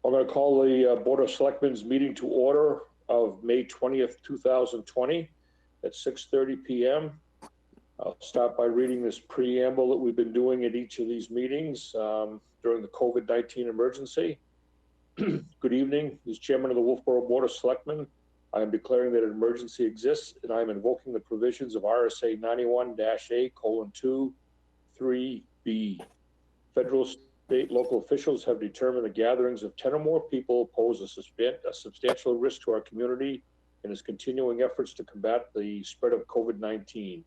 I'm going to call the Board of Selectmen's meeting to order of May 20th, 2020 at 6:30 p.m. I'll start by reading this preamble that we've been doing at each of these meetings during the COVID-19 emergency. Good evening. As Chairman of the Wolfeboro Board of Selectmen, I am declaring that an emergency exists and I am invoking the provisions of RSA 91-A:2-3B. Federal, state, local officials have determined the gatherings of 10 or more people pose a substantial risk to our community and its continuing efforts to combat the spread of COVID-19.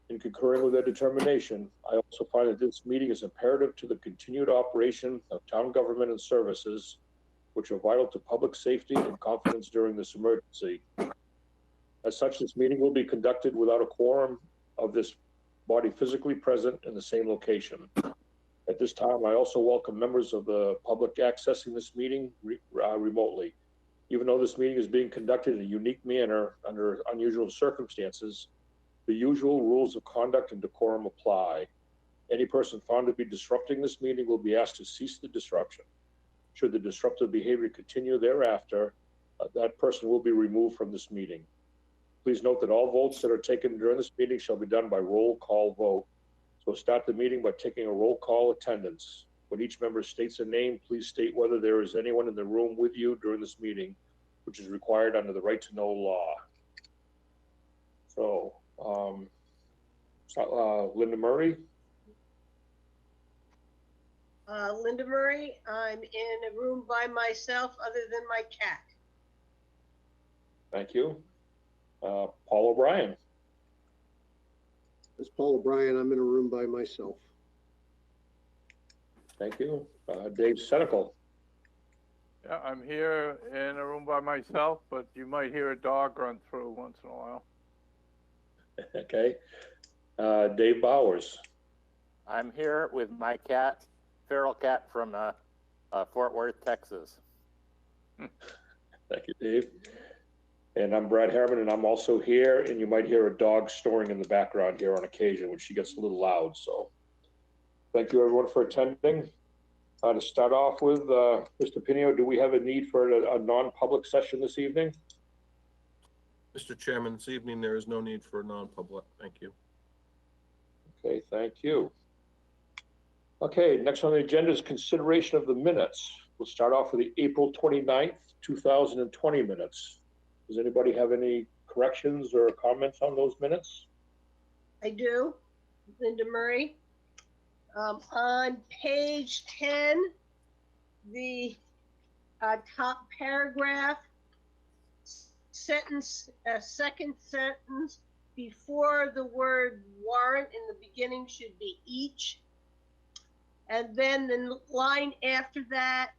In concurring with their determination, I also find that this meeting is imperative to the continued operation of town government and services, which are vital to public safety and confidence during this emergency. As such, this meeting will be conducted without a quorum of this body physically present in the same location. At this time, I also welcome members of the public accessing this meeting remotely. Even though this meeting is being conducted in a unique manner under unusual circumstances, the usual rules of conduct and decorum apply. Any person found to be disrupting this meeting will be asked to cease the disruption. Should the disruptive behavior continue thereafter, that person will be removed from this meeting. Please note that all votes that are taken during this meeting shall be done by roll call vote. So start the meeting by taking a roll call attendance. When each member states a name, please state whether there is anyone in the room with you during this meeting, which is required under the right to know law. So, Linda Murray. Linda Murray, I'm in a room by myself other than my cat. Thank you. Paul O'Brien. It's Paul O'Brien. I'm in a room by myself. Thank you. Dave Senical. Yeah, I'm here in a room by myself, but you might hear a dog run through once in a while. Okay. Dave Bowers. I'm here with my cat, feral cat from Fort Worth, Texas. Thank you, Dave. And I'm Brad Harriman, and I'm also here, and you might hear a dog snoring in the background here on occasion when she gets a little loud. So thank you, everyone, for attending. To start off with, Mr. Pinio, do we have a need for a non-public session this evening? Mr. Chairman, this evening there is no need for a non-public. Thank you. Okay, thank you. Okay, next on the agenda is consideration of the minutes. We'll start off with the April 29th, 2020 minutes. Does anybody have any corrections or comments on those minutes? I do. Linda Murray. On page 10, the top paragraph, sentence, second sentence before the word warrant in the beginning should be each. And then the line after that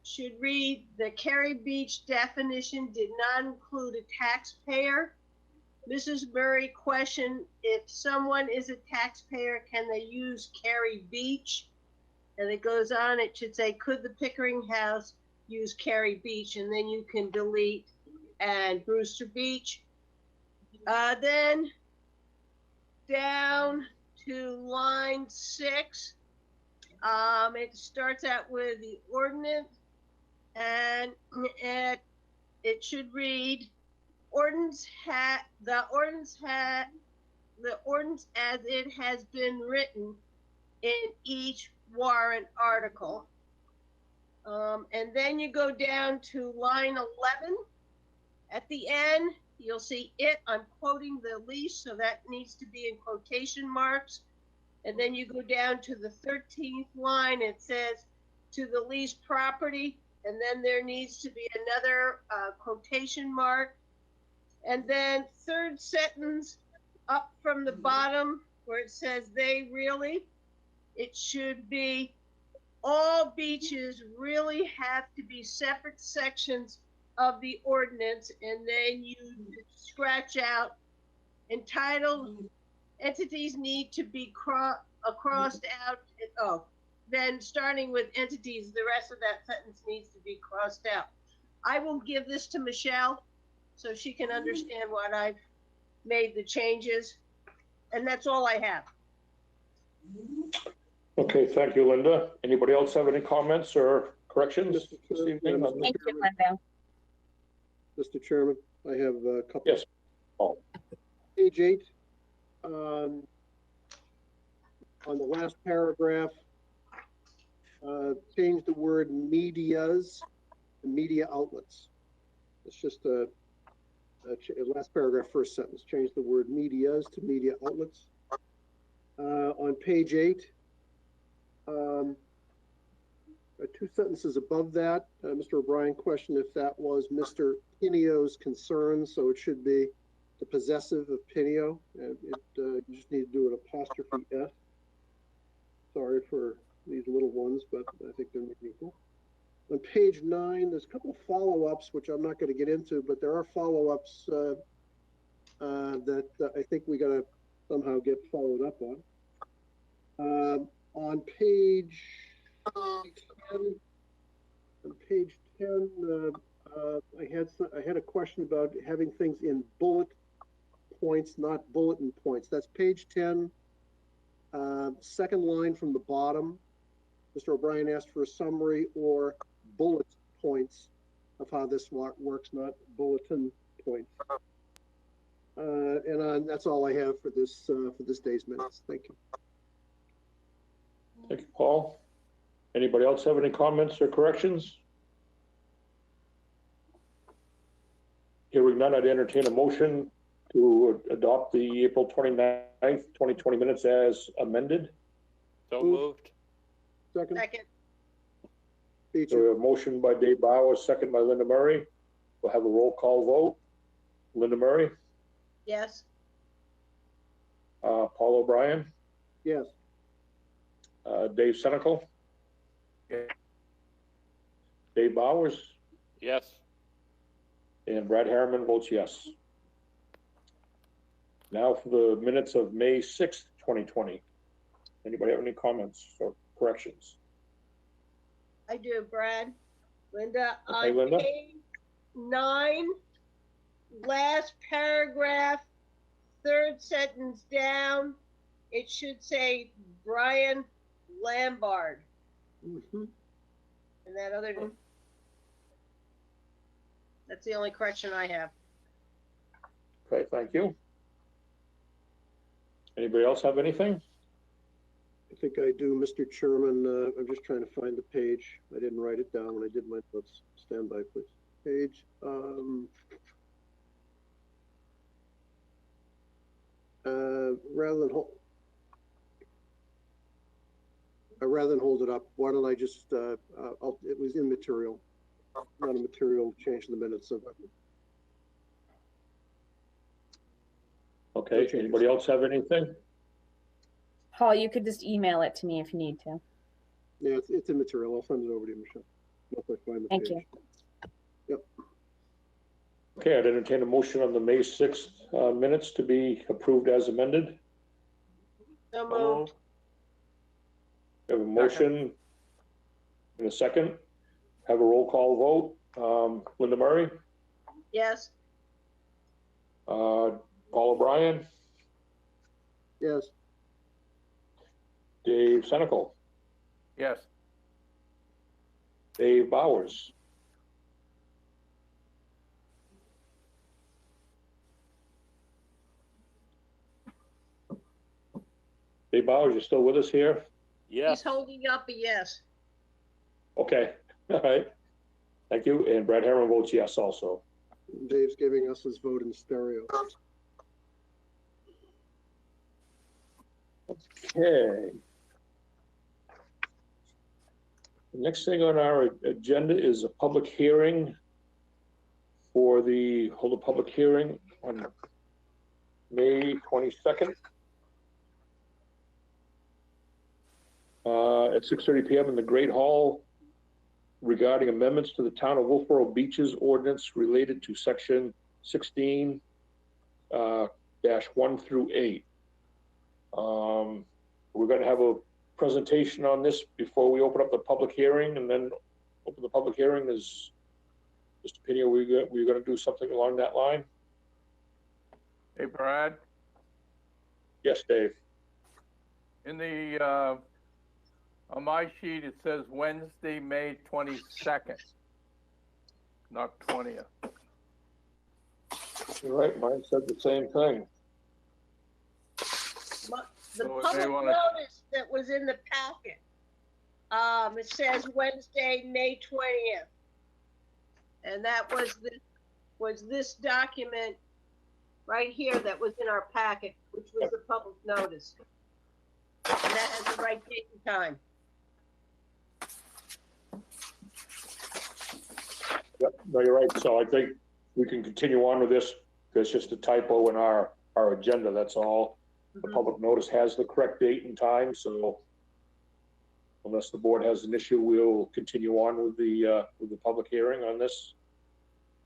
should read, the Cary Beach definition did not include a taxpayer. Mrs. Murray questioned if someone is a taxpayer, can they use Cary Beach? And it goes on, it should say, could the Pickering House use Cary Beach? And then you can delete and Brewster Beach. Then down to line 6, it starts out with the ordinance, and it should read, the ordinance as it has been written in each warrant article. And then you go down to line 11. At the end, you'll see it. I'm quoting the lease, so that needs to be in quotation marks. And then you go down to the 13th line. It says to the leased property, and then there needs to be another quotation mark. And then third sentence up from the bottom where it says they really, it should be all beaches really have to be separate sections of the ordinance, and then you scratch out entitled entities need to be crossed out. Oh, then starting with entities, the rest of that sentence needs to be crossed out. I will give this to Michelle so she can understand what I've made the changes, and that's all I have. Okay, thank you, Linda. Anybody else have any comments or corrections Mr. this Chair, evening? yeah, on Thank you, Linda. Mr. Chairman, I have a couple. Yes. Oh. Page 8, on the last paragraph, change the word medias to media outlets. It's just last paragraph, first sentence, change the word medias to media outlets. On page 8, 2 sentences above that, Mr. O'Brien questioned if that was Mr. Pinio's concern, so it should be the possessive of Pinio. You just need to do an apostrophe S. Sorry for these little ones, but I think they're meaningful. On page 9, there's a couple of follow-ups, which I'm not going to get into, but there are follow-ups that I think we got to somehow get followed up on. On page 10, I had a question about having things in bullet points, not bulletin points. That's page 10, second line from the bottom. Mr. O'Brien asked for a summary or bullet points of how this works, not bulletin points. That's all I have for this day's minutes. Thank you. Thank you, Paul. Anybody else have any comments or corrections? Hearing none, I'd entertain a motion to adopt the April 29th, 2020 minutes as amended. So moved. Second. Second, Feature. So a motion by Dave Bowers, second by Linda Murray. We'll have a roll call vote. Linda Murray, yes. Paul O'Brien, Yes. Dave Senical, Yeah. Dave Bowers, Yes. and Brad Harriman votes yes. Now for the minutes of May 6th, 2020. Anybody have any comments or corrections? I do, Brad. Linda, Okay, on Linda. page 9, last paragraph, third sentence down, it should say Brian Lambard. Mm-hmm. And that other, that's the only correction I have. Okay, thank you. Anybody else have anything? I think I do, Mr. Chairman. I'm just trying to find the page. I didn't write it down when I did my notes. Stand by, please. Page. Rather than hold it up, why don't I just? It was immaterial, not a material change in the minutes. So. Okay, anybody else have anything? Paul, you could just email it to me if you need to. Yeah, it's immaterial. I'll send it over to you, Michelle. Once I find the Thank page. you. Yep. Okay, I'd entertain a motion on the May 6th minutes to be approved as amended. So So moved. moved. We have a motion in a second. Have a roll call vote. Linda Murray, Yes. Paul O'Brien, Yes. Dave Senical, Yes. Dave Bowers, Dave Bowers, you still with us here? Yes. He's holding up a yes. Okay, all right. Thank you. And Brad Harriman votes yes also. Dave's giving us his vote in stereo. Okay. The next thing on our agenda is a public hearing hold a public hearing on May 22nd. At 6:30 p.m. in the Great Hall regarding amendments to the Town of Wolfeboro Beaches ordinance related to section 16 -1 through 8. We're going to have a presentation on this before we open up the public hearing, and then open the public hearing. Is Mr. Pinio, we're going to do something along that line? Hey, Brad, Yes, Dave. in the On my sheet, it says Wednesday, May 22nd, not 20th. You're right, mine said the same thing. The So public they wanna- notice that was in the packet, it says Wednesday, May 20th. And that was this document right here that was in our packet, which was the public notice. And that has the right date and time. Yep, no, you're right. So I think we can continue on with this. There's just a typo in our agenda, that's all. The public notice has the correct date and time, so unless the board has an issue, we'll continue on with the public hearing on this.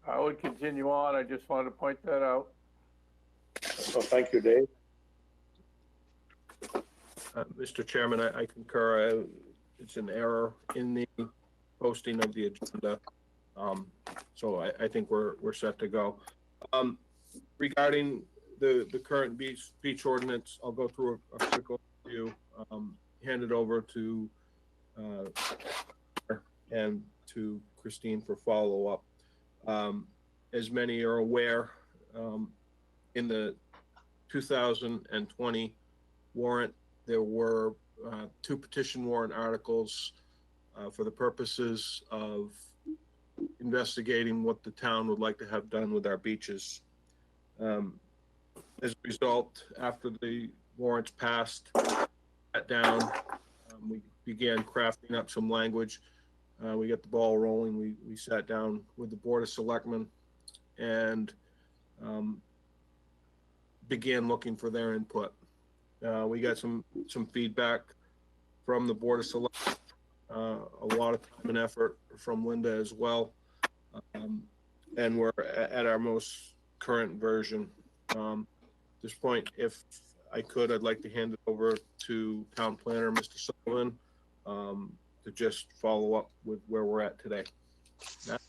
I would continue on. I just wanted to point that out. So thank you, Dave. Mr. Chairman, I concur. It's an error in the posting of the agenda. So I think we're set to go. Regarding the current beach ordinance, I'll go through a quick overview, hand it over to and to Christine for follow-up. As many are aware, in the 2020 warrant, there were 2 petition warrant articles for the purposes of investigating what the town would like to have done with our beaches. As a result, after the warrants passed, sat down, we began crafting up some language. We got the ball rolling. We sat down with the Board of Selectmen and began looking for their input. We got some feedback from the Board of Selectmen, a lot of time and effort from Linda as well, and we're at our most current version. At this point, if I could, I'd like to hand it over to Town Planner, Mr. Sullivan, to just follow up with where we're at today. Matt?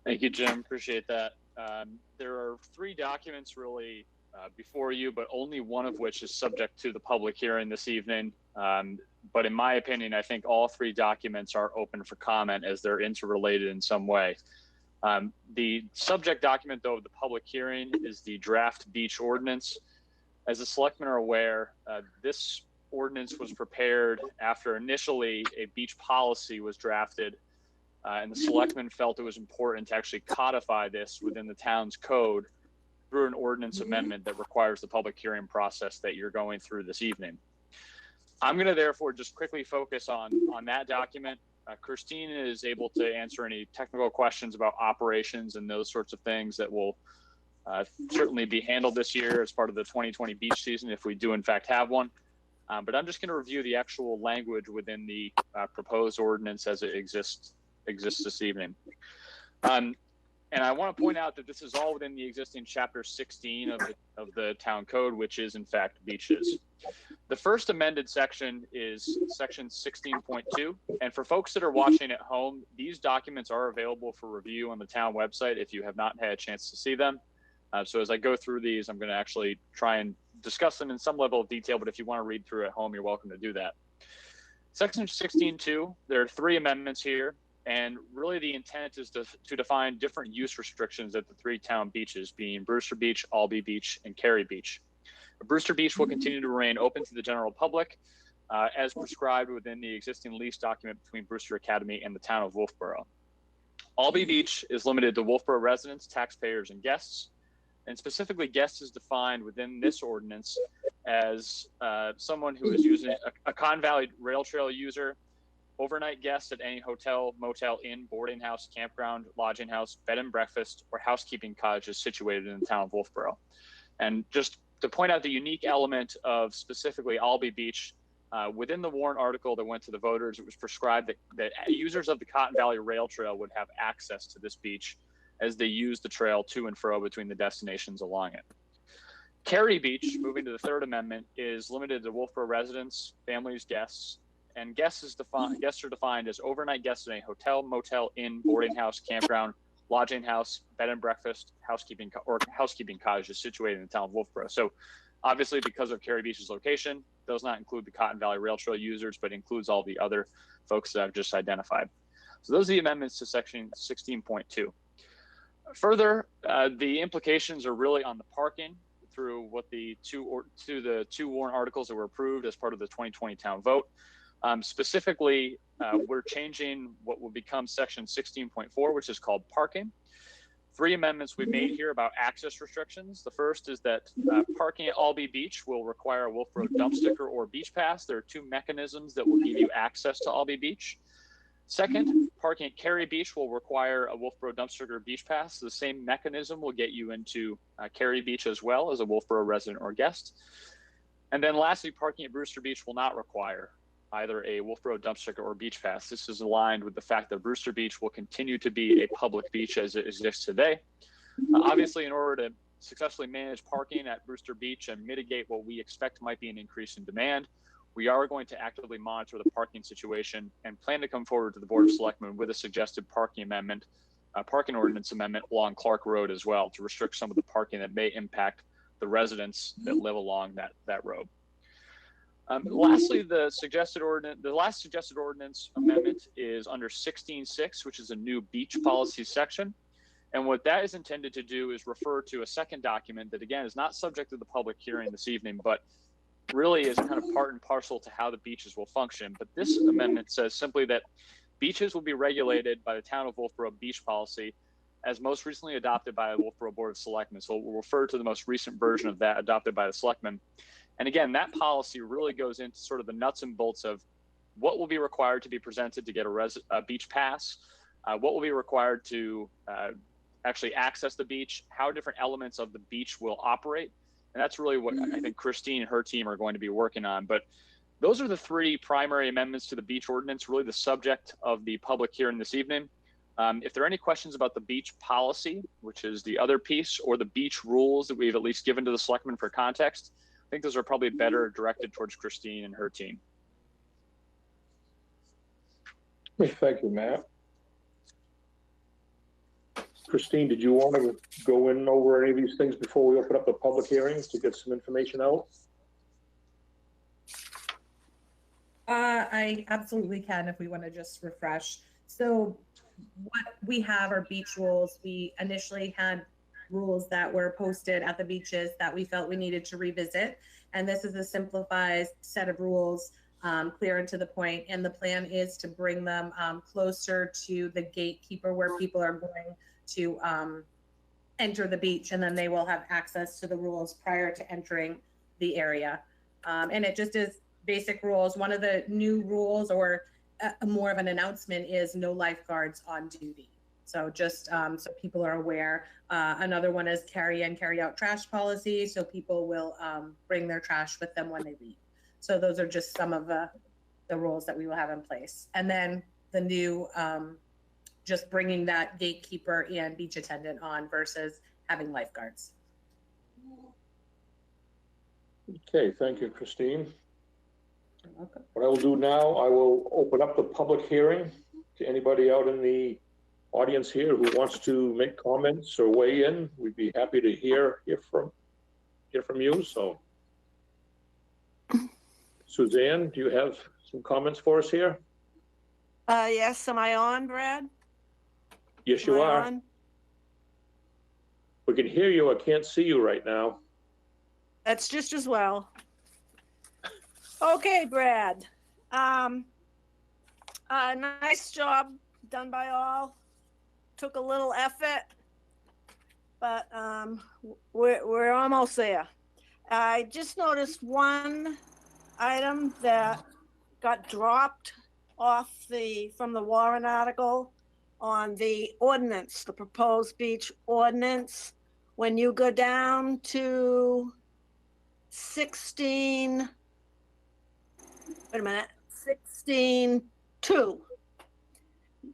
Thank you, Jim. Appreciate that. There are 3 documents really before you, but only one of which is subject to the public hearing this evening. But in my opinion, I think all 3 documents are open for comment as they're interrelated in some way. The subject document, though, of the public hearing is the draft beach ordinance. As the selectmen are aware, this ordinance was prepared after initially a beach policy was drafted, and the selectmen felt it was important to actually codify this within the town's code through an ordinance amendment that requires the public hearing process that you're going through this evening. I'm going to therefore just quickly focus on that document. Christine is able to answer any technical questions about operations and those sorts of things that will certainly be handled this year as part of the 2020 beach season if we do in fact have one. But I'm just going to review the actual language within the proposed ordinance as it exists this evening. And I want to point out that this is all within the existing Chapter 16 of the town code, which is in fact beaches. The first amended section is section 16.2. And for folks that are watching at home, these documents are available for review on the town website if you have not had a chance to see them. So as I go through these, I'm going to actually try and discuss them in some level of detail, but if you want to read through at home, you're welcome to do that. Section 16.2, there are 3 amendments here. And really the intent is to define different use restrictions at the 3 town beaches, being Brewster Beach, Albee Beach, and Cary Beach. Brewster Beach will continue to remain open to the general public as prescribed within the existing lease document between Brewster Academy and the town of Wolfeboro. Albee Beach is limited to Wolfeboro residents, taxpayers, and guests. And specifically, guests is defined within this ordinance as someone who is using a Con Valley Rail Trail user, overnight guests at any hotel, motel, inn, boarding house, campground, lodging house, bed and breakfast, or housekeeping cottages situated in the town of Wolfeboro. And just to point out the unique element of specifically Albee Beach, within the warrant article that went to the voters, it was prescribed that users of the Cotton Valley Rail Trail would have access to this beach as they use the trail to and fro between the destinations along it. Cary Beach, moving to the 3rd amendment, is limited to Wolfeboro residents, families, guests, and guests are defined as overnight guests in a hotel, motel, inn, boarding house, campground, lodging house, bed and breakfast, housekeeping cottages situated in the town of Wolfeboro. So obviously because of Cary Beach's location, does not include the Cotton Valley Rail Trail users, but includes all the other folks that I've just identified. So those are the amendments to section 16.2. Further, the implications are really on the parking through what the two warrant articles that were approved as part of the 2020 town vote. Specifically, we're changing what will become section 16.4, which is called parking. 3 amendments we made here about access restrictions. The first is that parking at Albee Beach will require a Wolfeboro dump sticker or beach pass. There are 2 mechanisms that will give you access to Albee Beach. Second, parking at Cary Beach will require a Wolfeboro dump sticker or beach pass. The same mechanism will get you into Cary Beach as well as a Wolfeboro resident or guest. And then lastly, parking at Brewster Beach will not require either a Wolfeboro dump sticker or beach pass. This is aligned with the fact that Brewster Beach will continue to be a public beach as it exists today. Obviously, in order to successfully manage parking at Brewster Beach and mitigate what we expect might be an increase in demand, we are going to actively monitor the parking situation and plan to come forward to the Board of Selectmen with a suggested parking amendment, parking ordinance amendment along Clark Road as well to restrict some of the parking that may impact the residents that live along that road. Lastly, the last suggested ordinance amendment is under 16.6, which is a new beach policy section. And what that is intended to do is refer to a second document that, again, is not subject to the public hearing this evening, but really is kind of part and parcel to how the beaches will function. But this amendment says simply that beaches will be regulated by the town of Wolfeboro beach policy as most recently adopted by the Wolfeboro Board of Selectmen. So we'll refer to the most recent version of that adopted by the Selectmen. And again, that policy really goes into sort of the nuts and bolts of what will be required to be presented to get a beach pass, what will be required to actually access the beach, how different elements of the beach will operate. And that's really what I think Christine and her team are going to be working on. But those are the 3 primary amendments to the beach ordinance, really the subject of the public hearing this evening. If there are any questions about the beach policy, which is the other piece, or the beach rules that we've at least given to the Selectmen for context, I think those are probably better directed towards Christine and her team. Thank you, Matt. Christine, did you want to go in over any of these things before we open up the public hearing to get some information out? I absolutely can if we want to just refresh. So what we have are beach rules. We initially had rules that were posted at the beaches that we felt we needed to revisit. And this is a simplified set of rules, clear and to the point. And the plan is to bring them closer to the gatekeeper where people are going to enter the beach, and then they will have access to the rules prior to entering the area. And it just is basic rules. One of the new rules, or more of an announcement, is no lifeguards on duty. So just so people are aware. Another one is carry in, carry out trash policy. So people will bring their trash with them when they leave. So those are just some of the rules that we will have in place. And then the new, just bringing that gatekeeper and beach attendant on versus having lifeguards. Okay, thank you, Christine. You're welcome. What I will do now, I will open up the public hearing to anybody out in the audience here who wants to make comments or weigh in. We'd be happy to hear from you. So, Suzanne, do you have some comments for us here? Yes, am I on, Brad? Yes, you are. On? We can hear you. I can't see you right now. That's just as well. Okay, Brad. Nice job done by all. Took a little effort, but we're almost there. I just noticed one item that got dropped off from the warrant article on the ordinance, the proposed beach ordinance. When you go down to 16.2,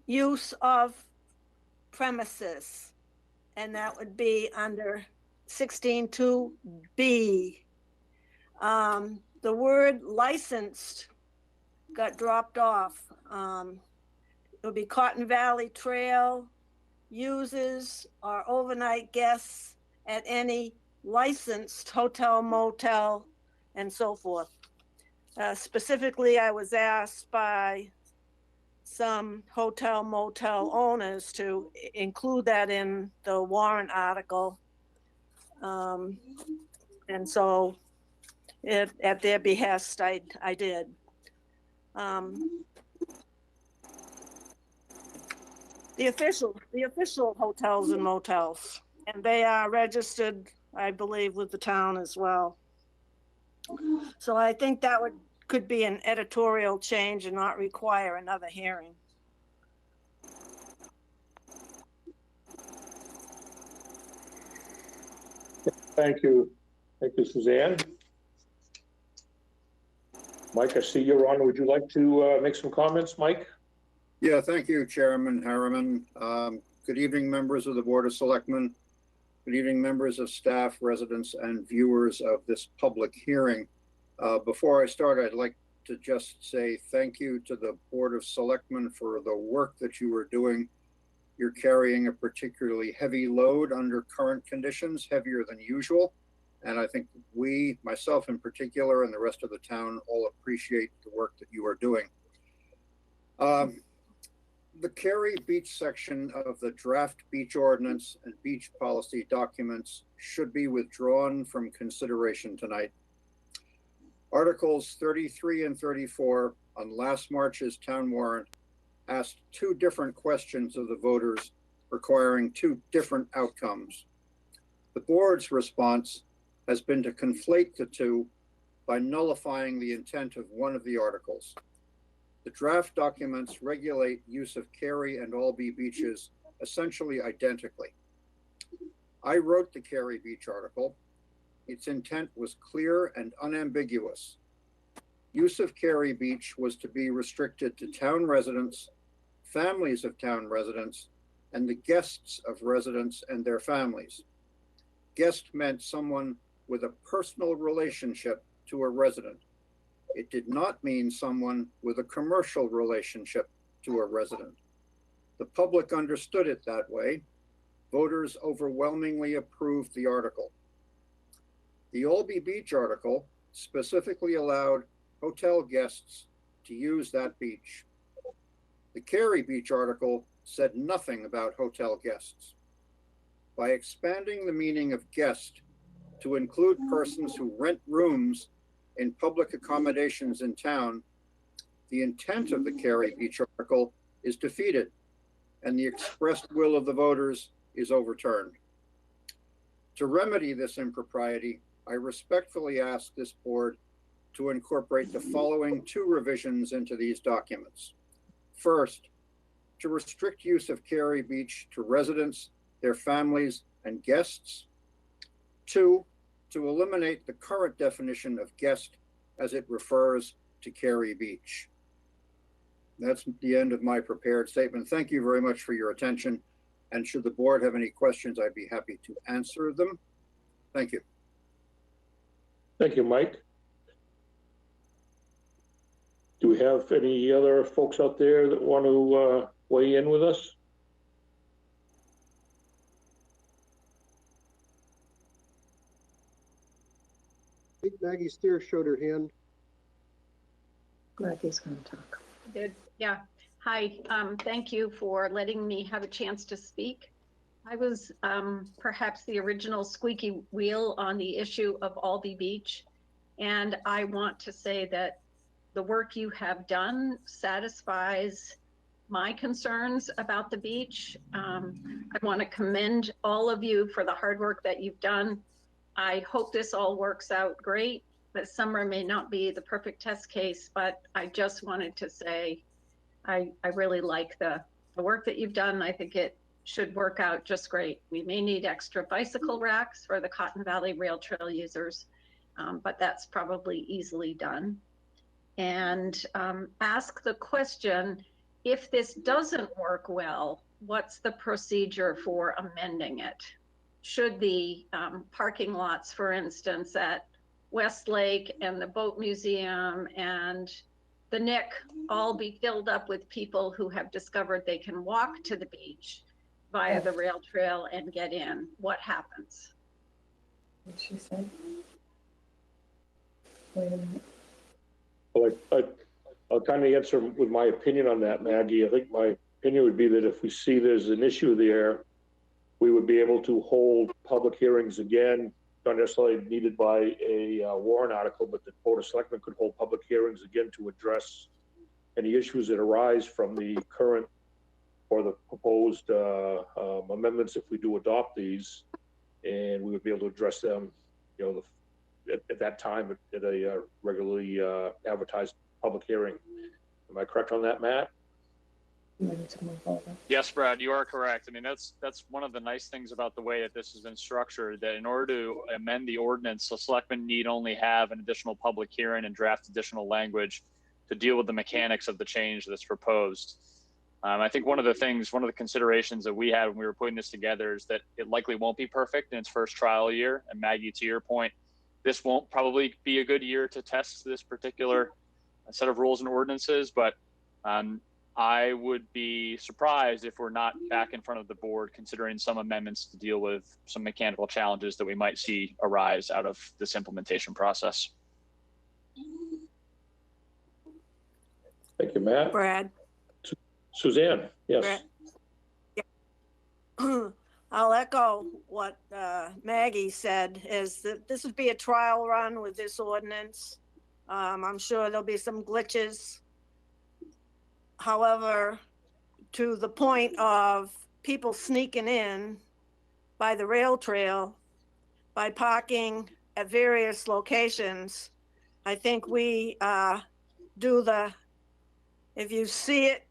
use of premises, and that would be under 16.2B. The word licensed got dropped off. It would be Cotton Valley Trail users or overnight guests at any licensed hotel, motel, and so forth. Specifically, I was asked by some hotel motel owners to include that in the warrant article. And so at their behest, I did. The official hotels and motels, and they are registered, I believe, with the town as well. So I think that could be an editorial change and not require another hearing. Thank you. Thank you, Suzanne. Mike, I see you're on. Would you like to make some comments, Mike? Yeah, thank you, Chairman Harriman. Good evening, members of the Board of Selectmen. Good evening, members of staff, residents, and viewers of this public hearing. Before I start, I'd like to just say thank you to the Board of Selectmen for the work that you are doing. You're carrying a particularly heavy load under current conditions, heavier than usual. And I think we, myself in particular, and the rest of the town all appreciate the work that you are doing. The Cary Beach section of the draft beach ordinance and beach policy documents should be withdrawn from consideration tonight. Articles 33 and 34 on last March's town warrant asked two different questions of the voters, requiring two different outcomes. The board's response has been to conflate the two by nullifying the intent of one of the articles. The draft documents regulate use of Cary and Albee beaches essentially identically. I wrote the Cary Beach article. Its intent was clear and unambiguous. Use of Cary Beach was to be restricted to town residents, families of town residents, and the guests of residents and their families. Guest meant someone with a personal relationship to a resident. It did not mean someone with a commercial relationship to a resident. The public understood it that way. Voters overwhelmingly approved the article. The Albee Beach article specifically allowed hotel guests to use that beach. The Cary Beach article said nothing about hotel guests. By expanding the meaning of guest to include persons who rent rooms in public accommodations in town, the intent of the Cary Beach article is defeated and the expressed will of the voters is overturned. To remedy this impropriety, I respectfully ask this board to incorporate the following two revisions into these documents. First, to restrict use of Cary Beach to residents, their families, and guests. Two, to eliminate the current definition of guest as it refers to Cary Beach. That's the end of my prepared statement. Thank you very much for your attention. And should the board have any questions, I'd be happy to answer them. Thank you. Thank you, Mike. Do we have any other folks out there that want to weigh in with us? I think Maggie Steer showed her hand. Maggie's going to talk. Did, yeah. Hi, thank you for letting me have a chance to speak. I was perhaps the original squeaky wheel on the issue of Albee Beach. And I want to say that the work you have done satisfies my concerns about the beach. I want to commend all of you for the hard work that you've done. I hope this all works out great. The summer may not be the perfect test case, but I just wanted to say I really like the work that you've done. I think it should work out just great. We may need extra bicycle racks for the Cotton Valley Rail Trail users, but that's probably easily done. And ask the question, if this doesn't work well, what's the procedure for amending it? Should the parking lots, for instance, at Westlake and the Boat Museum and the Nick all be filled up with people who have discovered they can walk to the beach via the rail trail and get in? What happens? What did she say? Wait a minute. Well, I'll kind of answer with my opinion on that, Maggie. I think my opinion would be that if we see there's an issue there, we would be able to hold public hearings again, not necessarily needed by a warrant article, but the Board of Selectmen could hold public hearings again to address any issues that arise from the current or the proposed amendments if we do adopt these, and we would be able to address them, you know, at that time at a regularly advertised public hearing. Am I correct on that, Matt? Yes, Brad, you are correct. I mean, that's one of the nice things about the way that this has been structured, that in order to amend the ordinance, the selectmen need only have an additional public hearing and draft additional language to deal with the mechanics of the change that's proposed. I think one of the considerations that we had when we were putting this together is that it likely won't be perfect in its first trial year. And Maggie, to your point, this won't probably be a good year to test this particular set of rules and ordinances, but I would be surprised if we're not back in front of the board considering some amendments to deal with some mechanical challenges that we might see arise out of this implementation process. Thank you, Matt. Brad. Suzanne, yes. Brad. Yeah. I'll echo what Maggie said, is that this would be a trial run with this ordinance. I'm sure there'll be some glitches. However, to the point of people sneaking in by the rail trail, by parking at various locations, I think we do the, if you see it,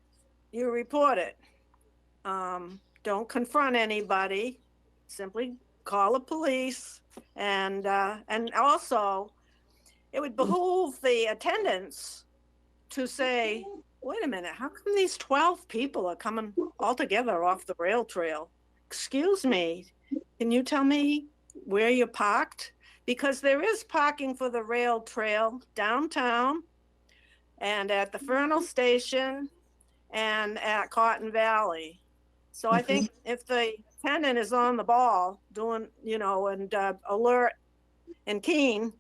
you report it. Don't confront anybody, simply call the police. And also, it would behoove the attendants to say, wait a minute, how come these 12 people are coming all together off the rail trail? Excuse me, can you tell me where you parked? Because there is parking for the rail trail downtown and at the Fernal Station and at Cotton Valley. So I think if the attendant is on the ball doing, you know, and alert and keen,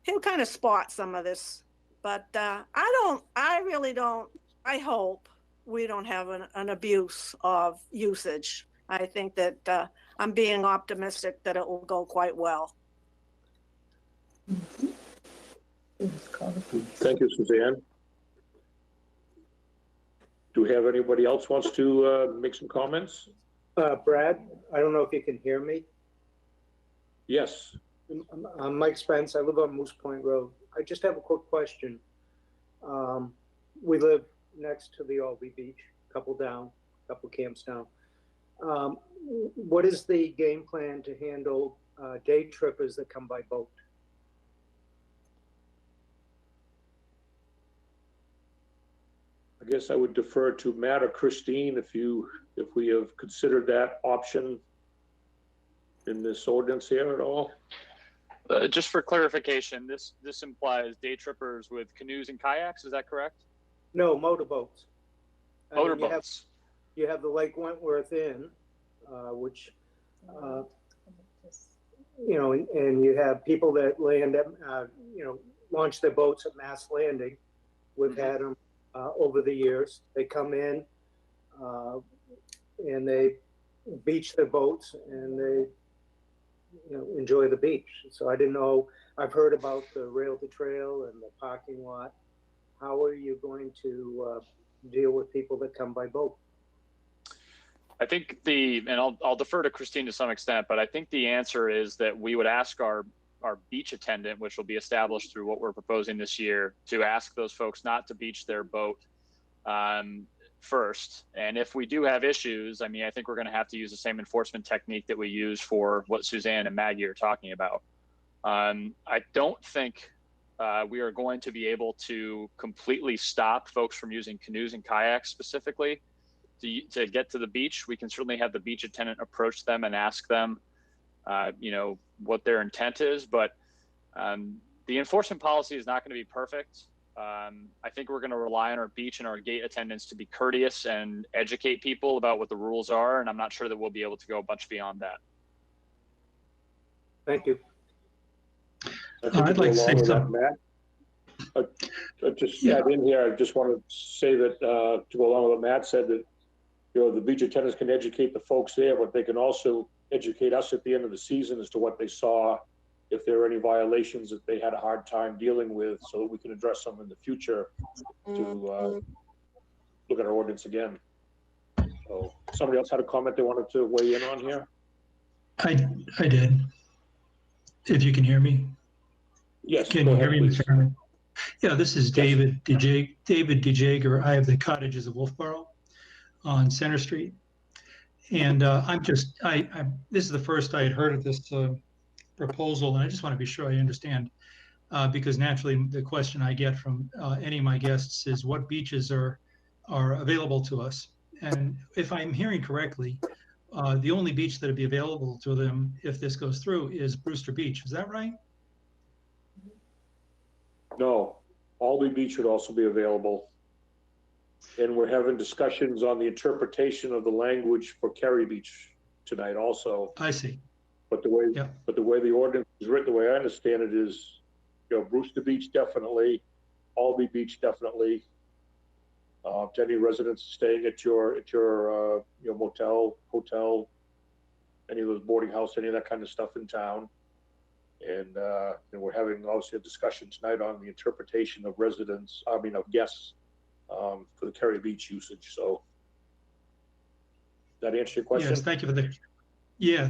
he'll kind of spot some of this. But I really don't, I hope we don't have an abuse of usage. I think that I'm being optimistic that it will go quite well. Thank you, Suzanne. Do we have anybody else wants to make some comments? Brad, I don't know if you can hear me. Yes. I'm Mike Spence. I live on Moose Point Road. I just have a quick question. We live next to the Albee Beach, a couple camps down. What is the game plan to handle day trippers that come by boat? I guess I would defer to Matt or Christine if we have considered that option in this ordinance here at all. Just for clarification, this implies day trippers with canoes and kayaks. Is that correct? No, motorboats. Motorboats. You have the Lake Wentworth Inn, which you know, and you have people that land at launch their boats at Mass Landing. We've had them over the years. They come in and they beach their boats and they enjoy the beach. So I didn't know, I've heard about the rail to trail and the parking lot. How are you going to deal with people that come by boat? I think and I'll defer to Christine to some extent, but I think the answer is that we would ask our beach attendant, which will be established through what we're proposing this year, to ask those folks not to beach their boat first. And if we do have issues, I mean, I think we're going to have to use the same enforcement technique that we use for what Suzanne and Maggie are talking about. I don't think we are going to be able to completely stop folks from using canoes and kayaks specifically to get to the beach. We can certainly have the beach attendant approach them and ask them what their intent is, but the enforcement policy is not going to be perfect. I think we're going to rely on our beach and our gate attendants to be courteous and educate people about what the rules are, and I'm not sure that we'll be able to go much beyond that. Thank you. I'd like to say something. Just add in here, I just want to say that, to go along with what Matt said, that, you know, the beach attendants can educate the folks there, but they can also educate us at the end of the season as to what they saw, if there are any violations that they had a hard time dealing with, so that we can address them in the future to look at our ordinance again. So somebody else had a comment they wanted to weigh in on here? I did. If you can hear me. Yes. Can you hear me, Mr. Chairman? Yeah, this is Yes. David DeJager. I have the cottages of Wolfeboro on Center Street. And this is the first I had heard of this proposal, and I just want to be sure I understand, because naturally the question I get from any of my guests is what beaches are available to us. And if I'm hearing correctly, the only beach that would be available to them if this goes through is Brewster Beach. Is that right? No, Albee Beach would also be available. And we're having discussions on the interpretation of the language for Cary Beach tonight also. I see. But the way, the ordinance is written, the way I understand it is, you know, Brewster Beach definitely, Albee Beach definitely. To any residents staying at your you know, motel, hotel, any of those boarding house, any of that kind of stuff in town. And we're having obviously a discussion tonight on the interpretation of of guests for the Cary Beach usage. So that answer your question? Yes,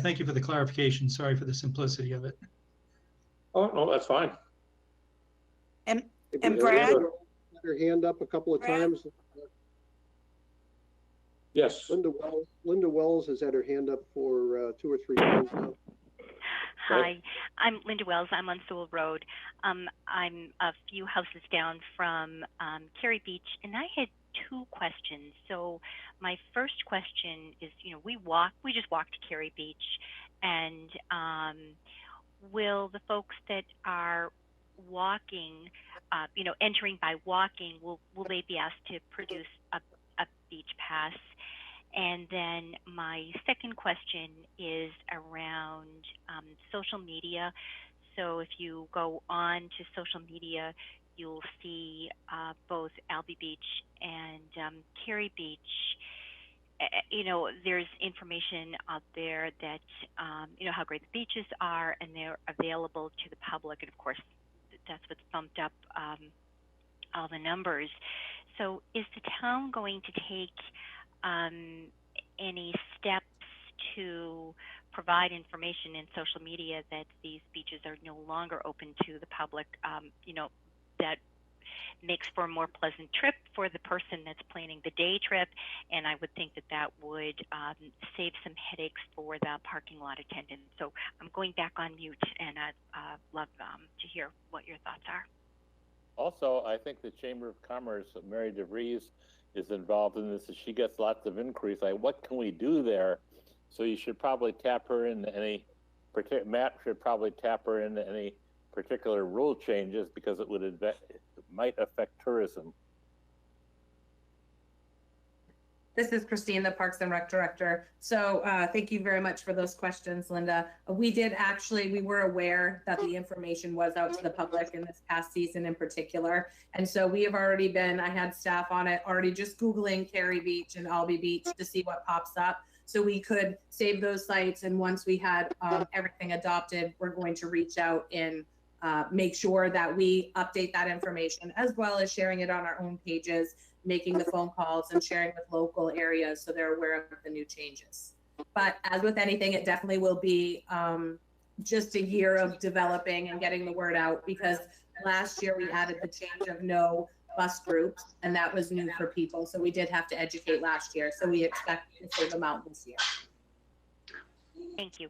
thank you for the clarification. Sorry for the simplicity of it. Oh, no, that's fine. And Brad? Had her hand up a couple of times. Yes. Linda Wells has had her hand up for 2 or 3 times now. Hi, I'm Linda Wells. I'm on Sewell Road. I'm a few houses down from Cary Beach, and I had 2 questions. So my first question is, you know, we just walked to Cary Beach, and will the folks that are walking, you know, entering by walking, will they be asked to produce a beach pass? And then my second question is around social media. So if you go on to social media, you'll see both Albee Beach and Cary Beach. You know, there's information out there that, you know, how great the beaches are, and they're available to the public. And of course, that's what's bumped up all the numbers. So is the town going to take any steps to provide information in social media that these beaches are no longer open to the public, you know, that makes for a more pleasant trip for the person that's planning the day trip, and I would think that that would save some headaches for the parking lot attendant. So I'm going back on mute, and I'd love to hear what your thoughts are. Also, I think the Chamber of Commerce, Mary DeVries, is involved in this, and she gets lots of inquiries. Like, what can we do there? So you should probably tap her into any, Matt should probably tap her into any particular rule changes, because it might affect tourism. This is Christine, the Parks and Rec Director. So thank you very much for those questions, Linda. We were aware that the information was out to the public in this past season in particular. And so we have already been, I had staff on it already just Googling Cary Beach and Albee Beach to see what pops up. So we could save those sites. And once we had everything adopted, we're going to reach out and make sure that we update that information, as well as sharing it on our own pages, making the phone calls and sharing with local areas so they're aware of the new changes. But as with anything, it definitely will be just a year of developing and getting the word out, because last year we added the change of no bus groups, and that was new for people. So we did have to educate last year. So we expect to save them out this year. Thank you.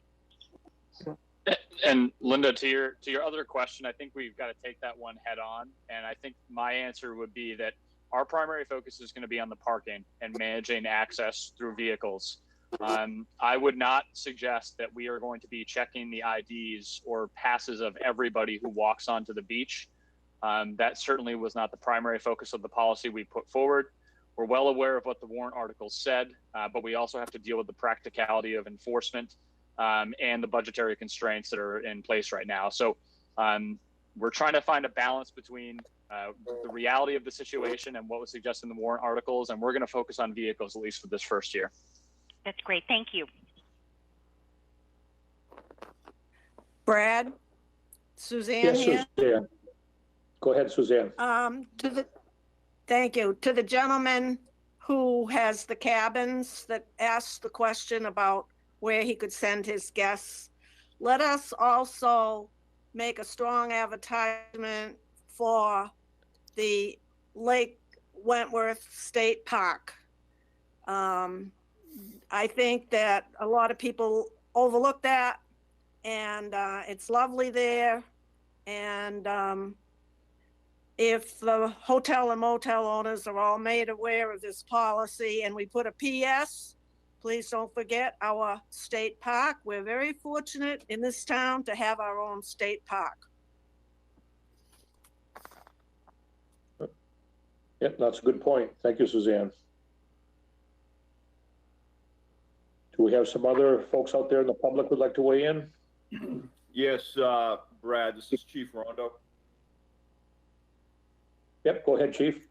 And Linda, to your other question, I think we've got to take that one head on. And I think my answer would be that our primary focus is going to be on the parking and managing access through vehicles. I would not suggest that we are going to be checking the IDs or passes of everybody who walks onto the beach. That certainly was not the primary focus of the policy we put forward. We're well aware of what the warrant article said, but we also have to deal with the practicality of enforcement and the budgetary constraints that are in place right now. So we're trying to find a balance between the reality of the situation and what was suggested in the warrant articles, and we're going to focus on vehicles, at least for this first year. That's great. Thank you. Brad, Suzanne Yes, here. Suzanne. Go ahead, Suzanne. Thank you. To the gentleman who has the cabins that asked the question about where he could send his guests, let us also make a strong advertisement for the Lake Wentworth State Park. I think that a lot of people overlook that, and it's lovely there. And if the hotel and motel owners are all made aware of this policy and we put a PS, please don't forget our state park. We're very fortunate in this town to have our own state park. Yep, that's a good point. Thank you, Suzanne. Do we have some other folks out there in the public who'd like to weigh in? Yes, Brad, this is Chief Rondo. Yep, go ahead, Chief.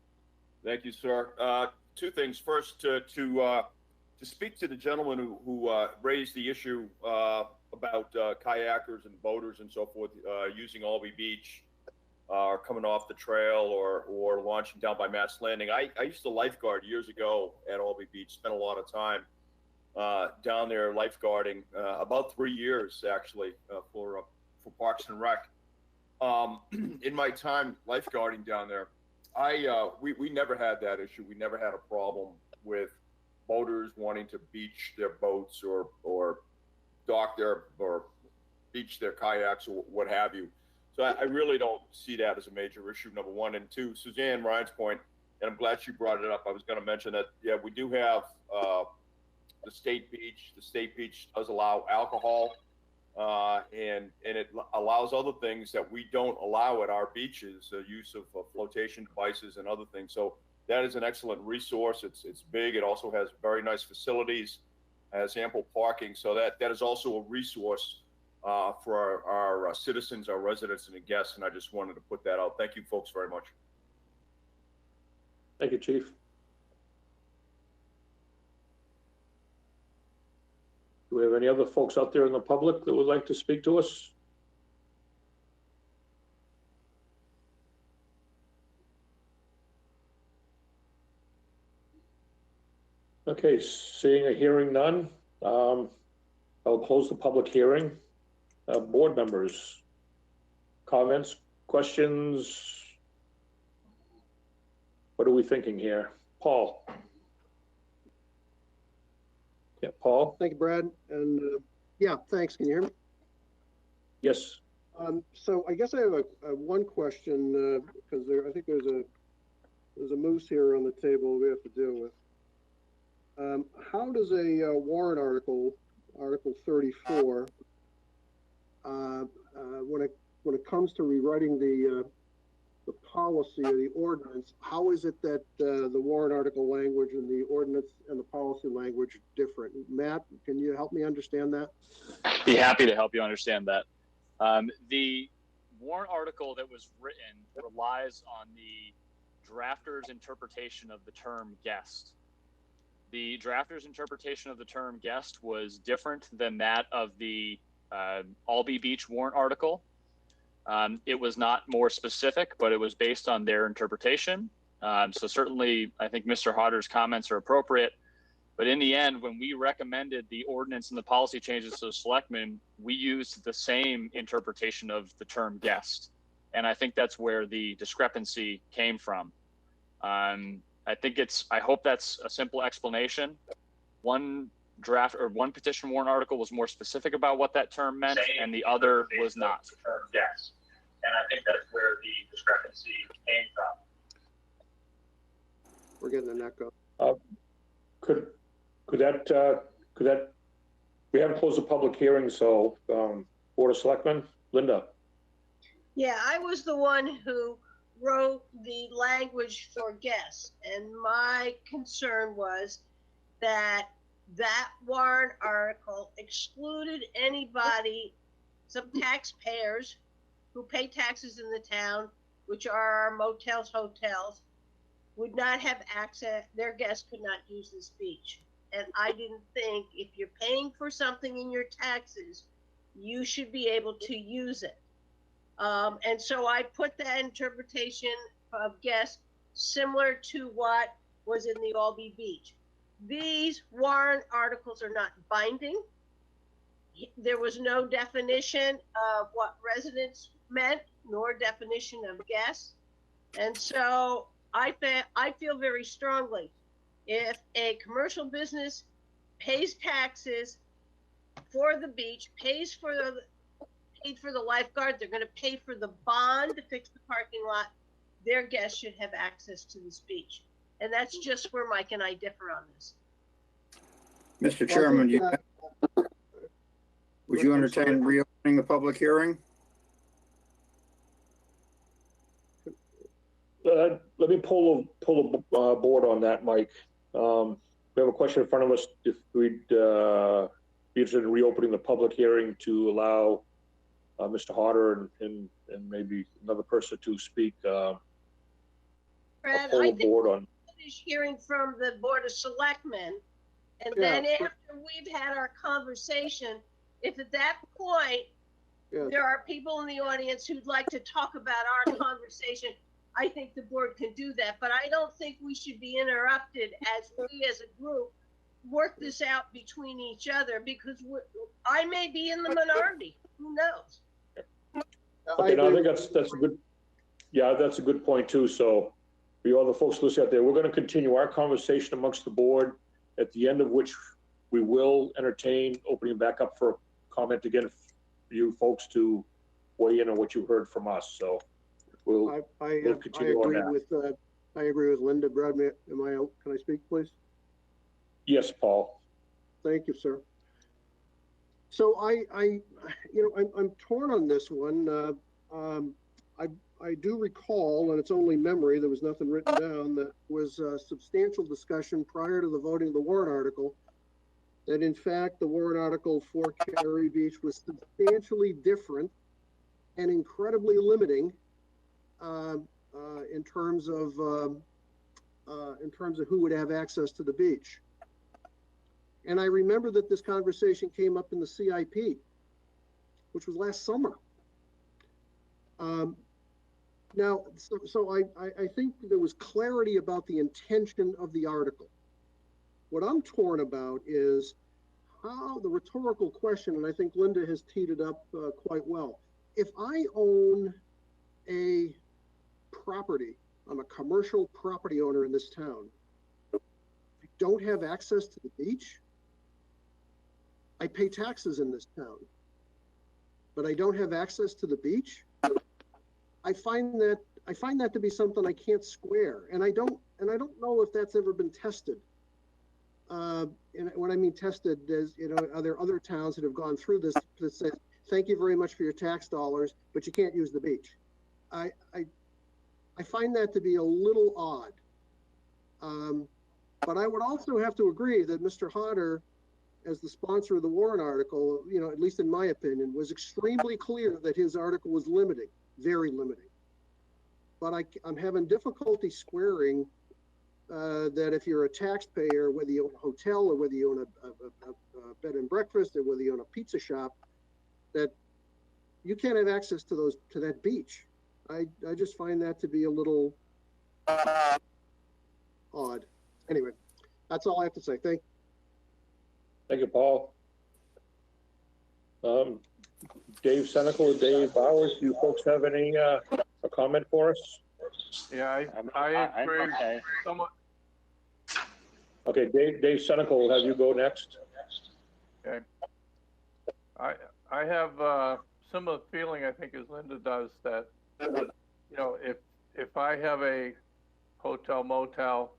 Thank you, sir. Two things. First, to speak to the gentleman who raised the issue about kayakers and boaters and so forth using Albee Beach or coming off the trail or launching down by Matt's Landing. I used to lifeguard years ago at Albee Beach, spent a lot of time down there lifeguarding, about 3 years actually, for Parks and Rec. In my time lifeguarding down there, we never had that issue. We never had a problem with boaters wanting to beach their boats or dock their or beach their kayaks or what have you. So I really don't see that as a major issue, number one. And two, Suzanne Ryan's point, and I'm glad she brought it up. I was going to mention that, yeah, we do have the state beach. The state beach does allow alcohol, and it allows other things that we don't allow at our beaches, use of flotation devices and other things. So that is an excellent resource. It's big. It also has very nice facilities, has ample parking. So that is also a resource for our citizens, our residents, and the guests. And I just wanted to put that out. Thank you, folks, very much. Thank you, Chief. Do we have any other folks out there in the public that would like to speak to us? Okay, seeing or hearing none, I'll close the public hearing. Board members, comments, questions? What are we thinking here? Paul? Yeah, Paul? Thank you, Brad. And yeah, thanks. Can you hear me? Yes. So I guess I have a one question because I think there's a moose here on the table we have to deal with. How does a warrant article, Article 34, when it comes to rewriting the policy or the ordinance, how is it that the warrant article language and the ordinance and the policy language are different? Matt, can you help me understand that? Be happy to help you understand that. The warrant article that was written relies on the drafter's interpretation of the term guest. The drafter's interpretation of the term guest was different than that of the Albee Beach warrant article. It was not more specific, but it was based on their interpretation. So certainly, I think Mr. Hodder's comments are appropriate. But in the end, when we recommended the ordinance and the policy changes to the selectmen, we used the same interpretation of the term guest. And I think that's where the discrepancy came from. I hope that's a simple explanation. One petition warrant article was more specific about what that term meant, and the other was not. Yes. And I think that's where the discrepancy came from. We're getting an echo. Could that, we haven't closed the public hearing, so Board of Selectmen, Linda. Yeah, I was the one who wrote the language for guests, and my concern was that warrant article excluded anybody, some taxpayers who pay taxes in the town, which are our motels, hotels, would not have access, their guests could not use this beach. And I didn't think if you're paying for something in your taxes, you should be able to use it. And so I put that interpretation of guests similar to what was in the Albee Beach. These warrant articles are not binding. There was no definition of what residents meant, nor definition of guests. And so I feel very strongly, if a commercial business pays taxes for the beach, paid for the lifeguard, they're going to pay for the bond to fix the parking lot, their guests should have access to this beach. And that's just where Mike and I differ on this. Mr. Chairman, would you entertain reopening the public hearing? Let me pull a board on that, Mike. We have a question in front of us. If we'd be interested in reopening the public hearing to allow Mr. Hodder and maybe another person to speak. Brad, I think we'll finish hearing from the Board of Selectmen, and then after we've had our conversation, if at that point there are people in the audience who'd like to talk about our conversation, I think the board can do that. But I don't think we should be interrupted as we as a group work this out between each other, because I may be in the minority. Who knows? Okay, no, I think that's a good, that's a good point too. So for all the folks listening out there, we're going to continue our conversation amongst the board, at the end of which we will entertain opening back up for comment again for you folks to weigh in on what you heard from us. So we'll continue on that. I agree with Linda. Brad, can I speak, please? Yes, Paul. Thank you, sir. So I'm torn on this one. I do recall, and it's only memory, there was nothing written down, that was substantial discussion prior to the voting of the warrant article, that in fact the warrant article for Cary Beach was substantially different and incredibly limiting in terms of who would have access to the beach. And I remember that this conversation came up in the CIP, which was last summer. Now, I think there was clarity about the intention of the article. What I'm torn about is how the rhetorical question, and I think Linda has teed it up quite well. If I own a property, I'm a commercial property owner in this town, I don't have access to the beach. I pay taxes in this town, but I don't have access to the beach. I find that to be something I can't square, and I don't know if that's ever been tested. And when I mean tested, is, are there other towns that have gone through this that says, thank you very much for your tax dollars, but you can't use the beach? I find that to be a little odd. But I would also have to agree that Mr. Hodder, as the sponsor of the warrant article, at least in my opinion, was extremely clear that his article was limiting, very limiting. But I'm having difficulty squaring that if you're a taxpayer, whether you own a hotel or whether you own a bed and breakfast or whether you own a pizza shop, that you can't have access to that beach. I just find that to be a little odd. Anyway, that's all I have to say. Thank you, Paul. Dave Senecal or Dave Bowers, do you folks have any a comment for us? Yeah, I agree. Okay. Okay, Dave Senecal, we'll have you go next. Okay. I have a similar feeling, I think, as Linda does, that if I have a hotel motel,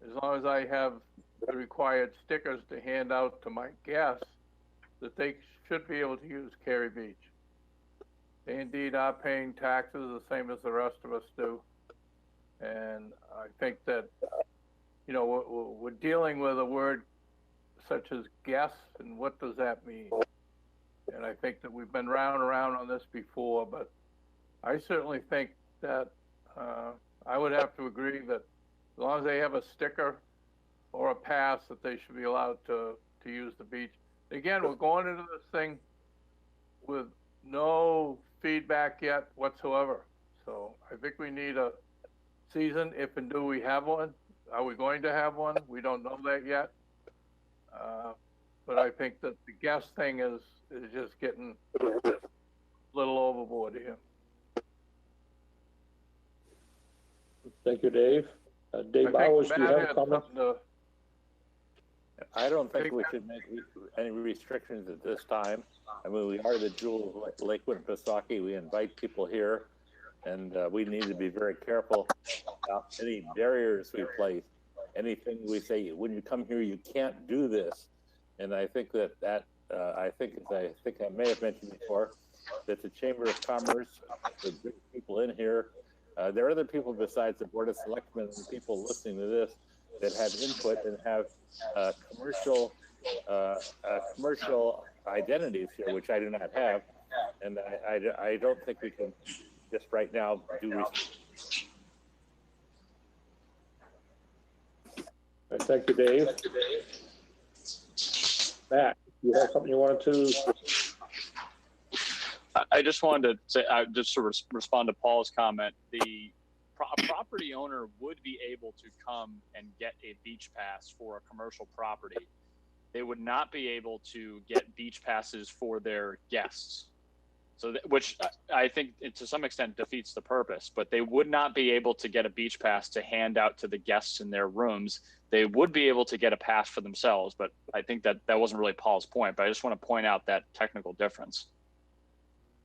as long as I have the required stickers to hand out to my guests, that they should be able to use Cary Beach. They indeed are paying taxes the same as the rest of us do. And I think that, we're dealing with a word such as guests, and what does that mean? And I think that we've been round and around on this before, but I certainly think that I would have to agree that as long as they have a sticker or a pass, that they should be allowed to use the beach. Again, we're going into this thing with no feedback yet whatsoever. So I think we need a season, if and do we have one. Are we going to have one? We don't know that yet. But I think that the guest thing is just getting a little overboard here. Thank you, Dave. Dave Bowers, do you have a comment? I don't think we should make any restrictions at this time. I mean, we are the jewel of Lakewood and Pisaki. We invite people here, and we need to be very careful about any barriers we place. Anything we say, when you come here, you can't do this. And I think I think I may have mentioned before, that the Chamber of Commerce would bring people in here. There are other people besides the Board of Selectmen and people listening to this that have input and have commercial identities here, which I do not have. And I don't think we can just right now do. Thank you, Dave. Matt, you have something you wanted to? I just wanted to say, just to respond to Paul's comment. A property owner would be able to come and get a beach pass for a commercial property. They would not be able to get beach passes for their guests. So, which I think to some extent defeats the purpose, but they would not be able to get a beach pass to hand out to the guests in their rooms. They would be able to get a pass for themselves, but I think that wasn't really Paul's point, but I just want to point out that technical difference.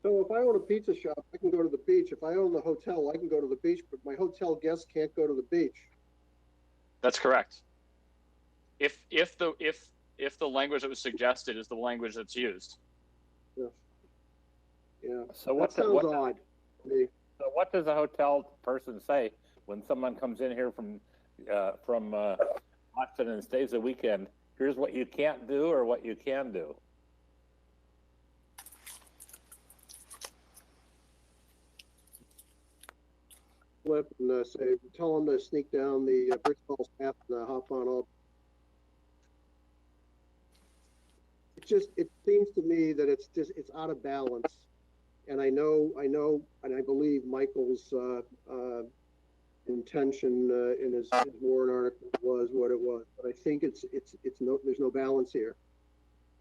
So if I own a pizza shop, I can go to the beach. If I own the hotel, I can go to the beach, but my hotel guests can't go to the beach. That's correct. If the language that was suggested is the language that's used. Yeah. Yeah. So what sounds odd to me. So what does a hotel person say when someone comes in here from Watson and stays a weekend? Here's what you can't do or what you can do. Flip and say, tell them to sneak down the Brick Falls path and hop on up. It seems to me that it's out of balance. And I know, and I believe Michael's intention in his warrant article was what it was, but I think there's no balance here.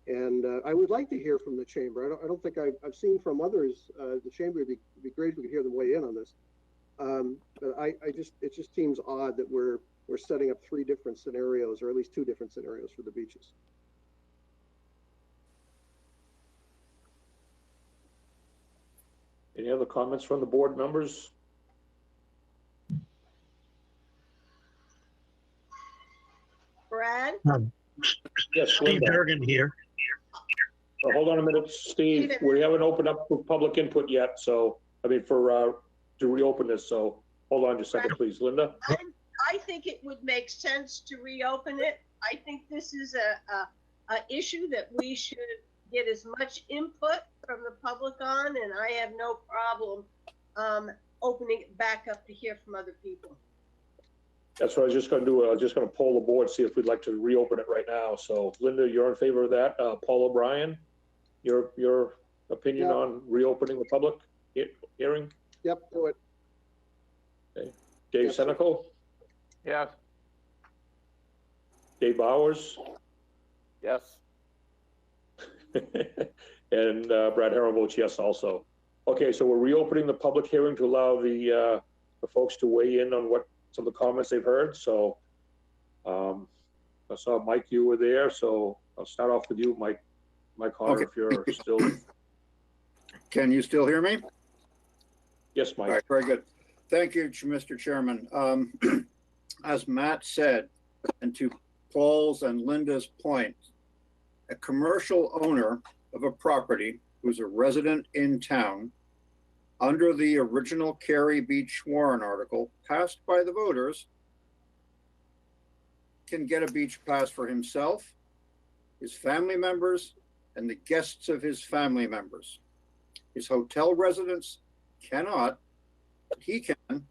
And I would like to hear from the chamber. I don't think I've seen from others. The chamber would be great if we could hear them weigh in on this. But it just seems odd that we're setting up 3 different scenarios, or at least 2 different scenarios for the beaches. Any other comments from the board members? Brad? Yes, Steve Durgan here. Oh, hold on a minute, Steve. We haven't opened up for public input yet, so, I mean, to reopen this, so hold on just a second, please. Linda? I think it would make sense to reopen it. I think this is a issue that we should get as much input from the public on, and I have no problem opening it back up to hear from other people. That's what I was just going to do. I was just going to poll the board, see if we'd like to reopen it right now. So, Linda, you're in favor of that. Paul O'Brien, your opinion on reopening the public hearing? Yep, do it. Okay. Dave Senecal? Yes. Dave Bowers? Yes. And Brad Harrell votes yes also. Okay, so we're reopening the public hearing to allow the folks to weigh in on what some of the comments they've heard. So I saw Mike, you were there, so I'll start off with you, Mike Hunter, if you're still. Can you still hear me? Yes, Mike. All right, very good. Thank you, Mr. Chairman. As Matt said, and to Paul's and Linda's point, a commercial owner of a property who's a resident in town under the original Cary Beach warrant article passed by the voters can get a beach pass for himself, his family members, and the guests of his family members. His hotel residents cannot, he can.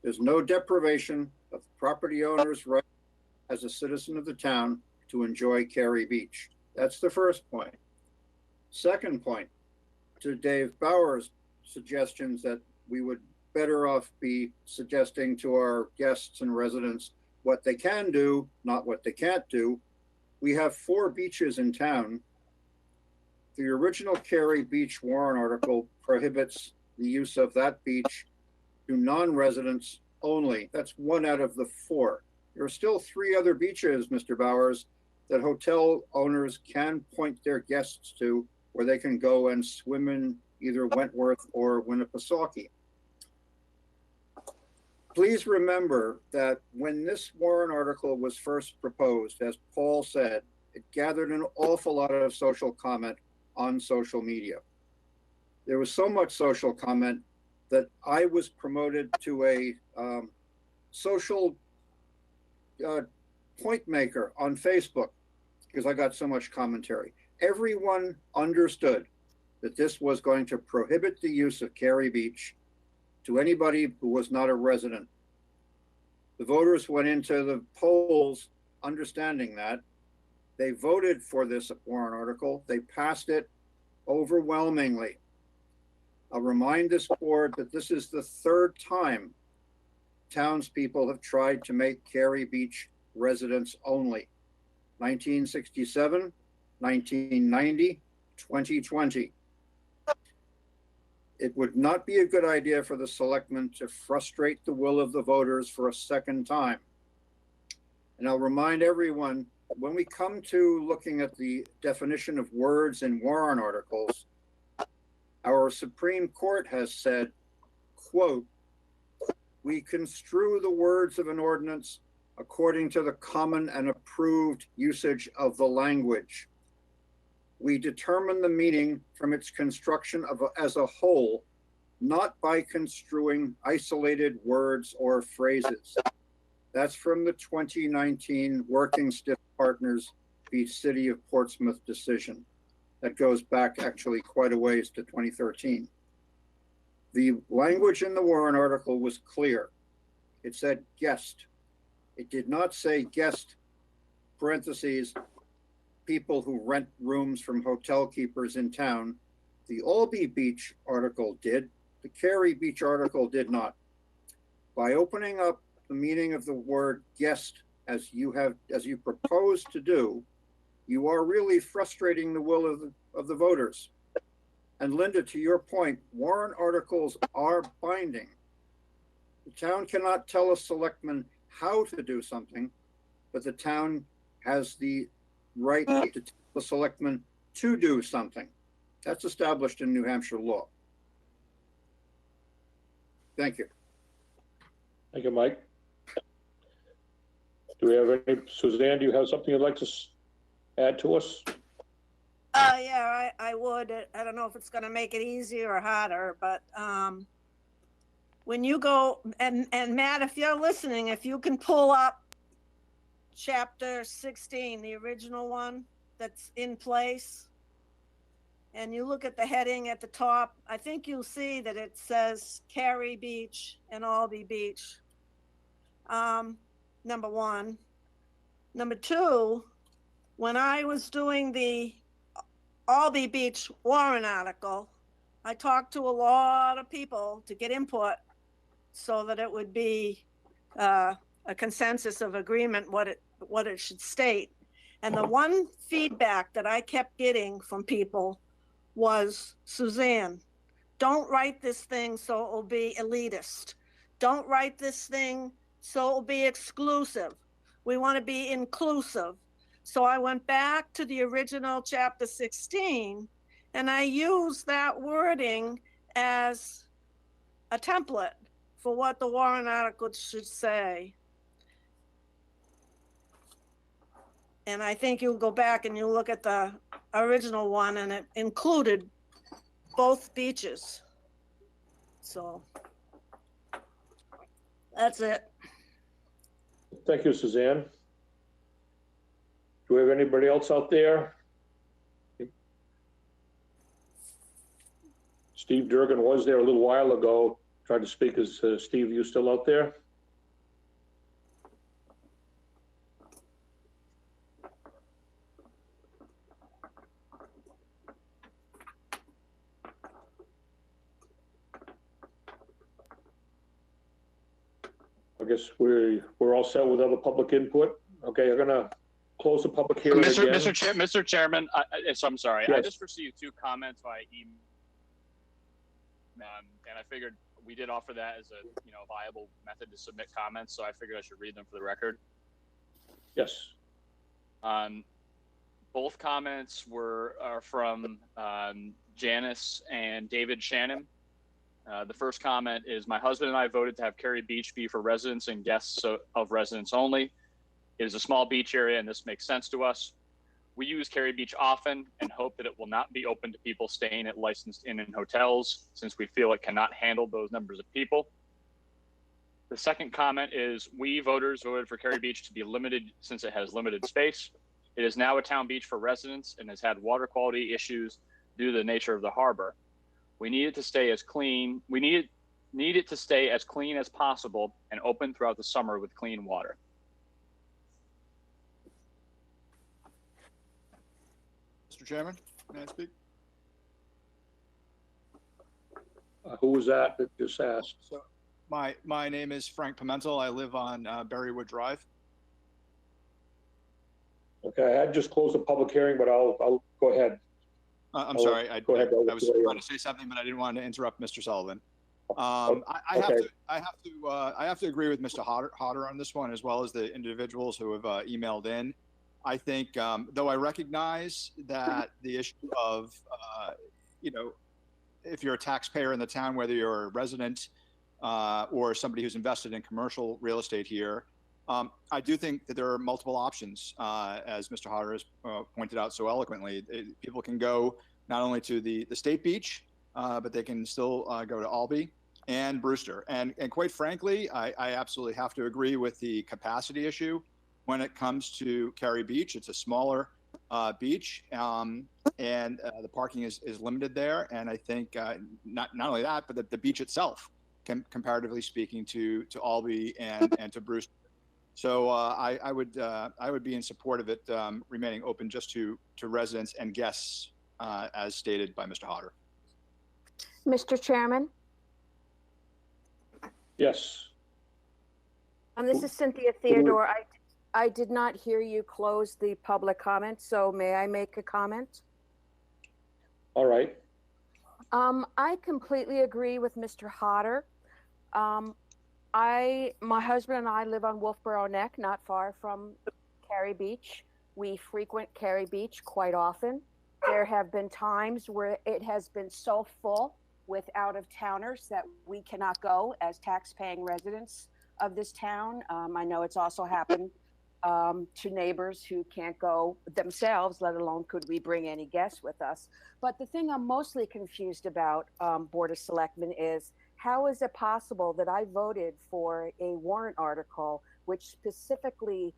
There's no deprivation of the property owner's right as a citizen of the town to enjoy Cary Beach. That's the first point. Second point, to Dave Bauer's suggestions that we would better off be suggesting to our guests and residents what they can do, not what they can't do. We have 4 beaches in town. The original Cary Beach warrant article prohibits the use of that beach to non-residents only. That's 1 out of the 4. There are still 3 other beaches, Mr. Bowers, that hotel owners can point their guests to where they can go and swim in either Wentworth or Winnipesaukee. Please remember that when this warrant article was first proposed, as Paul said, it gathered an awful lot of social comment on social media. There was so much social comment that I was promoted to a social point maker on Facebook because I got so much commentary. Everyone understood that this was going to prohibit the use of Cary Beach to anybody who was not a resident. The voters went into the polls understanding that. They voted for this warrant article. They passed it overwhelmingly. I'll remind this board that this is the 3rd time townspeople have tried to make Cary Beach residents only. 1967, 1990, 2020. It would not be a good idea for the selectmen to frustrate the will of the voters for a second time. And I'll remind everyone, when we come to looking at the definition of words in warrant articles, our Supreme Court has said, quote, "We construe the words of an ordinance according to the common and approved usage of the language. We determine the meaning from its construction as a whole, not by construing isolated words or phrases." That's from the 2019 Working Stiff Partners v. City of Portsmouth decision. That goes back actually quite a ways to 2013. The language in the warrant article was clear. It said guest. It did not say guest, parentheses, people who rent rooms from hotel keepers in town. The Albee Beach article did. The Cary Beach article did not. By opening up the meaning of the word guest as you propose to do, you are really frustrating the will of the voters. And Linda, to your point, warrant articles are binding. The town cannot tell a selectman how to do something, but the town has the right to tell the selectman to do something. That's established in New Hampshire law. Thank you. Thank you, Mike. Do we have any, Suzanne, do you have something you'd like to add to us? Yeah, I would. I don't know if it's going to make it easier or harder, but when you go, and Matt, if you're listening, if you can pull up chapter 16, the original one that's in place, and you look at the heading at the top, I think you'll see that it says Cary Beach and Albee Beach. Number 1. Number 2, when I was doing the Albee Beach warrant article, I talked to a lot of people to get input so that it would be a consensus of agreement what it should state. And the one feedback that I kept getting from people was, Suzanne, don't write this thing so it will be elitist. Don't write this thing so it will be exclusive. We want to be inclusive. So I went back to the original chapter 16 and I used that wording as a template for what the warrant article should say. And I think you'll go back and you look at the original one and it included both beaches. So that's it. Thank you, Suzanne. Do we have anybody else out there? Steve Durgan was there a little while ago. tried to speak. Is Steve, you still out there? I guess we're all set with other public input. Okay, I'm gonna close the public hearing again. Mr. Chairman, so I'm sorry. Yes. I just received 2 comments by email, and I figured we did offer that as a viable method to submit comments. So I figured I should read them for the record. Yes. Both comments are from Janice and David Shannon. The first comment is, my husband and I voted to have Cary Beach be for residents and guests of residents only. It is a small beach area and this makes sense to us. We use Cary Beach often and hope that it will not be open to people staying at licensed inn and hotels, since we feel it cannot handle those numbers of people. The second comment is, we voters voted for Cary Beach to be limited since it has limited space. It is now a town beach for residents and has had water quality issues due to the nature of the harbor. We need it to stay as clean. We need it to stay as clean as possible and open throughout the summer with clean water. Mr. Chairman, may I speak? Who was that just asked? So my name is Frank Pimentel. I live on Berrywood Drive. Okay, I had just closed the public hearing, but I'll go ahead. I'm sorry. I was trying to say something, but I didn't want to interrupt Mr. Sullivan. I have to agree with Mr. Hodder on this one, as well as the individuals who have emailed in. I think, though I recognize that the issue of, if you're a taxpayer in the town, whether you're a resident or somebody who's invested in commercial real estate here, I do think that there are multiple options, as Mr. Hodder has pointed out so eloquently. People can go not only to the state beach, but they can still go to Albee and Brewster. And quite frankly, I absolutely have to agree with the capacity issue when it comes to Cary Beach. It's a smaller beach, and the parking is limited there. And I think not only that, but the beach itself, comparatively speaking, to Albee and to Brewster. So I would be in support of it remaining open just to residents and guests, as stated by Mr. Hodder. Mr. Chairman? Yes. This is Cynthia Theodore. I did not hear you close the public comment, so may I make a comment? All right. I completely agree with Mr. Hodder. My husband and I live on Wolfeboro Neck, not far from Cary Beach. We frequent Cary Beach quite often. There have been times where it has been so full with out-of-towners that we cannot go as tax-paying residents of this town. I know it's also happened to neighbors who can't go themselves, let alone could we bring any guests with us. But the thing I'm mostly confused about, Board of Selectmen, is how is it possible that I voted for a warrant article which specifically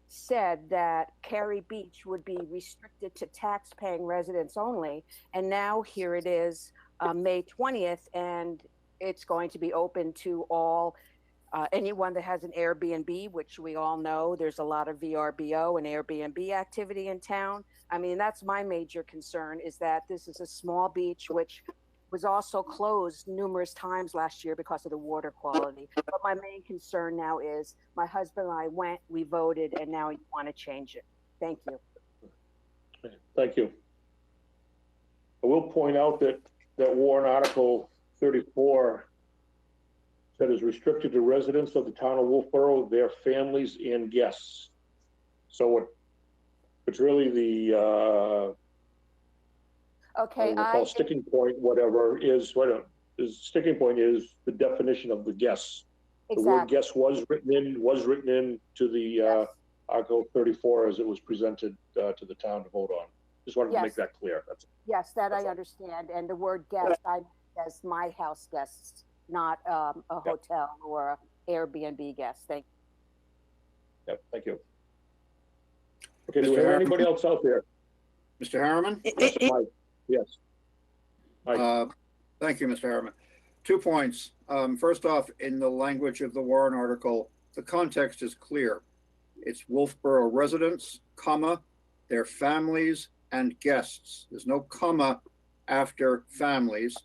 said that Cary Beach would be restricted to tax-paying residents only, and now here it is May 20th, and it's going to be open to all anyone that has an Airbnb, which we all know there's a lot of VRBO and Airbnb activity in town. I mean, that's my major concern, is that this is a small beach which was also closed numerous times last year because of the water quality. But my main concern now is my husband and I went, we voted, and now you want to change it. Thank you. Thank you. I will point out that warrant article 34 that is restricted to residents of the town of Wolfeboro, their families and guests. So it's really the sticking point, whatever is sticking point is the definition of the guests. Exactly. The word guest was written in to the Article 34 as it was presented to the town to vote on. Just wanted to make that clear. Yes, that I understand. And the word guest, I as my house guests, not a hotel or a Airbnb guest. Thank you. Yep, thank you. Okay, do we have anybody else out there? Mr. Harriman? Yes, Mike. Yes. Mike. Thank you, Mr. Harriman. 2 points. First off, in the language of the Warren article, the context is clear. It's Wolfeboro residents, comma, their families and guests. There's no comma after families.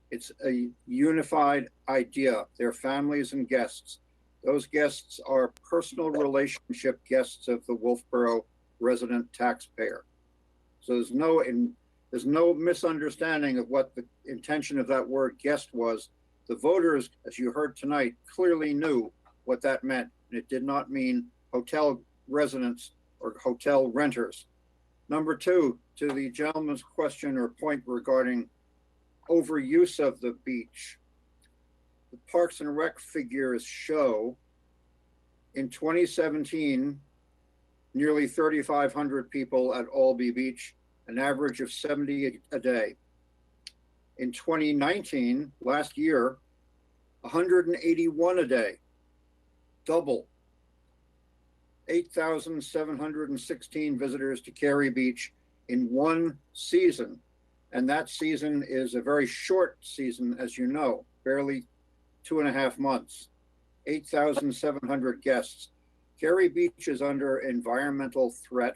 It's a unified idea, their families and guests. Those guests are personal relationship guests of the Wolfeboro resident taxpayer. So there's no misunderstanding of what the intention of that word guest was. The voters, as you heard tonight, clearly knew what that meant. And it did not mean hotel residents or hotel renters. Number two, to the gentleman's question or point regarding overuse of the beach, the Parks and Rec figures show in 2017, nearly 3,500 people at Albee Beach, an average of 70 a day. In 2019, last year, 181 a day, double. 8,716 visitors to Cary Beach in one season. And that season is a very short season, as you know, barely 2.5 months. 8,700 guests. Cary Beach is under environmental threat.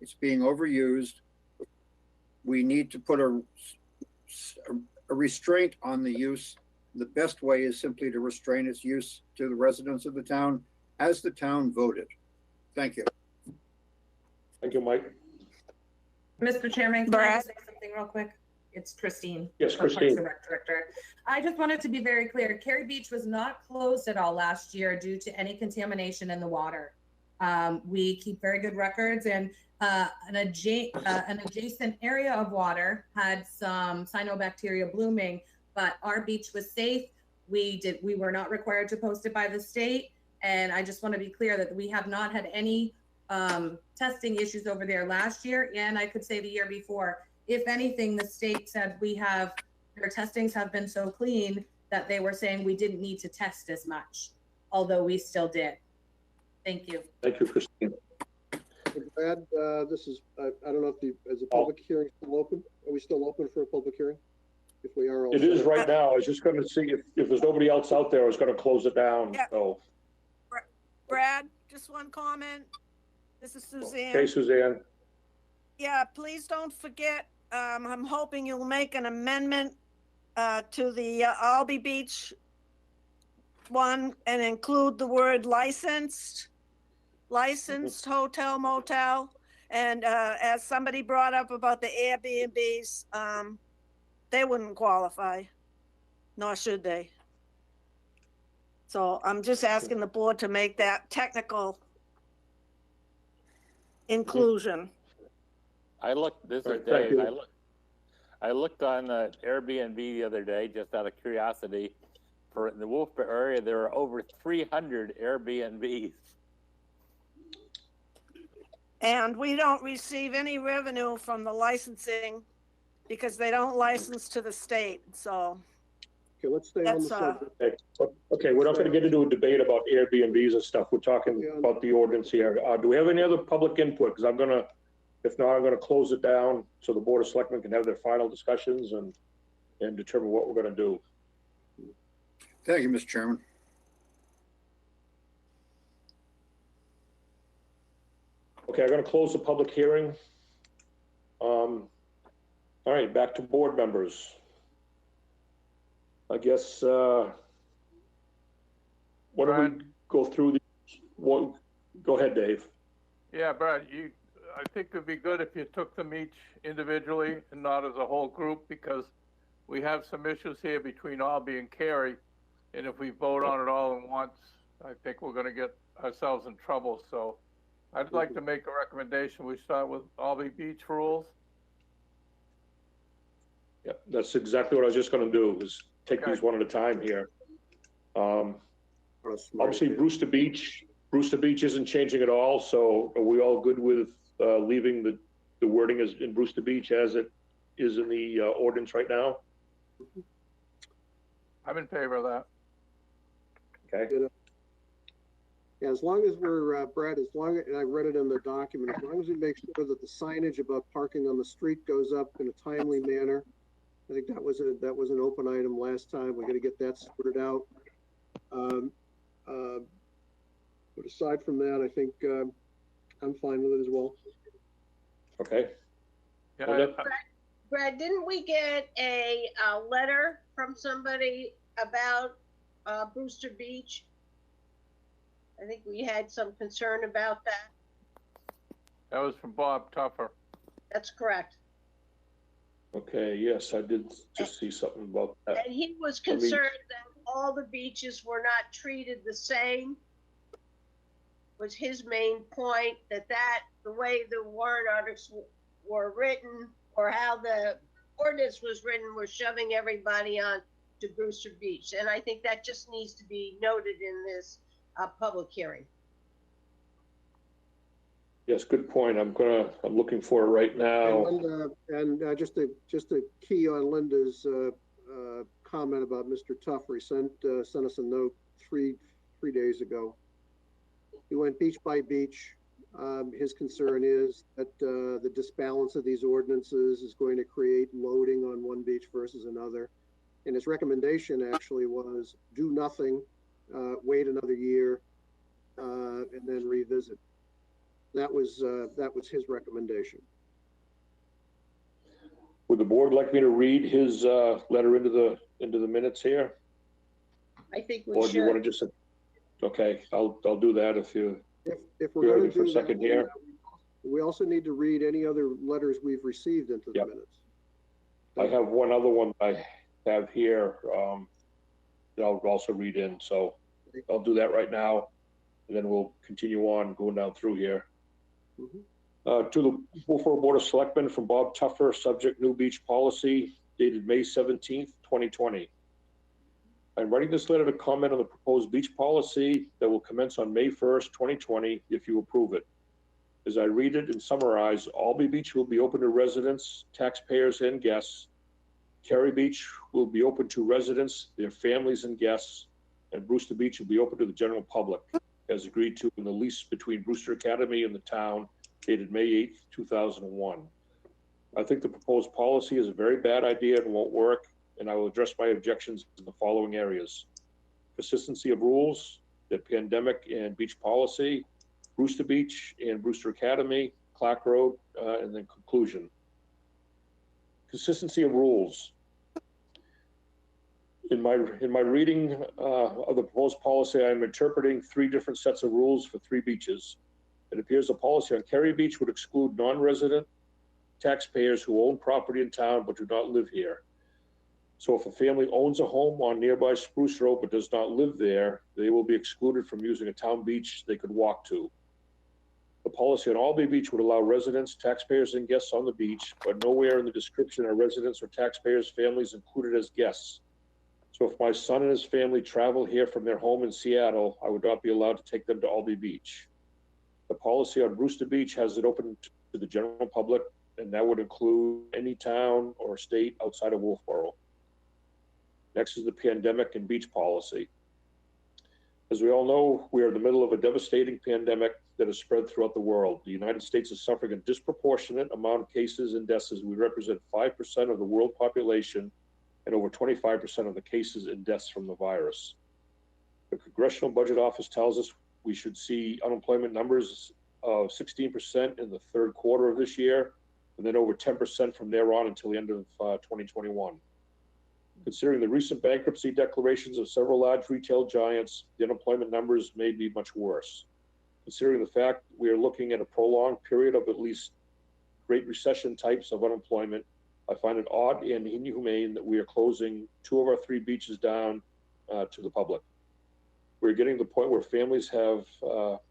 It's being overused. We need to put a restraint on the use. The best way is simply to restrain its use to the residents of the town as the town voted. Thank you. Thank you, Mike. Mr. Chairman, can I just say something real quick? It's Christine. Yes, Parks Christine. and Rec Director. I just wanted to be very clear. Cary Beach was not closed at all last year due to any contamination in the water. We keep very good records, and an adjacent area of water had some cyanobacteria blooming, but our beach was safe. We were not required to post it by the state. And I just want to be clear that we have not had any testing issues over there last year, and I could say the year before. If anything, the state said their testings have been so clean that they were saying we didn't need to test as much, although we still did. Thank you. Thank you, Christine. Brad, this is, I don't know if is the public hearing still open? Are we still open for a public hearing? If we are. It is right now. I was just going to see if there's nobody else out there, I was going to close it down. Yeah. So. Brad, just one comment. This is Suzanne. Okay, Suzanne. Yeah, please don't forget, I'm hoping you'll make an amendment to the Albee Beach one and include the word licensed hotel motel. And as somebody brought up about the Airbnbs, they wouldn't qualify, nor should they. So I'm just asking the board to make that technical inclusion. I looked, this is Dave, I looked on Airbnb the other day, just out of curiosity. For in the Wolfeboro area, there are over 300 Airbnbs. And we don't receive any revenue from the licensing because they don't license to the state, so. Okay, let's stay on the subject. Okay, we're not going to get into a debate about Airbnbs and stuff. We're talking about the ordinance here. Do we have any other public input? Because if not, I'm going to close it down so the Board of Selectmen can have their final discussions and determine what we're going to do. Thank you, Mr. Chairman. Okay, I'm going to close the public hearing. All right, back to board members. I guess, why don't we go through go ahead, Dave. Yeah, Brad, I think it'd be good if you took them each individually and not as a whole group, because we have some issues here between Albee and Cary. And if we vote on it all at once, I think we're going to get ourselves in trouble. So I'd like to make a recommendation. We start with Albee Beach rules. Yeah, that's exactly what I was just going to do, is take these one at a time here. Obviously, Brewster Beach isn't changing at all. So are we all good with leaving the wording as in Brewster Beach as it is in the ordinance right now? I'm in favor of that. Okay. Yeah, as long as we're, Brad, and I read it in the document, as long as we make sure that the signage about parking on the street goes up in a timely manner, I think that was an open item last time. We got to get that sorted out. But aside from that, I think I'm fine with it as well. Okay. Yeah, Brad, didn't we get a letter from somebody about Brewster Beach? I think we had some concern about that. that was from Bob Tuffer. That's correct. Okay, yes, I did just see something about that. And he was concerned that all the beaches were not treated the same. Was his main point, that the way the warrant articles were written, or how the ordinance was written, were shoving everybody on to Brewster Beach. And I think that just needs to be noted in this public hearing. Yes, good point. I'm looking for it right now. And just a key on Linda's comment about Mr. Tuffer. He sent us a note three days ago. He went beach by beach. His concern is that the disbalance of these ordinances is going to create loading on one beach versus another. And his recommendation actually was do nothing, wait another year, and then revisit. That was his recommendation. Would the board like me to read his letter into the minutes here? I think we or should. do you want to just? Okay, I'll do that if we're going to for a second here. We also need to read any other letters we've received into the minutes. I have one other one I have here that I'll also read in. So I'll do that right now, and then we'll continue on going down through here. To the Wolfeboro Board of Selectmen from Bob Tuffer, subject new beach policy, dated May 17th, 2020. I'm writing this letter to comment on the proposed beach policy that will commence on May 1st, 2020, if you approve it. As I read it and summarize, Albee Beach will be open to residents, taxpayers, and guests. Cary Beach will be open to residents, their families, and guests, and Brewster Beach will be open to the general public, as agreed to in the lease between Brewster Academy and the town, dated May 8th, 2001. I think the proposed policy is a very bad idea and won't work, and I will address my objections in the following areas: consistency of rules, the pandemic and beach policy, Brewster Beach and Brewster Academy, Clark Road, and then conclusion. Consistency of rules. In my reading of the proposed policy, I am interpreting three different sets of rules for three beaches. It appears the policy on Cary Beach would exclude non-resident taxpayers who own property in town but do not live here. So if a family owns a home on nearby Spruce Road but does not live there, they will be excluded from using a town beach they could walk to. The policy on Albee Beach would allow residents, taxpayers, and guests on the beach, but nowhere in the description are residents or taxpayers' families included as guests. So if my son and his family travel here from their home in Seattle, I would not be allowed to take them to Albee Beach. The policy on Brewster Beach has it open to the general public, and that would include any town or state outside of Wolfeboro. Next is the pandemic and beach policy. As we all know, we are in the middle of a devastating pandemic that has spread throughout the world. The United States is suffering a disproportionate amount of cases and deaths, as we represent 5% of the world population and over 25% of the cases and deaths from the virus. The Congressional Budget Office tells us we should see unemployment numbers of 16% in the third quarter of this year, and then over 10% from there on until the end of 2021. Considering the recent bankruptcy declarations of several large retail giants, the unemployment numbers may be much worse. Considering the fact we are looking at a prolonged period of at least Great Recession types of unemployment, I find it odd and inhumane that we are closing 2 of our 3 beaches down to the public. We're getting to the point where families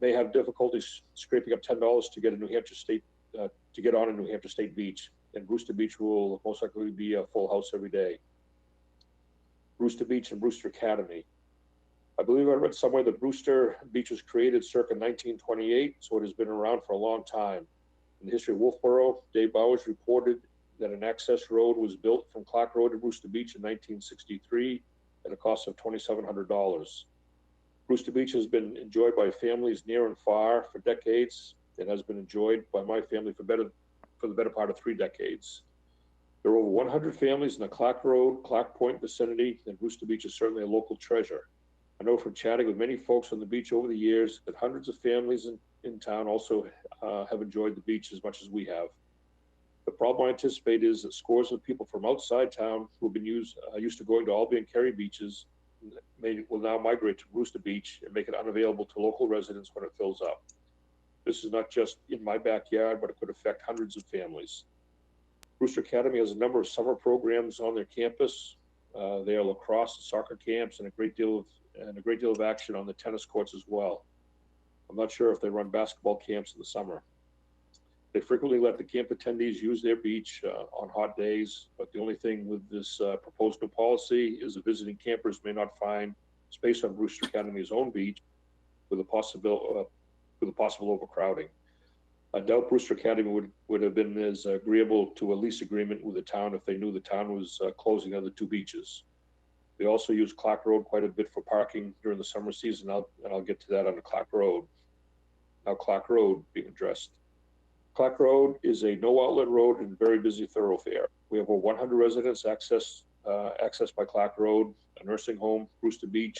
may have difficulties scraping up $10 to get a New Hampshire State to get on a New Hampshire State beach, and Brewster Beach will most likely be a full house every day. Brewster Beach and Brewster Academy. I believe I read somewhere that Brewster Beach was created circa 1928, so it has been around for a long time. In the history of Wolfeboro, Dave Bowers reported that an access road was built from Clark Road to Brewster Beach in 1963 at a cost of $2,700. Brewster Beach has been enjoyed by families near and far for decades. It has been enjoyed by my family for the better part of 3 decades. There are over 100 families in the Clark Road, Clark Point vicinity, and Brewster Beach is certainly a local treasure. I know from chatting with many folks on the beach over the years that hundreds of families in town also have enjoyed the beach as much as we have. The problem I anticipate is that scores of people from outside town who have been used to going to Albany and Cary beaches will now migrate to Brewster Beach and make it unavailable to local residents when it fills up. This is not just in my backyard, but it could affect hundreds of families. Brewster Academy has a number of summer programs on their campus. They are lacrosse and soccer camps and a great deal of action on the tennis courts as well. I'm not sure if they run basketball camps in the summer. They frequently let the camp attendees use their beach on hot days, but the only thing with this proposed new policy is that visiting campers may not find space on Brewster Academy's own beach with a possible overcrowding. I doubt Brewster Academy would have been as agreeable to a lease agreement with the town if they knew the town was closing the other two beaches. They also use Clark Road quite a bit for parking during the summer season, and I'll get to that on the Clark Road. Now Clark Road being addressed. Clark Road is a no outlet road and very busy thoroughfare. We have over 100 residents accessed by Clark Road, a nursing home, Brewster Beach,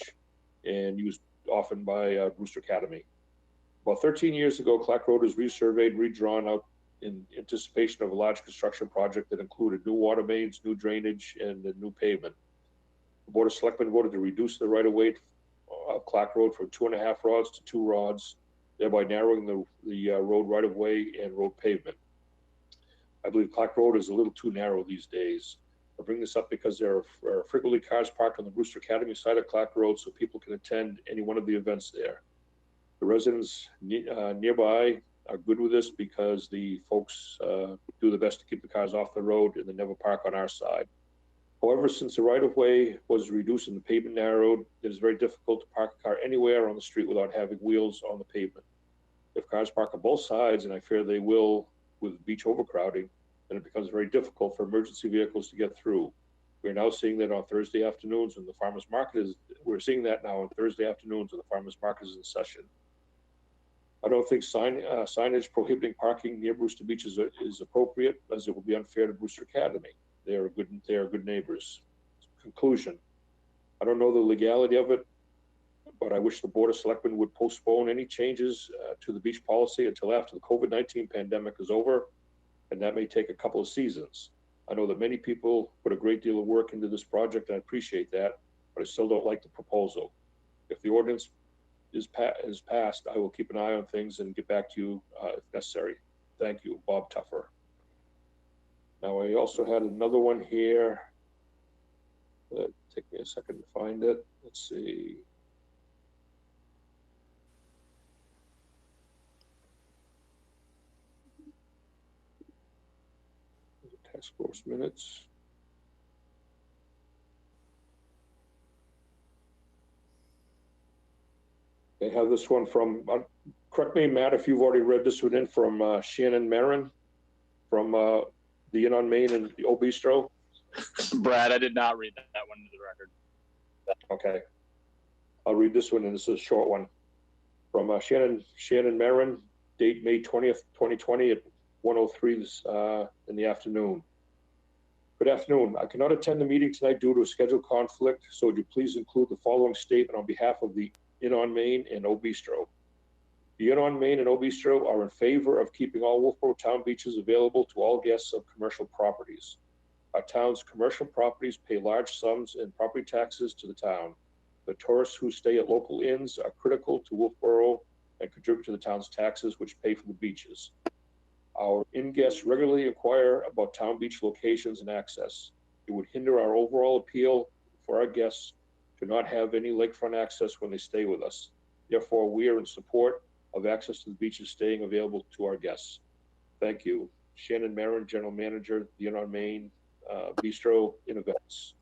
and used often by Brewster Academy. About 13 years ago, Clark Road was resurveyed, redrawn out in anticipation of a large construction project that included new water mains, new drainage, and a new pavement. The Board of Selectmen voted to reduce the right-of-way of Clark Road from 2.5 rods to 2 rods, thereby narrowing the road right-of-way and road pavement. I believe Clark Road is a little too narrow these days. I bring this up because there are frequently cars parked on the Brewster Academy side of Clark Road so people can attend any one of the events there. The residents nearby are good with this because the folks do the best to keep the cars off the road and they never park on our side. However, since the right-of-way was reduced and the pavement narrowed, it is very difficult to park a car anywhere on the street without having wheels on the pavement. If cars park on both sides, and I fear they will with beach overcrowding, then it becomes very difficult for emergency vehicles to get through. We're now seeing that on Thursday afternoons when the farmers market is, we're seeing that now on Thursday afternoons when the farmers market is in session. I don't think signage prohibiting parking near Brewster Beach is appropriate, as it will be unfair to Brewster Academy. They are good neighbors. Conclusion. I don't know the legality of it, but I wish the Board of Selectmen would postpone any changes to the beach policy until after the COVID-19 pandemic is over, and that may take a couple of seasons. I know that many people put a great deal of work into this project, and I appreciate that, but I still don't like the proposal. If the ordinance is passed, I will keep an eye on things and get back to you if necessary. Thank you, Bob Tuffer. Now, I also had another one here. Take me a second to find it. Let's see. Task force minutes. They have this one from, correct me, Matt, if you've already read this one in, from Shannon Marin from the Inn on Main and the Old Bistro. Brad, I did not read that one into the record. Okay. I'll read this one, and this is a short one. From Shannon Marin, date May 20th, 2020 at 1:03 in the afternoon. Good afternoon. I cannot attend the meeting tonight due to a scheduled conflict, so would you please include the following statement on behalf of the Inn on Main and Old Bistro. The Inn on Main and Old Bistro are in favor of keeping all Wolfeboro town beaches available to all guests of commercial properties. Our town's commercial properties pay large sums in property taxes to the town. The tourists who stay at local inns are critical to Wolfeboro and contribute to the town's taxes, which pay for the beaches. Our inn guests regularly inquire about town beach locations and access. It would hinder our overall appeal for our guests to not have any lakefront access when they stay with us. Therefore, we are in support of access to the beaches staying available to our guests. Thank you. Shannon Marin, General Manager, the Inn on Main, Bistro in Events.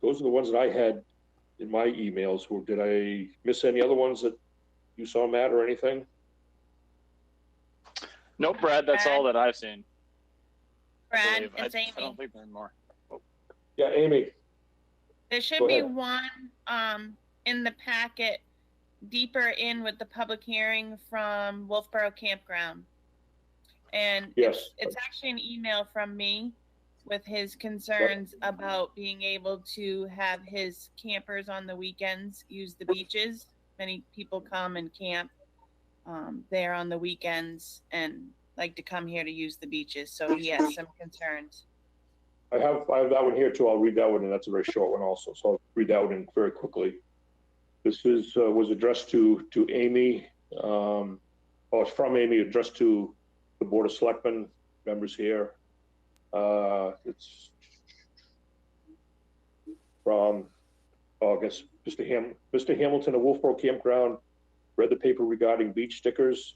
Those are the ones that I had in my emails. Did I miss any other ones that you saw, Matt, or anything? Nope, Brad, that's all that I've seen. Brad, it's Amy. I don't think there are more. Oh. Yeah, Amy. There should be one in the packet deeper in with the public hearing from Wolfeboro Campground. And Yes. it's actually an email from me with his concerns about being able to have his campers on the weekends use the beaches. Many people come and camp there on the weekends and like to come here to use the beaches. So he has some concerns. I have that one here too. I'll read that one, and that's a very short one also. So I'll read that one in very quickly. This was addressed to Amy. It's from Amy, addressed to the Board of Selectmen members here. It's from, I guess, Mr. Hamilton of Wolfeboro Campground read the paper regarding beach stickers.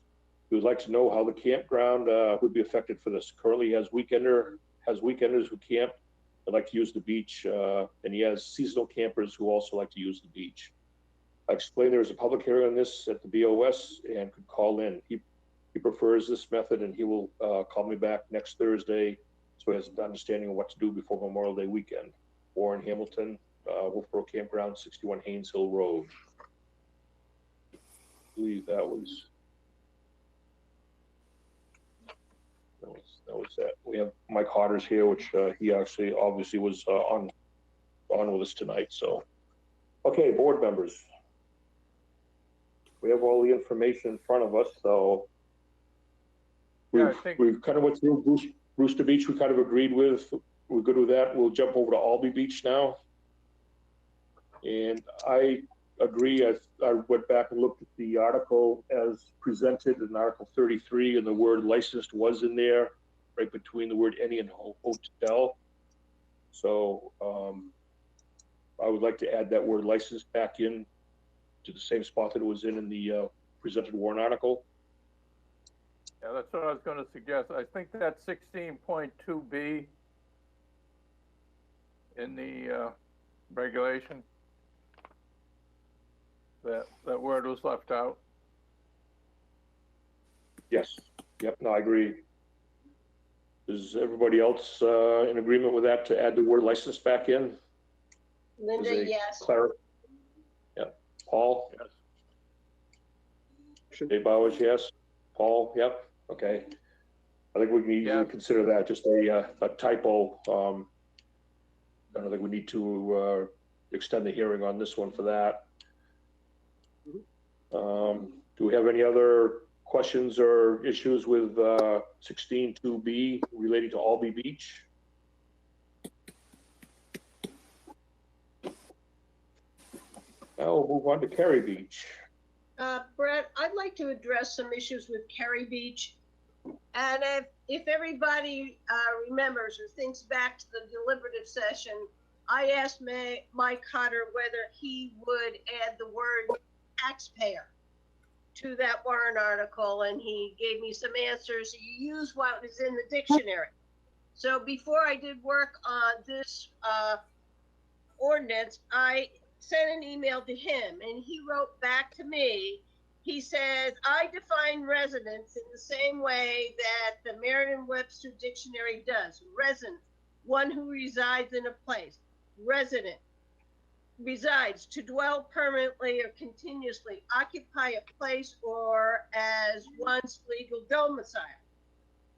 He would like to know how the campground would be affected for this. Currently, he has weekenders who camp and like to use the beach, and he has seasonal campers who also like to use the beach. I explained there is a public hearing on this at the BOS and could call in. He prefers this method, and he will call me back next Thursday so he has an understanding of what to do before Memorial Day weekend. Warren Hamilton, Wolfeboro Campground, 61 Haynes Hill Road. I believe that was that. We have Mike Hodder's here, which he actually obviously was on with us tonight. So, okay, board members, we have all the information in front of us. So we've kind of went through Brewster Beach. We kind of agreed with. We're good with that. We'll jump over to Albee Beach now. And I agree. I went back and looked at the article as presented in Article 33, and the word licensed was in there, right between the word any and hotel. So I would like to add that word licensed back in to the same spot that it was in the presented warrant article. Yeah, that's what I was going to suggest. I think that 16.2B in the regulation, that word was left out. Yes. Yep. No, I agree. Is everybody else in agreement with that to add the word license back in? Linda, yes. Yeah. Paul? Yes. Dave Bowers, yes. Paul? Yep. Okay. I think we can easily consider that just a typo. I don't think we need to extend the hearing on this one for that. Do we have any other questions or issues with 16.2B relating to Albee Beach? Now we'll move on to Cary Beach. Brett, I'd like to address some issues with Cary Beach. And if everybody remembers or thinks back to the deliberative session, I asked Mike Cotter whether he would add the word taxpayer to that warrant article, and he gave me some answers. You use what is in the dictionary. So before I did work on this ordinance, I sent an email to him, and he wrote back to me. He says, I define residence in the same way that the Merriam-Webster dictionary does. Resident, one who resides in a place. Resident, resides, to dwell permanently or continuously, occupy a place or as one's legal domicile.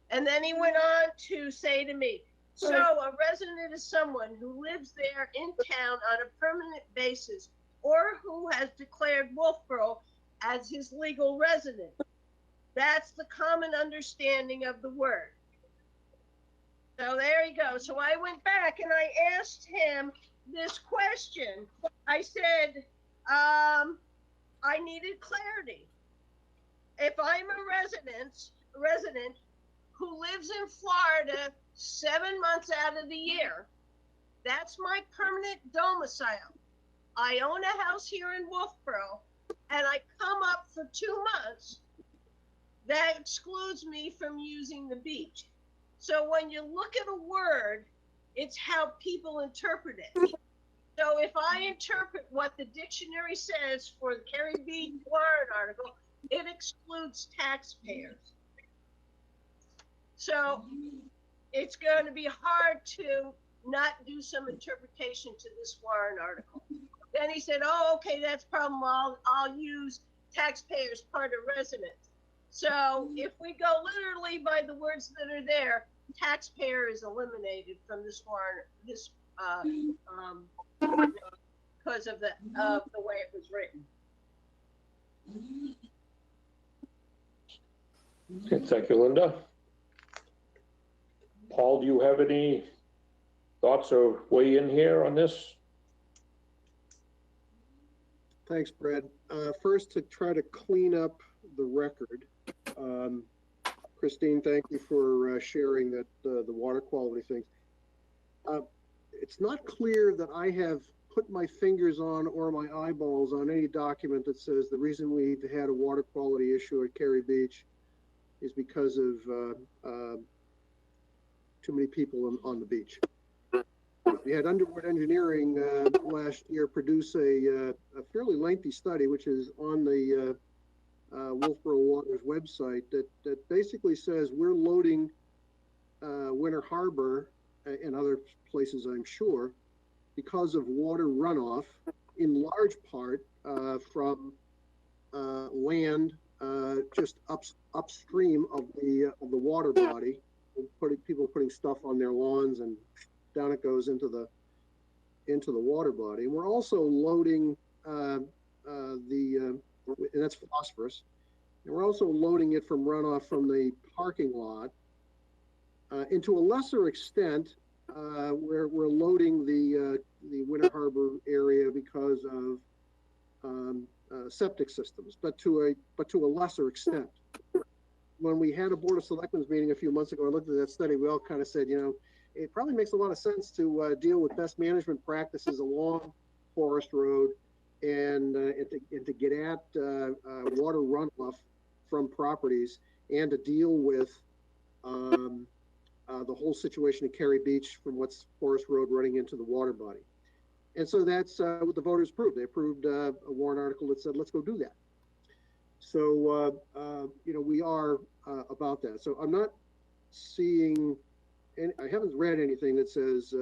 And then he went on to say to me, so a resident is someone who lives there in town on a permanent basis or who has declared Wolfeboro as his legal resident. That's the common understanding of the word. So there you go. So I went back and I asked him this question. I said, I needed clarity. If I'm a resident who lives in Florida 7 months out of the year, that's my permanent domicile. I own a house here in Wolfeboro, and I come up for 2 months. That excludes me from using the beach. So when you look at a word, it's how people interpret it. So if I interpret what the dictionary says for the Cary Beach warrant article, it excludes taxpayers. So it's going to be hard to not do some interpretation to this warrant article. Then he said, oh, okay, that's a problem. I'll use taxpayers part of resident. So if we go literally by the words that are there, taxpayer is eliminated from this warrant, this because of the way it was written. Okay, thank you, Linda. Paul, do you have any thoughts or weigh in here on this? Thanks, Brad. First, to try to clean up the record, Christine, thank you for sharing that the water quality things. It's not clear that I have put my fingers on or my eyeballs on any document that says the reason we've had a water quality issue at Cary Beach is because of too many people on the beach. We had Underwood Engineering last year produce a fairly lengthy study, which is on the Wolfeboro Water's website, that basically says we're loading Winter Harbor and other places, I'm sure, because of water runoff, in large part from land just upstream of the water body, people putting stuff on their lawns, and down it goes into the water body. And we're also loading and that's phosphorus. And we're also loading it from runoff from the parking lot. And to a lesser extent, we're loading the Winter Harbor area because of septic systems, but to a lesser extent. When we had a Board of Selectmen meeting a few months ago, I looked at that study, we all kind of said, you know, it probably makes a lot of sense to deal with best management practices along Forest Road and to get at water runoff from properties, and to deal with the whole situation at Cary Beach from what's Forest Road running into the water body. And so that's what the voters approved. They approved a warrant article that said, let's go do that. So, you know, we are about that. So I'm not seeing, and I haven't read anything that says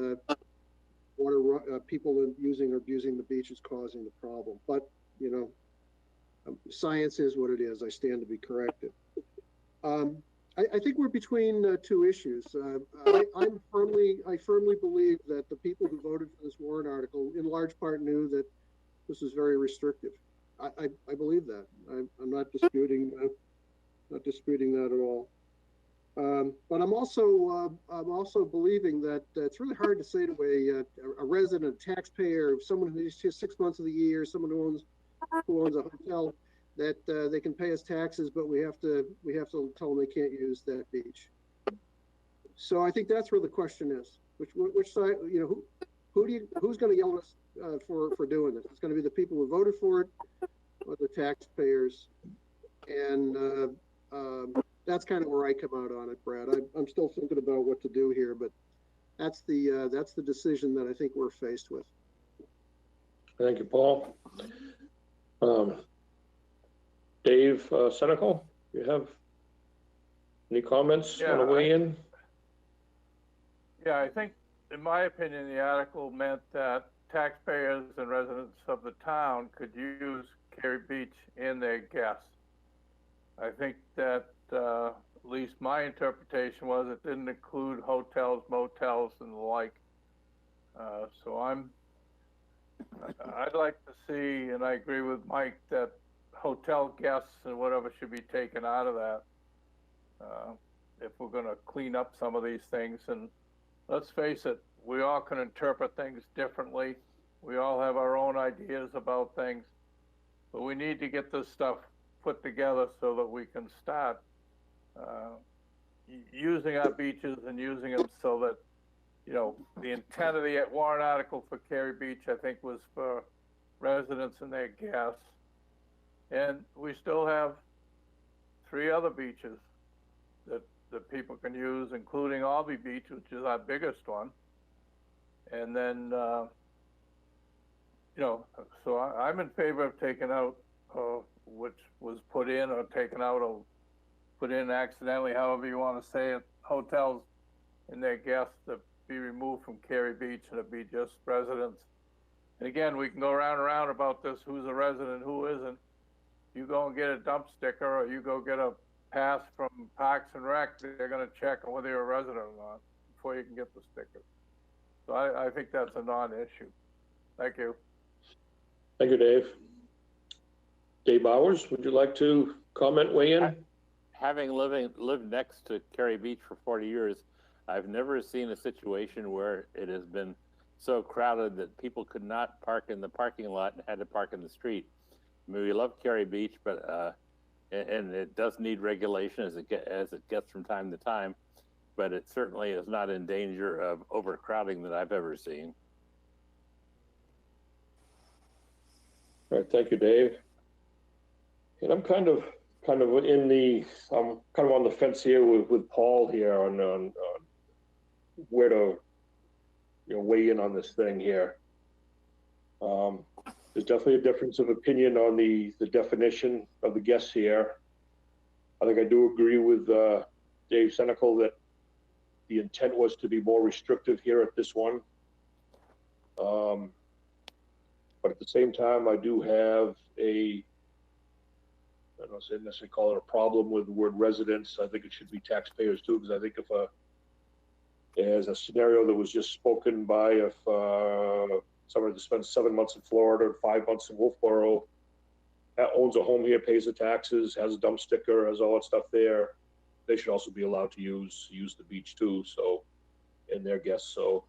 people using or abusing the beach is causing the problem. But, you know, science is what it is. I stand to be corrected. I think we're between two issues. I firmly believe that the people who voted for this warrant article, in large part, knew that this was very restrictive. I believe that. I'm not disputing that at all. But I'm also believing that it's really hard to say to a resident, a taxpayer, someone who's here 6 months of the year, someone who owns a hotel, that they can pay us taxes, but we have to tell them they can't use that beach. So I think that's where the question is. Which side, you know, who's going to yell at us for doing this? It's going to be the people who voted for it, or the taxpayers, and that's kind of where I come out on it, Brad. I'm still thinking about what to do here, but that's the decision that I think we're faced with. Thank you, Paul. Dave Senecal, you have any comments on the way in? Yeah, I think, in my opinion, the article meant that taxpayers and residents of the town could use Cary Beach in their guests. I think that at least my interpretation was it didn't include hotels, motels, and the like. So I'd like to see, and I agree with Mike, that hotel guests and whatever should be taken out of that if we're going to clean up some of these things. And let's face it, we all can interpret things differently. We all have our own ideas about things, but we need to get this stuff put together so that we can start using our beaches and using them so that, you know, the intent of the warrant article for Cary Beach, I think, was for residents and their guests. And we still have 3 other beaches that people can use, including Albee Beach, which is our biggest one. And then, you know, so I'm in favor of taking out which was put in or taken out or put in accidentally, however you want to say it, hotels and their guests to be removed from Cary Beach, and it'd be just residents. And again, we can go round and round about this, who's a resident, who isn't. You go and get a dump sticker, or you go get a pass from Parks and Rec, they're gonna check whether you're a resident or not before you can get the sticker. So I think that's a non-issue. Thank you. Thank you, Dave. Dave Bowers, would you like to comment, weigh in? Having lived next to Cary Beach for 40 years, I've never seen a situation where it has been so crowded that people could not park in the parking lot and had to park in the street. I mean, we love Cary Beach, but and it does need regulation as it gets from time to time, but it certainly is not in danger of overcrowding that I've ever seen. All right, thank you, Dave. And I'm kind of in the, I'm kind of on the fence here with Paul here on where to, weigh in on this thing here. There's definitely a difference of opinion on the definition of the guests here. I think I do agree with Dave Senecal that the intent was to be more restrictive here at this one. But at the same time, I do have I don't necessarily call it a problem with the word residents. I think it should be taxpayers too, because I think as a scenario that was just spoken by, if somebody that spends 7 months in Florida and 5 months in Wolfeboro, that owns a home here, pays the taxes, has a dump sticker, has all that stuff there, they should also be allowed to use the beach too. So, and their guests. So,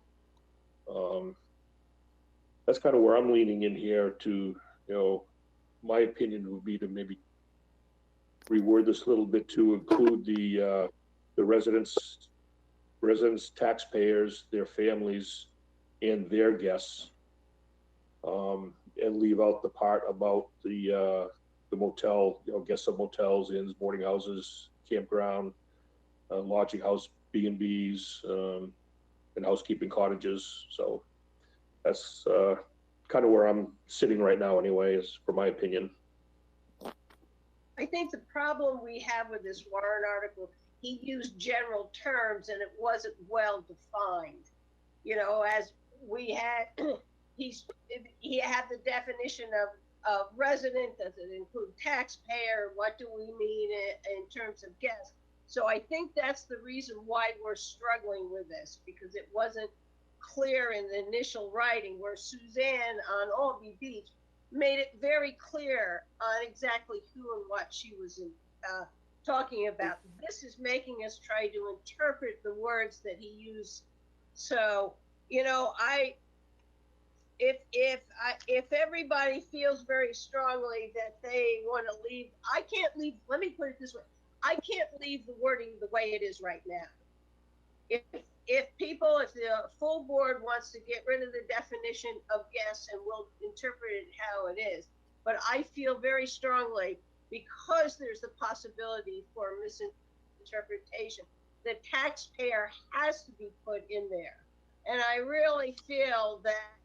that's kind of where I'm leaning in here to, my opinion would be to maybe reword this a little bit to include the residents, taxpayers, their families, and their guests, and leave out the part about the motel, guests of motels, inns, boarding houses, campground, lodging house, B&Bs, and housekeeping cottages. So that's kind of where I'm sitting right now anyway, is for my opinion. I think the problem we have with this warrant article, he used general terms and it wasn't well defined. As we had, he had the definition of resident. Does it include taxpayer? What do we mean in terms of guest? So I think that's the reason why we're struggling with this, because it wasn't clear in the initial writing, where Suzanne on Albee Beach made it very clear on exactly who and what she was talking about. This is making us try to interpret the words that he used. So, if everybody feels very strongly that they want to leave, I can't leave. Let me put it this way: I can't leave the wording the way it is right now. If the full board wants to get rid of the definition of guests, and we'll interpret it how it is, but I feel very strongly, because there's the possibility for misinterpretation, the taxpayer has to be put in there. And I really feel that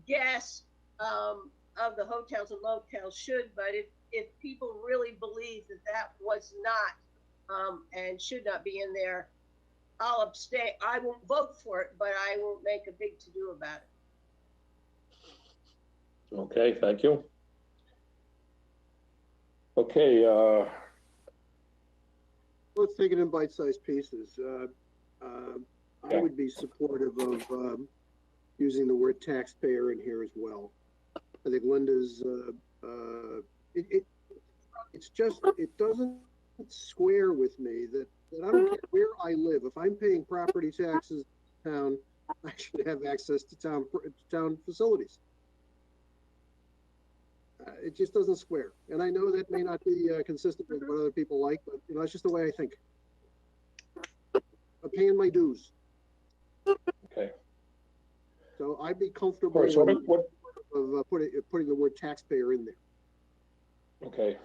guests of the hotels and motels should, but if people really believe that was not and should not be in there, I'll abstain. I won't vote for it, but I won't make a big to-do about it. Okay, thank you. Okay. Let's take it in bite-sized pieces. I would be supportive of using the word taxpayer in here as well. I think Linda's, it doesn't square with me that I don't care where I live. If I'm paying property taxes in town, I should have access to town facilities. It just doesn't square. And I know that may not be consistent with what other people like, but that's just the way I think. I'm paying my dues. Okay. So I'd be comfortable right, so of putting the word taxpayer in there. Okay.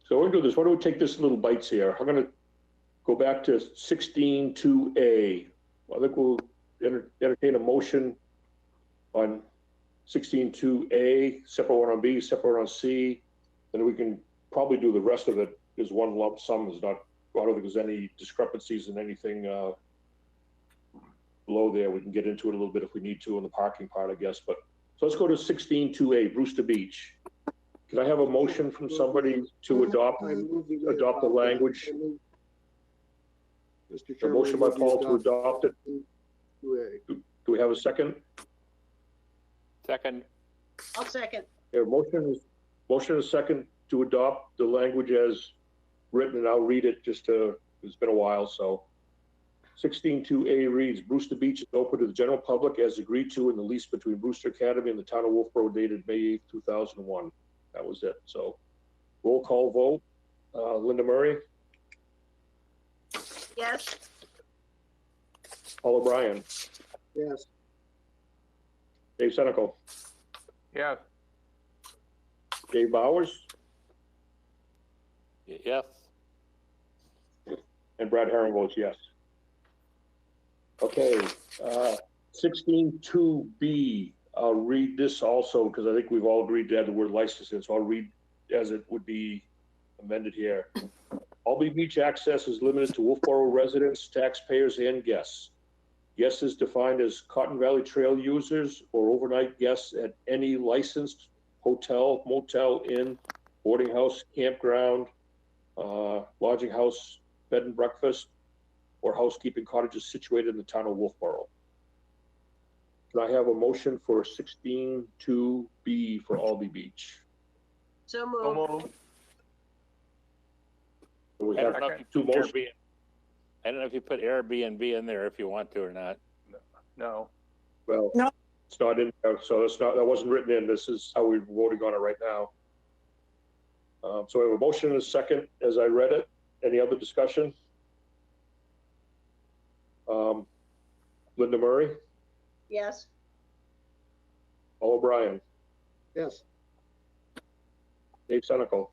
So we'll do this. Why don't we take this little bites here? I'm going to go back to 16.2A. I think we'll entertain a motion on 16.2A, separate one on B, separate one on C, and we can probably do the rest of it as one lump sum. I don't think there's any discrepancies in anything below there. We can get into it a little bit if we need to in the parking part, I guess. But so let's go to 16.2A, Brewster Beach. Can I have a motion from somebody to adopt the language? Mr. A Chairman, motion by Paul to adopt it. Do we have a second? Second. I'll second. Yeah, motion is second to adopt the language as written, and I'll read it just to, it's been a while, so. 16.2A reads, Brewster Beach is open to the general public as agreed to in the lease between Brewster Academy and the town of Wolfeboro dated May 8th, 2001. That was it. So roll call vote. Linda Murray, Yes. Paul O'Brien, Yes. Dave Senical, Yes. Dave Bowers, Yes. and Brad Herring votes yes. Okay, 16.2B, I'll read this also because I think we've all agreed to add the word license in, so I'll read as it would be amended here. Albany Beach access is limited to Wolfeboro residents, taxpayers, and guests. Guests is defined as Cotton Valley Trail users or overnight guests at any licensed hotel, motel, inn, boarding house, campground, lodging house, bed and breakfast, or housekeeping cottages situated in the town of Wolfeboro. Can I have a motion for 16.2B for Albany Beach? So moved. We I have don't know if you two put motions. Airbnb- I don't know if you put Airbnb in there if you want to or not. No. Well, No. it's not in there, so it's not, that wasn't written in. This is how we're voting on it right now. So we have a motion and a second as I read it. Any other discussion? Linda Murray, Yes. Paul O'Brien, Yes. Dave Senical,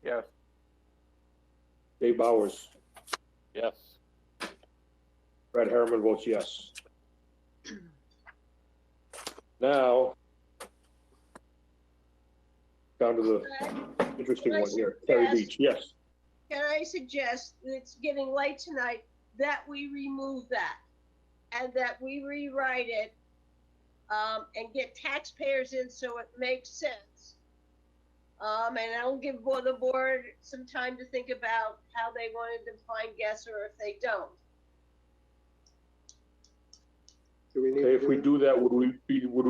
Yes. Dave Bowers, Yes. Brad Harriman votes yes. Now, down to the interesting one here, Terry Beach, yes. Can I suggest, it's getting late tonight, that we remove that and that we rewrite it and get taxpayers in so it makes sense. And I'll give the board some time to think about how they want to define guests or if they don't. Okay, if we do that, would we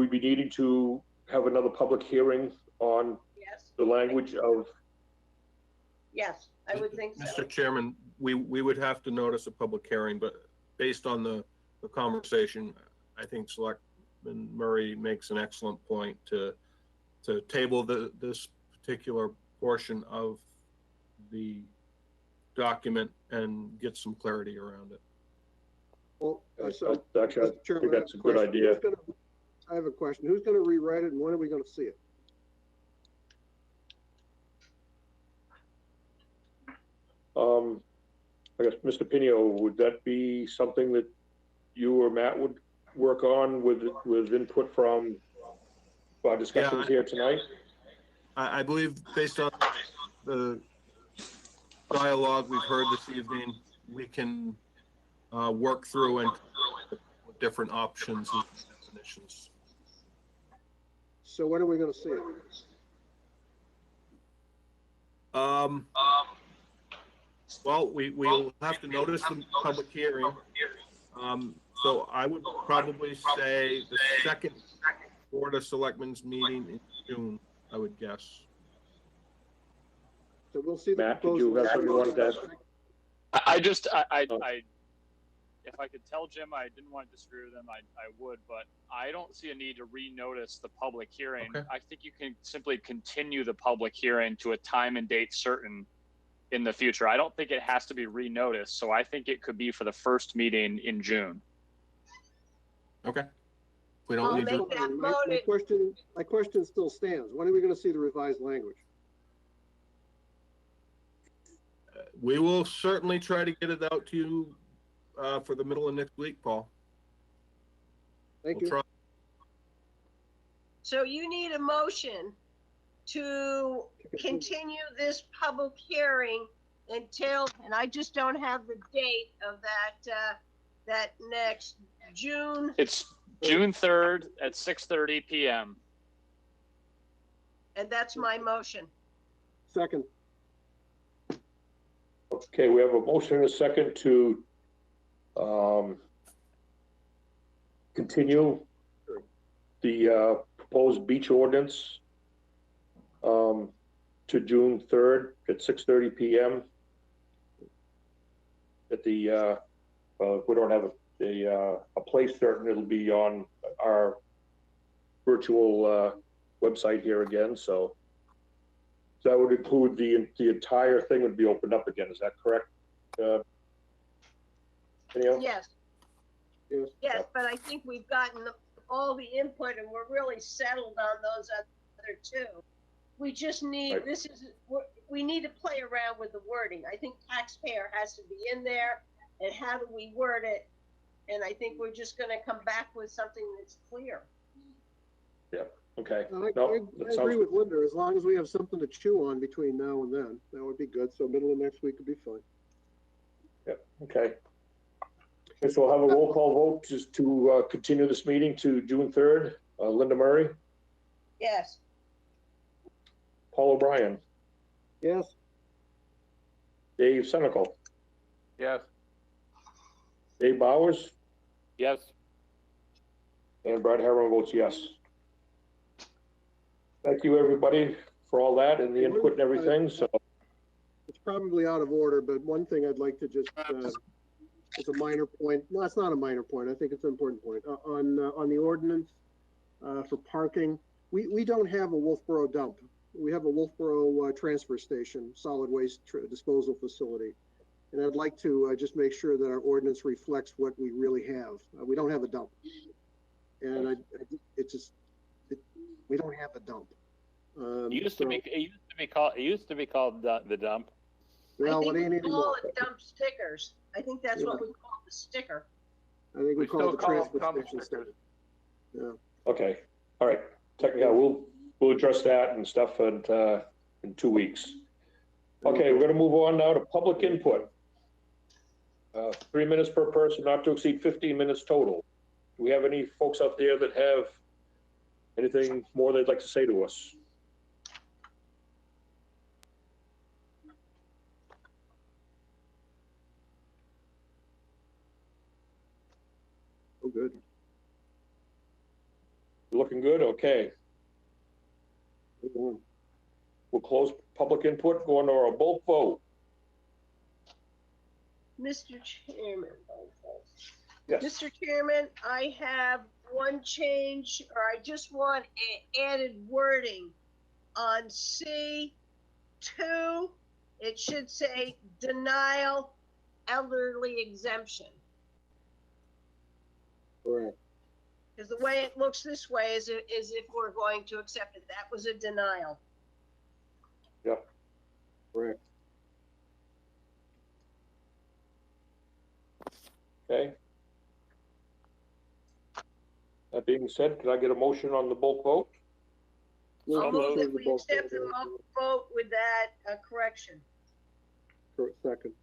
be needing to have another public hearing on the language of? Yes, I would think so. Mr. Chairman, we would have to notice a public hearing, but based on the conversation, I think Selectman Murray makes an excellent point to table this particular portion of the document and get some clarity around it. Well, so, Actually, I Mr. Chairman, think that's a good idea. I have a question. Who's going to rewrite it and when are we going to see it? I guess, Mr. Pino, would that be something that you or Matt would work on with input from our discussions here tonight? I believe based on the dialogue we've heard this evening, we can work through and different options and definitions. So when are we going to see it? Well, we'll have to notice the public hearing. So I would probably say the second Board of Selectmen's meeting in June, I would guess. So we'll see the Matt, did you have something you wanted to ask? If I could tell Jim I didn't want to disagree with him, I would, but I don't see a need to renotice the public hearing. Okay. I think you can simply continue the public hearing to a time and date certain in the future. I don't think it has to be renoticed, so I think it could be for the first meeting in June. Okay. We don't I'll need to. make that My question still stands. When are we going to see the revised language? We will certainly try to get it out to you for the middle of next week, Paul. Thank you. Try. So you need a motion to continue this public hearing until, and I just don't have the date of that next June. It's June 3rd at 6:30 p.m. And that's my motion. Second. Okay, we have a motion and a second to continue the proposed beach ordinance to June 3rd at 6:30 p.m. at the, we don't have a place certain, it'll be on our virtual website here again, so that would include the entire thing would be opened up again, is that correct? Yes. Yes, but I think we've gotten all the input and we're really settled on those other two. We just need, we need to play around with the wording. I think taxpayer has to be in there, and how do we word it? And I think we're just gonna come back with something that's clear. Yeah, okay. I agree with Linda. As long as we have something to chew on between now and then, that would be good. So middle of next week would be fine. Yep, okay. So we'll have a roll call vote just to continue this meeting to June 3rd. Linda Murray? Yes. Paul O'Brien? Yes. Dave Senecal? Yes. Dave Bowers? Yes. And Brad Harriman votes yes. Thank you, everybody, for all that and the input and everything. So it's probably out of order, but one thing I'd like to just, it's a minor point. No, it's not a minor point. I think it's an important point. On the ordinance for parking, we don't have a Wolfeboro dump. We have a Wolfeboro transfer station, solid waste disposal facility. And I'd like to just make sure that our ordinance reflects what we really have. We don't have a dump. And we don't have a dump. It used to be called the dump. Well, I think it ain't we call anymore. it dump stickers. I think that's what we call the sticker. I think we call it the transfer station. Stickers. Yeah. okay, all right. Yeah, we'll address that and stuff in 2 weeks. Okay, we're going to move on now to public input. 3 minutes per person, not to exceed 15 minutes total. Do we have any folks out there that have anything more they'd like to say to us? Oh, good. Looking good? Okay. We'll close public input, go into our bulk vote. Mr. Chairman. Yes. Mr. Chairman, I have one change, or I just want added wording on C2. It should say denial elderly exemption. Correct. Because the way it looks this way is if we're going to accept it. That was a denial. Yep. Correct. Okay. That being said, can I get a motion on the bulk vote? I'll move that we accept the bulk vote with that correction. Second.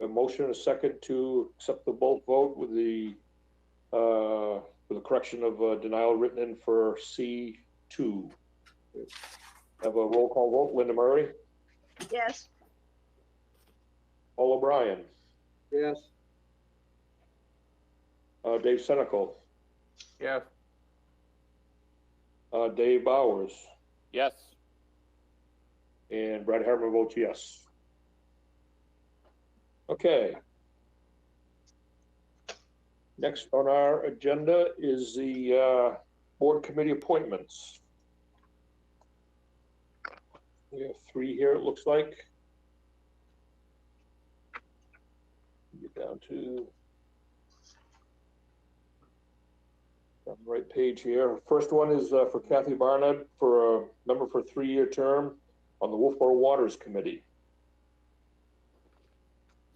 A motion, a second to accept the bulk vote with the correction of denial written in for C2. Have a roll call vote. Linda Murray? Yes. Paul O'Brien? Yes. Dave Senecal? Yes. Dave Bowers? Yes. And Brad Harriman votes yes. Okay. Next on our agenda is the board committee appointments. We have 3 here, it looks like. Get down to on the right page here. First one is for Kathy Barnett for a member for a 3-year term on the Wolfeboro Waters Committee.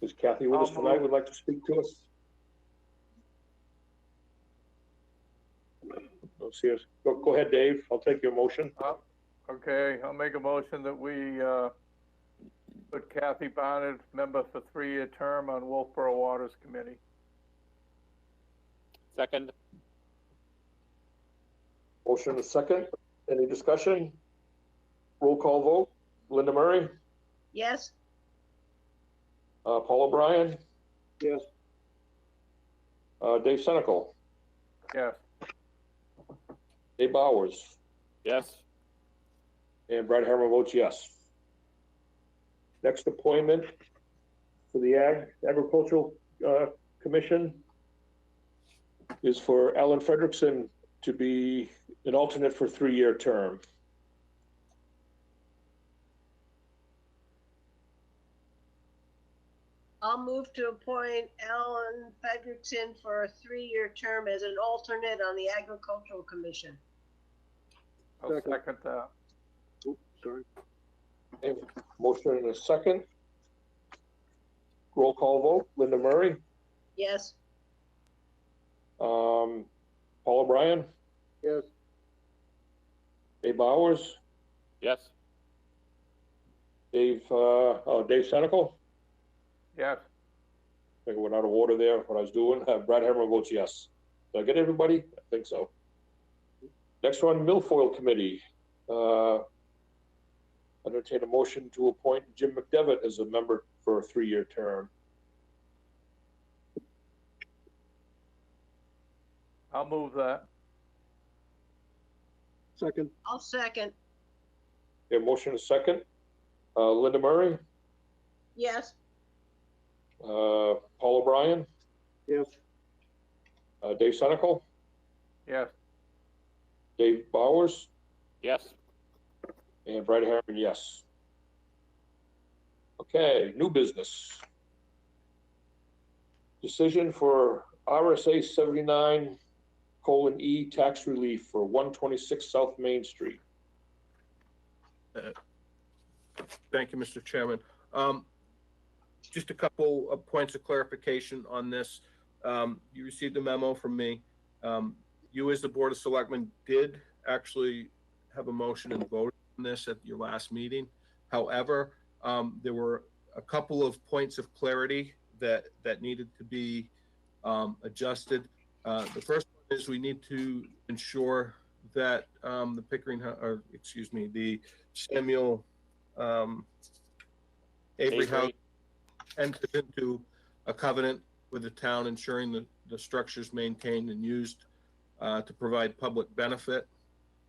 Is Kathy with us tonight? Would like to speak to us? Let's see us. Go ahead, Dave. I'll take your motion. Okay, I'll make a motion that we put Kathy Barnett, member for 3-year term on Wolfeboro Waters Committee. Second. Motion is second. Any discussion? roll call vote. Linda Murray, Yes? Paul O'Brien, Yes. Dave Senical, Yes. Dave Bowers, Yes. and Brad Harriman votes yes. Next appointment for the Agricultural Commission is for Alan Frederickson to be an alternate for a 3-year term. I'll move to appoint Alan Frederickson for a 3-year term as an alternate on the Agricultural Commission. I'll second that. Oops, sorry. Okay, motion and a second. Roll call vote. Linda Murray, Yes? Paul O'Brien, Yes. Dave Bowers, Yes. Dave Senical. Yes. I think I went out of order there, what I was doing. Brad Harriman votes yes. Did I get everybody? I think so. Next one, Milfoil Committee. Entertain a motion to appoint Jim McDevitt as a member for a 3-year term. I'll move that. Second. I'll second. A motion and a second. Linda Murray, Yes? Paul O'Brien, Yes. Dave Senical, Yes. Dave Bowers, Yes. and Brad Harriman, yes. Okay, new business. Decision for RSA 79:E tax relief for 126 South Main Street. Thank you, Mr. Chairman. Just a couple of points of clarification on this. You received a memo from me. You, as the Board of Selectmen, did actually have a motion and vote on this at your last meeting. However, there were a couple of points of clarity that needed to be adjusted. The first one is we need to ensure that the Samuel Avery House entered into a covenant with the town ensuring that the structure's maintained and used to provide public benefit.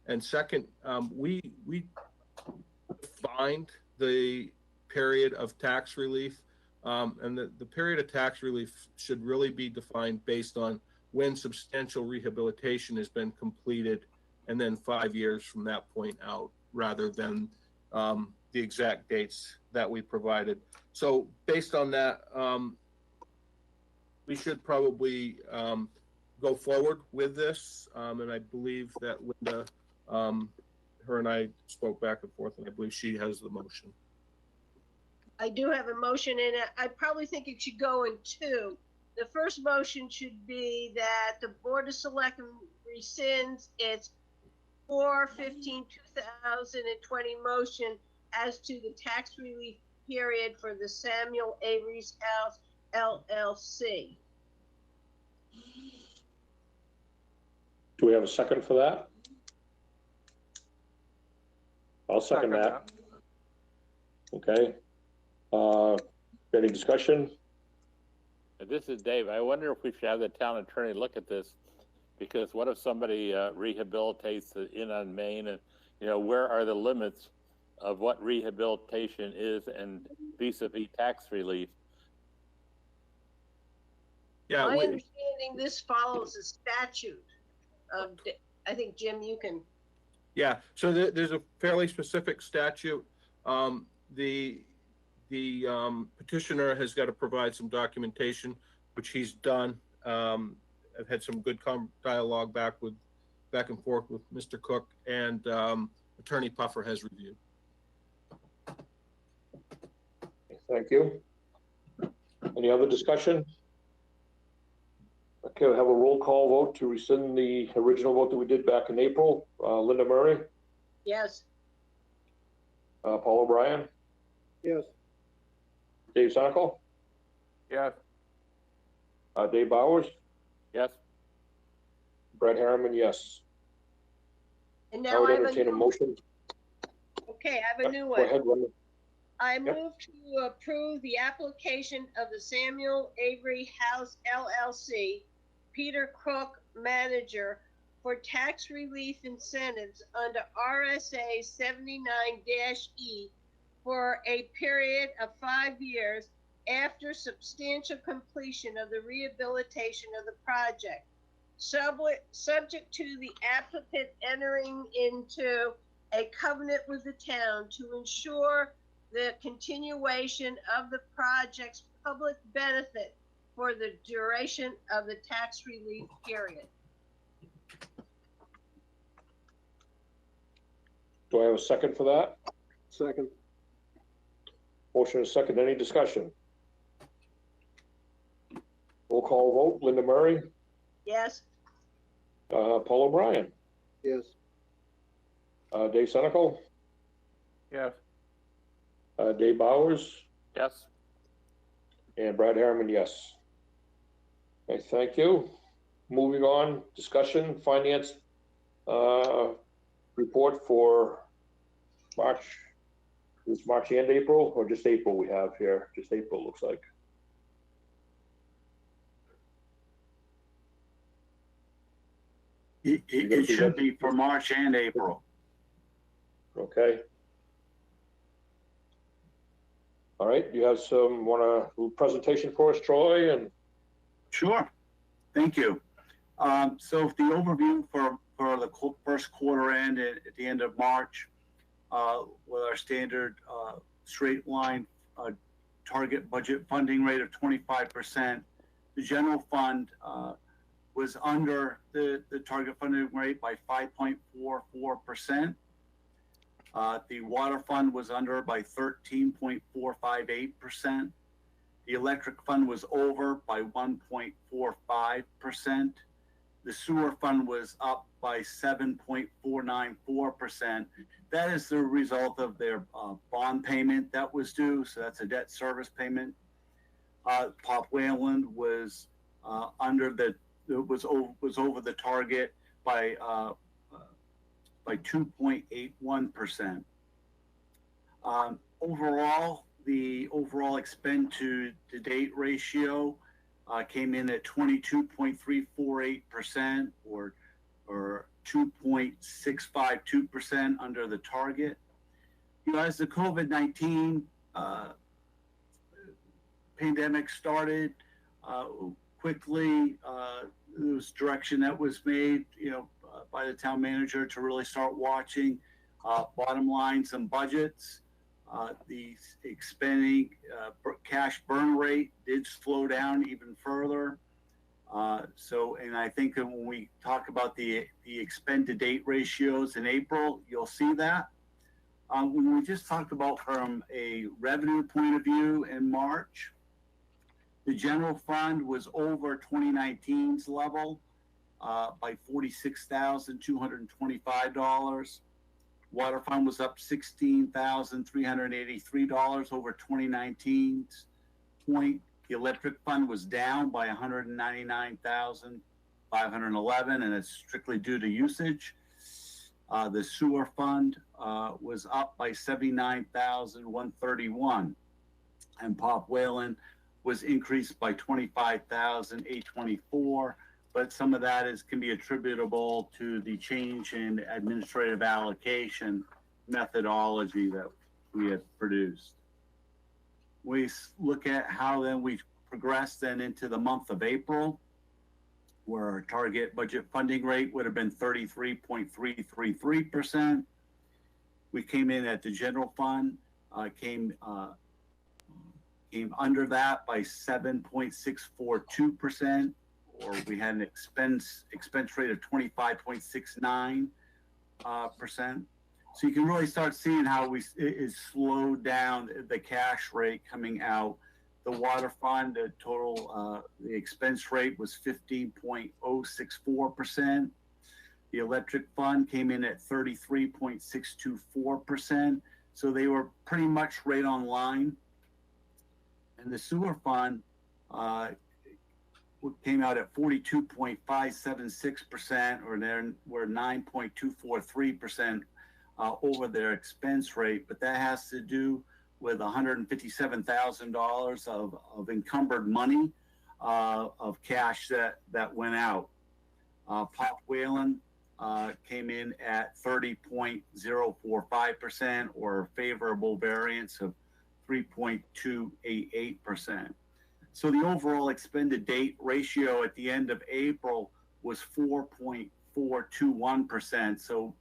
And second, we defined the period of tax relief, and the period of tax relief should really be defined based on when substantial rehabilitation has been completed, and then 5 years from that point out, rather than the exact dates that we provided. So based on that, we should probably go forward with this. And I believe that Linda, her and I spoke back and forth, and I believe she has the motion. I do have a motion, and I probably think it should go in two. The first motion should be that the Board of Selectmen rescinds its 4/15/2020 motion as to the tax relief period for the Samuel Avery's House LLC. Do we have a second for that? I'll second that. Okay. Any discussion? This is Dave. I wonder if we should have the town attorney look at this, because what if somebody rehabilitates the Inn on Main, and where are the limits of what rehabilitation is and vis-a-vis tax relief? Yeah, my understanding, this follows a statute. I think, Jim, you can. Yeah, so there's a fairly specific statute. The petitioner has got to provide some documentation, which he's done. I've had some good dialogue back and forth with Mr. Cook, and Attorney Puffer has reviewed. Thank you. Any other discussion? Okay, we'll have a roll call vote to rescind the original vote that we did back in April. Linda Murray, Yes. Paul O'Brien, Yes. Dave Senical, Yes. Dave Bowers, Yes. Brad Harriman, yes. And I now would I have entertain a motion. Okay, I have a new Go one. ahead, Linda. I move to approve the application of the Samuel Avery House LLC, Peter Crook, manager, for tax relief incentives under RSA 79-E for a period of 5 years after substantial completion of the rehabilitation of the project, subject to the applicant entering into a covenant with the town to ensure the continuation of the project's public benefit for the duration of the tax relief period. Do I have a second for that? Second. Motion is second. Any discussion? Roll call vote. Linda Murray, Yes. Paul O'Brien, Yes. Dave Senical, Yes. Dave Bowers, Yes. and Brad Harriman, yes. Okay, thank you. Moving on, discussion, finance report for March. Is March and April, or just April we have here? Just April, looks like. It should be for March and April. Okay. All right, you have want a presentation for us, Troy? And Sure. Thank you. So the overview for the first quarter end at the end of March, with our standard straight line target budget funding rate of 25%. The general fund was under the target funding rate by 5.44%. The water fund was under by 13.458%. The electric fund was over by 1.45%. The sewer fund was up by 7.494%. That is the result of their bond payment that was due, so that's a debt service payment. Pop Wayland was was over the target by 2.81%. Overall, the overall expend to date ratio came in at 22.348%, or 2.652% under the target. You know, as the COVID-19 pandemic started, quickly there was direction that was made, by the town manager to really start watching bottom lines and budgets. The expending cash burn rate did slow down even further. And I think that when we talk about the expend to date ratios in April, you'll see that. When we just talked about from a revenue point of view in March, the general fund was over 2019's level by $46,225. Water fund was up $16,383 over 2019's point. The electric fund was down by $199,511, and it's strictly due to usage. The sewer fund was up by $79,131, and Pop Wayland was increased by $25,824. But some of that can be attributable to the change in administrative allocation methodology that we have produced. We look at how then we progress then into the month of April, where our target budget funding rate would have been 33.333%. We came in at the general fund, came under that by 7.642%. Or we had an expense rate of 25.69%. So you can really start seeing how it slowed down the cash rate coming out. The water fund, the total, the expense rate was 15.064%. The electric fund came in at 33.624%. So they were pretty much right on line. And the sewer fund, came out at 42.576%, or we're 9.243% over their expense rate, but that has to do with $157,000 of encumbered money of cash that went out. Pop Whalen came in at 30.045%, or a favorable variance of 3.288%. So the overall expended date ratio at the end of April was 4.421%. So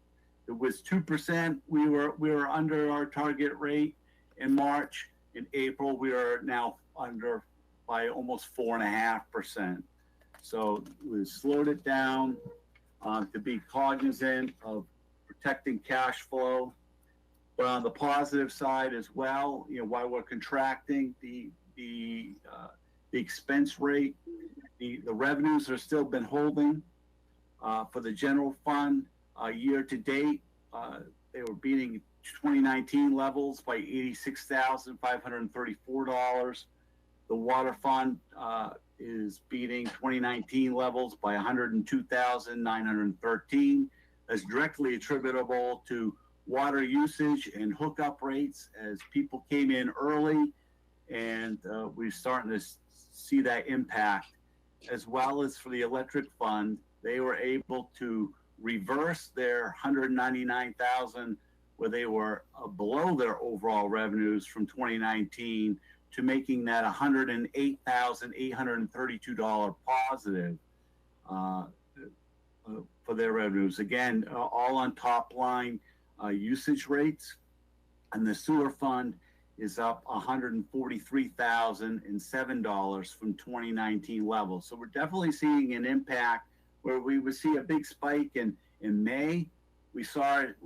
it was 2%. We were under our target rate in March. In April, we are now under by almost 4.5%. So we slowed it down to be cognizant of protecting cash flow. But on the positive side as well, while we're contracting the expense rate, the revenues have still been holding. For the general fund, year to date, they were beating 2019 levels by $86,534. The water fund is beating 2019 levels by $102,913. That's directly attributable to water usage and hookup rates as people came in early, and we're starting to see that impact. As well as for the electric fund, they were able to reverse their $199,000 where they were below their overall revenues from 2019 to making that $108,832 positive for their revenues. Again, all on top line usage rates. And the sewer fund is up $143,007 from 2019 levels. So we're definitely seeing an impact where we would see a big spike in May. We saw it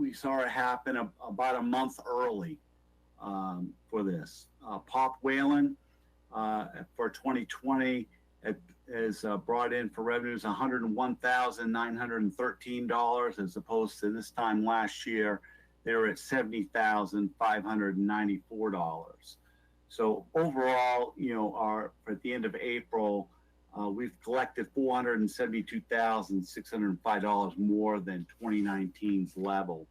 happen about a month early for this. Pop Whalen for 2020 has brought in for revenues $101,913 as opposed to this time last year they were at $70,594. So overall, at the end of April, we've collected $472,605 more than 2019's level.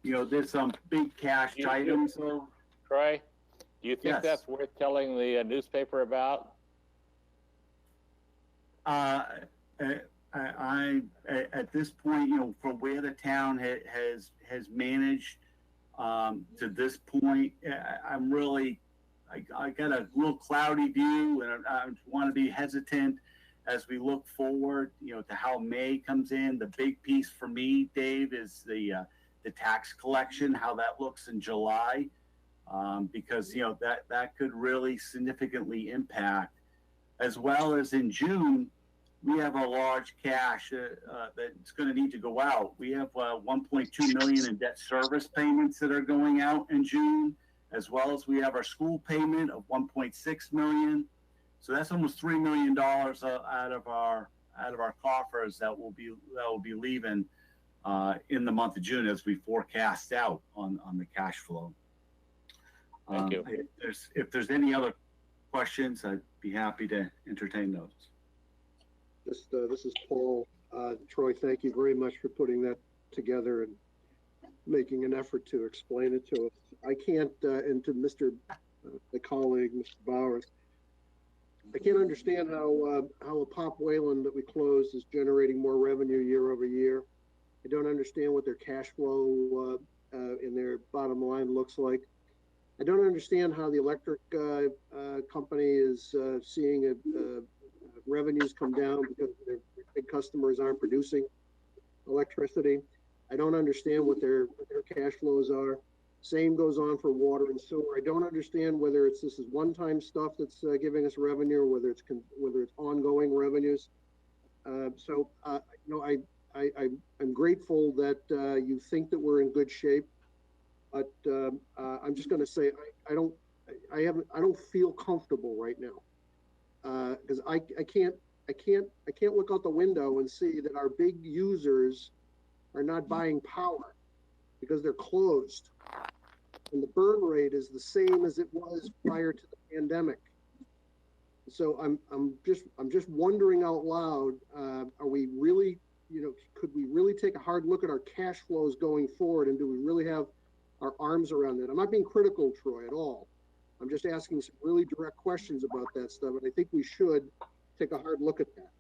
There's some big cash items. So, Troy, do you think yes, that's worth telling the newspaper about? I at this point, for where the town has managed to this point, I'm really, I got a little cloudy view, and I want to be hesitant as we look forward, to how May comes in. The big piece for me, Dave, is the tax collection, how that looks in July, because that could really significantly impact, as well as in June. We have a large cash that's going to need to go out. We have 1.2 million in debt service payments that are going out in June, as well as we have our school payment of 1.6 million. So that's almost $3 million out of our coffers that will be leaving in the month of June as we forecast out on the cash flow. Thank you. If there's any other questions, I'd be happy to entertain those. This is Paul. Troy, thank you very much for putting that together and making an effort to explain it to us. I can't, and to my colleague, Mr. Bowers, I can't understand how a Pop Whalen that we closed is generating more revenue year over year. I don't understand what their cash flow in their bottom line looks like. I don't understand how the electric company is seeing revenues come down because their big customers aren't producing electricity. I don't understand what their cash flows are. Same goes on for water and sewer. I don't understand whether this is one-time stuff that's giving us revenue or whether it's ongoing revenues. I'm grateful that you think that we're in good shape, but I'm just going to say I don't feel comfortable right now. Because I can't look out the window and see that our big users are not buying power because they're closed, and the burn rate is the same as it was prior to the pandemic. So I'm just wondering out loud, are we really, could we really take a hard look at our cash flows going forward, and do we really have our arms around that? I'm not being critical, Troy, at all. I'm just asking some really direct questions about that stuff, and I think we should take a hard look at that.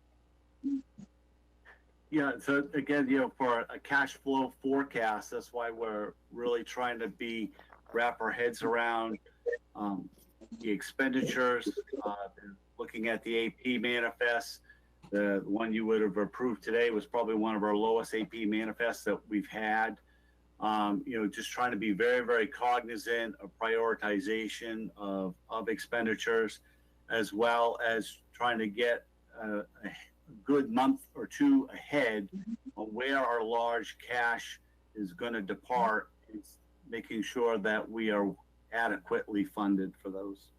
Yeah, so again, for a cash flow forecast, that's why we're really trying to wrap our heads around the expenditures, looking at the AP manifest. The one you would have approved today was probably one of our lowest AP manifests that we've had. Just trying to be very, very cognizant of prioritization of expenditures, as well as trying to get a good month or two ahead on where our large cash is going to depart, making sure that we are adequately funded for those.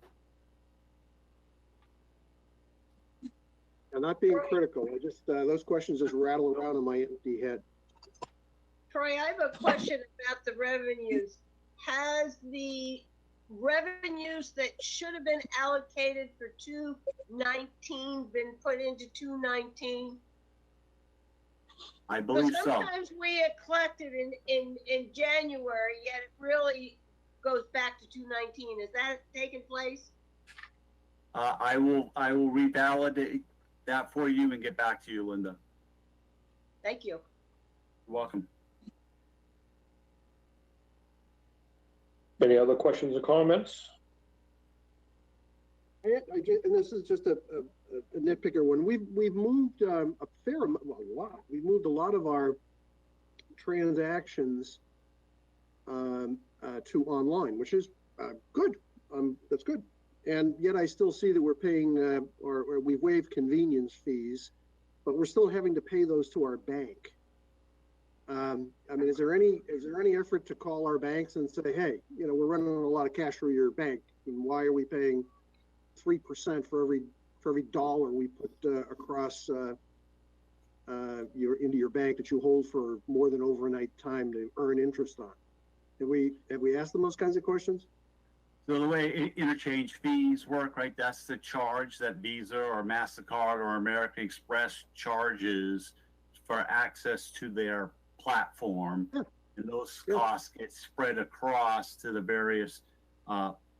I'm not being critical. I just, those questions just rattle around in my empty head. Troy, I have a question about the revenues. Has the revenues that should have been allocated for 2019 been put into 2019? I believe so. Sometimes we had collected in January, yet it really goes back to 2019. Is that taking place? I will revalidate that for you and get back to you, Linda. Thank you. You're welcome. Any other questions or comments? And this is just a nitpicker one. We've moved a fair amount, well, a lot. We've moved a lot of our transactions to online, which is good. That's good. And yet I still see that we're paying, or we've waived convenience fees, but we're still having to pay those to our bank. I mean, is there any effort to call our banks and say, hey, we're running a lot of cash through your bank, and why are we paying 3% for every dollar we put across into your bank that you hold for more than overnight time to earn interest on? Have we asked them those kinds of questions? So the way interchange fees work, right? That's the charge that Visa or MasterCard or American Express charges for access to their platform. And those costs get spread across to the various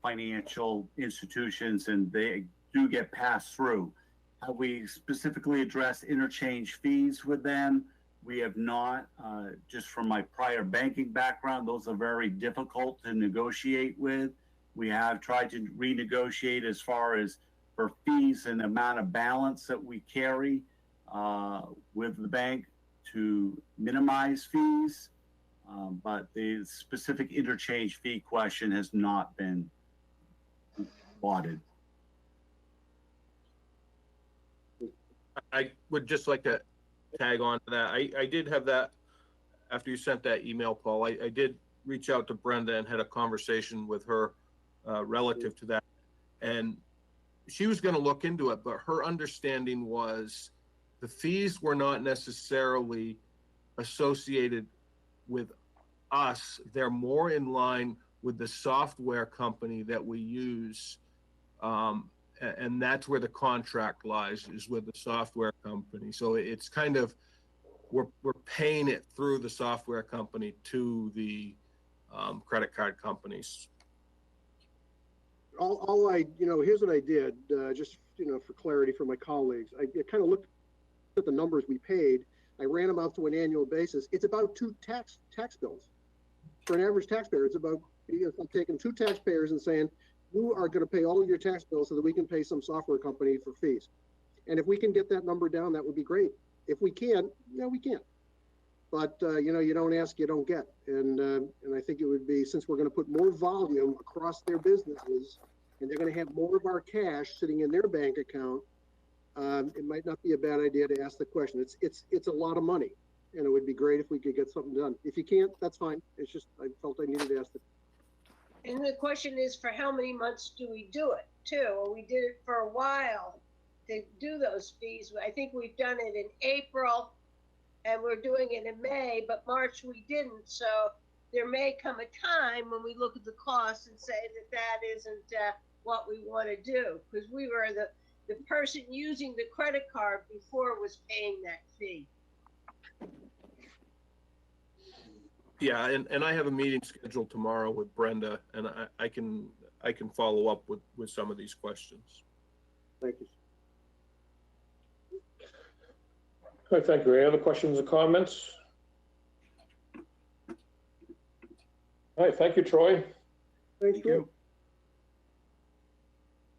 financial institutions, and they do get passed through. Have we specifically addressed interchange fees with them? We have not. Just from my prior banking background, those are very difficult to negotiate with. We have tried to renegotiate as far as for fees and the amount of balance that we carry with the bank to minimize fees. But the specific interchange fee question has not been lauded. I would just like to tag on to that. I did have that, after you sent that email, Paul, I did reach out to Brenda and had a conversation with her relative to that. And she was going to look into it, but her understanding was the fees were not necessarily associated with us. They're more in line with the software company that we use. And that's where the contract lies, is with the software company. So it's kind of, we're paying it through the software company to the credit card companies. Here's what I did, just, for clarity for my colleagues. I kind of looked at the numbers we paid. I ran them out to an annual basis. It's about 2 tax bills. For an average taxpayer, it's about, I'm taking 2 taxpayers and saying, you are going to pay all of your tax bills so that we can pay some software company for fees. And if we can get that number down, that would be great. If we can't, we can't. But, you don't ask, you don't get. And I think it would be, since we're going to put more volume across their businesses, and they're going to have more of our cash sitting in their bank account, it might not be a bad idea to ask the question. It's a lot of money, and it would be great if we could get something done. If you can't, that's fine. It's just, I felt I needed to ask the. And the question is, for how many months do we do it, too? Well, we did it for a while to do those fees. I think we've done it in April, and we're doing it in May, but March we didn't. So there may come a time when we look at the costs and say that isn't what we want to do, because we were the person using the credit card before was paying that fee. Yeah, and I have a meeting scheduled tomorrow with Brenda, and I can follow up with some of these questions. Thank you. All right, thank you. Any other questions or comments? All right, thank you, Troy. Thank you.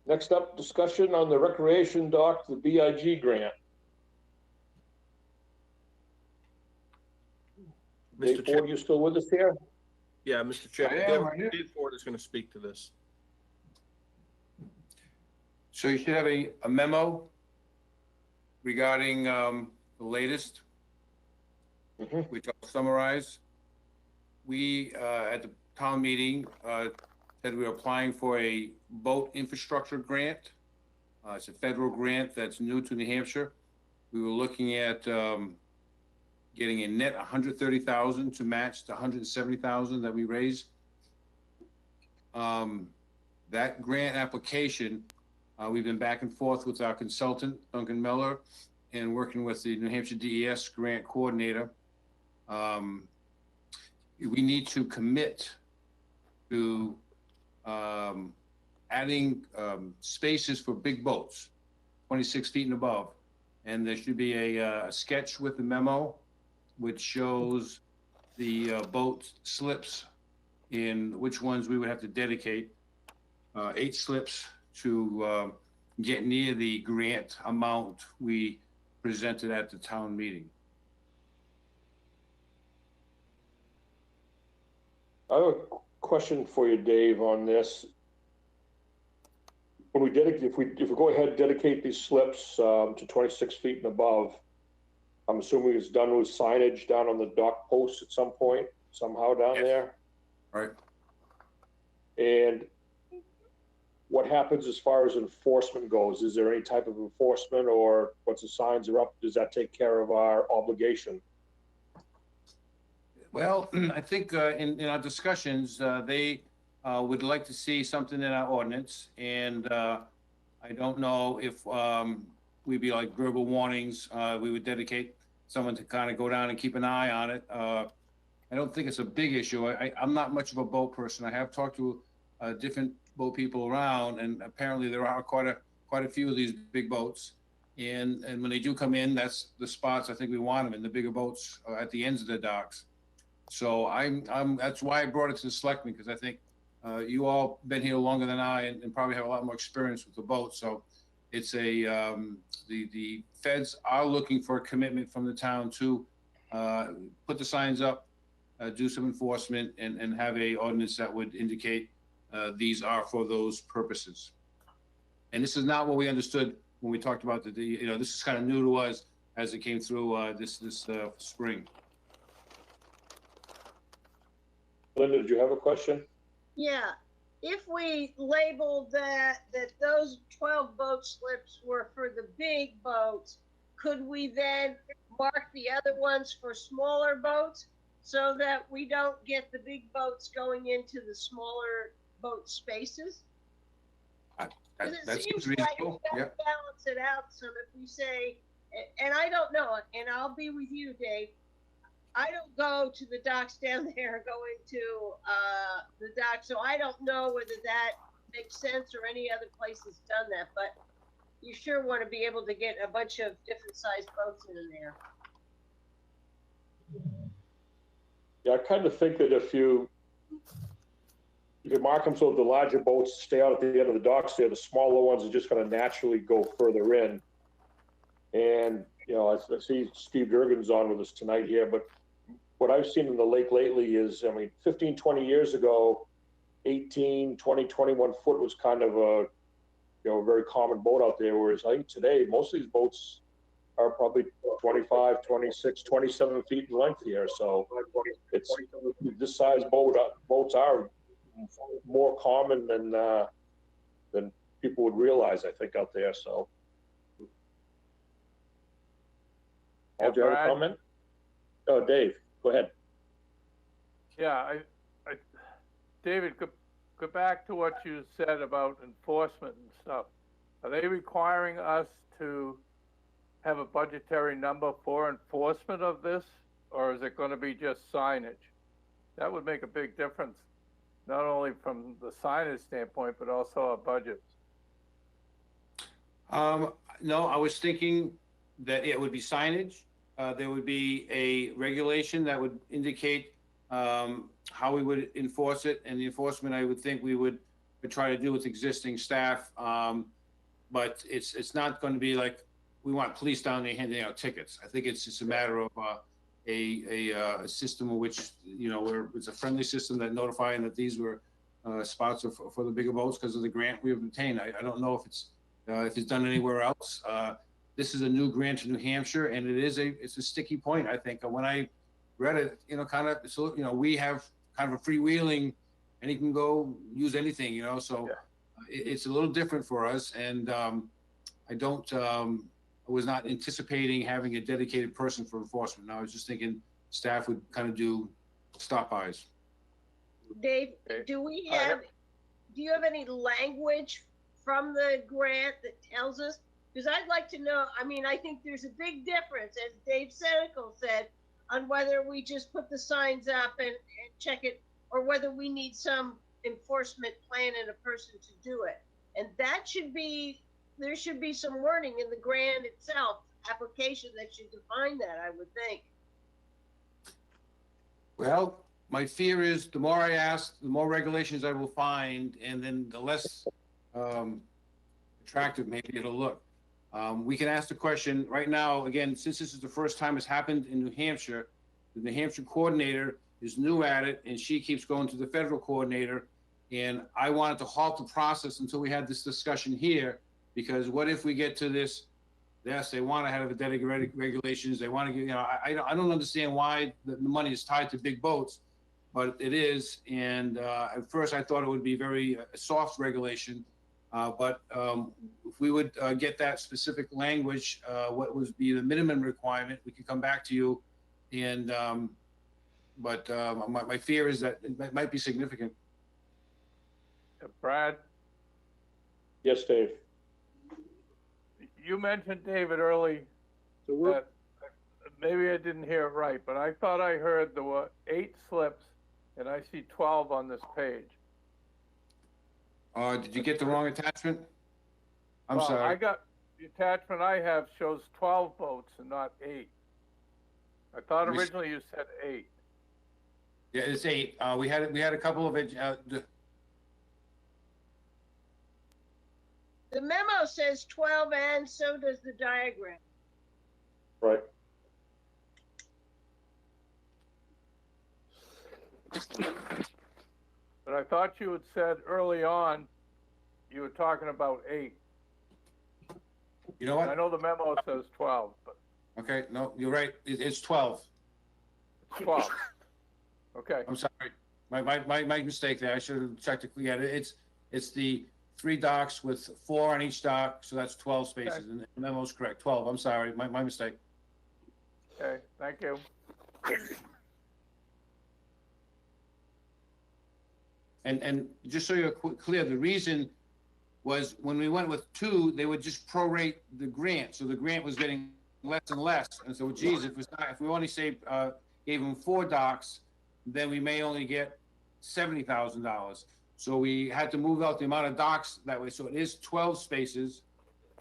Next up, discussion on the recreation dock, the BIG grant. Dave Ford, you still with us here? Yeah, Mr. Chair. I am, right here. Dave Ford is going to speak to this. So you should have a memo regarding the latest, which I'll summarize. We, at the town meeting, said we were applying for a boat infrastructure grant. It's a federal grant that's new to New Hampshire. We were looking at getting a net 130,000 to match the 170,000 that we raised. That grant application, we've been back and forth with our consultant, Duncan Miller, and working with the New Hampshire DES grant coordinator. We need to commit to adding spaces for big boats, 26 feet and above. And there should be a sketch with the memo, which shows the boat slips in which ones we would have to dedicate, 8 slips to get near the grant amount we presented at the town meeting. I have a question for you, Dave, on this. When we dedicate, if we go ahead and dedicate these slips to 26 feet and above, I'm assuming it's done with signage down on the dock post at some point, somehow down there. Right. And what happens as far as enforcement goes? Is there any type of enforcement, or once the signs are up, does that take care of our obligation? Well, I think in our discussions, they would like to see something in our ordinance, and I don't know if we'd be like verbal warnings. We would dedicate someone to kind of go down and keep an eye on it. I don't think it's a big issue. I'm not much of a boat person. I have talked to different boat people around, and apparently there are quite a few of these big boats. And when they do come in, that's the spots I think we want them in, the bigger boats at the ends of the docks. So that's why I brought it to the selectmen, because I think you all been here longer than I, and probably have a lot more experience with the boat. So it's the feds are looking for a commitment from the town to put the signs up, do some enforcement, and have a ordinance that would indicate these are for those purposes. And this is not what we understood when we talked about this is kind of new to us as it came through this spring. Linda, did you have a question? Yeah, if we labeled that those 12 boat slips were for the big boats, could we then mark the other ones for smaller boats so that we don't get the big boats going into the smaller boat spaces? That seems reasonable. Like balance it out. So if we say, and I don't know, and I'll be with you, Dave, I don't go to the docks down there going to the dock, so I don't know whether that makes sense or any other place has done that, but you sure want to be able to get a bunch of different sized boats in there. Yeah, I kind of think that if you mark them so the larger boats stay out at the end of the docks there, the smaller ones are just going to naturally go further in. And, I see Steve Durgan's on with us tonight here, but what I've seen in the lake lately is, 15, 20 years ago, 18, 20, 21 foot was kind of a very common boat out there. Whereas I think today, most of these boats are probably 25, 26, 27 feet in length here. So it's this size boats are more common than people would realize, I think, out there. So. Yeah, do you have a comment? Oh, Dave, go ahead. Yeah, David, go back to what you said about enforcement and stuff. Are they requiring us to have a budgetary number for enforcement of this, or is it going to be just signage? That would make a big difference, not only from the signage standpoint, but also our budget. No, I was thinking that it would be signage. There would be a regulation that would indicate how we would enforce it, and the enforcement I would think we would try to do with existing staff. But it's not going to be like we want police down there handing out tickets. I think it's just a matter of a system in which, you know, where it's a friendly system that notifying that these were spots for the bigger boats because of the grant we have obtained. I don't know if it's done anywhere else. This is a new grant to New Hampshire, and it's a sticky point. I think when I read it, you know, kind of, so, you know, we have kind of a freewheeling, and you can go use anything, you know. So it's a little different for us, and I was not anticipating having a dedicated person for enforcement. I was just thinking staff would kind of do stop-bys. Dave, do you have any language from the grant that tells us? Because I'd like to know, I mean, I think there's a big difference, as Dave Senical said, on whether we just put the signs up and check it, or whether we need some enforcement plan and a person to do it. And that should be, there should be some wording in the grant itself, application that should define that, I would think. Well, my fear is the more I ask, the more regulations I will find, and then the less attractive maybe it'll look. We can ask the question right now, again, since this is the first time it's happened in New Hampshire, the New Hampshire coordinator is new at it, and she keeps going to the federal coordinator. And I wanted to halt the process until we had this discussion here, because what if we get to this, yes, they want to have the dedicated regulations, they want to get, you know, I don't understand why the money is tied to big boats, but it is. And at first I thought it would be very soft regulation, but if we would get that specific language, what would be the minimum requirement, we could come back to you. And but my fear is that it might be significant. Brad? Yes, Dave. You mentioned, David, early that maybe I didn't hear it right, but I thought I heard there were 8 slips, and I see 12 on this page. Did you get the wrong attachment? I'm sorry. I got the attachment I have shows 12 boats and not 8. I thought originally you said 8. Yeah, it's 8. We had a couple of it. The memo says 12, and so does the diagram. Right. But I thought you had said early on, you were talking about 8. You know what? I know the memo says 12, but. Okay, no, you're right. It's 12. 12. Okay. I'm sorry. My mistake there. I should have checked it. Yeah, it's the 3 docks with 4 on each dock, so that's 12 spaces. Okay. And the memo's correct. 12. I'm sorry. My mistake. Okay, thank you. And just so you're clear, the reason was when we went with 2, they would just prorate the grant. So the grant was getting less and less. And so, geez, if we only gave them 4 docks, then we may only get $70,000. So we had to move out the amount of docks that way. So it is 12 spaces.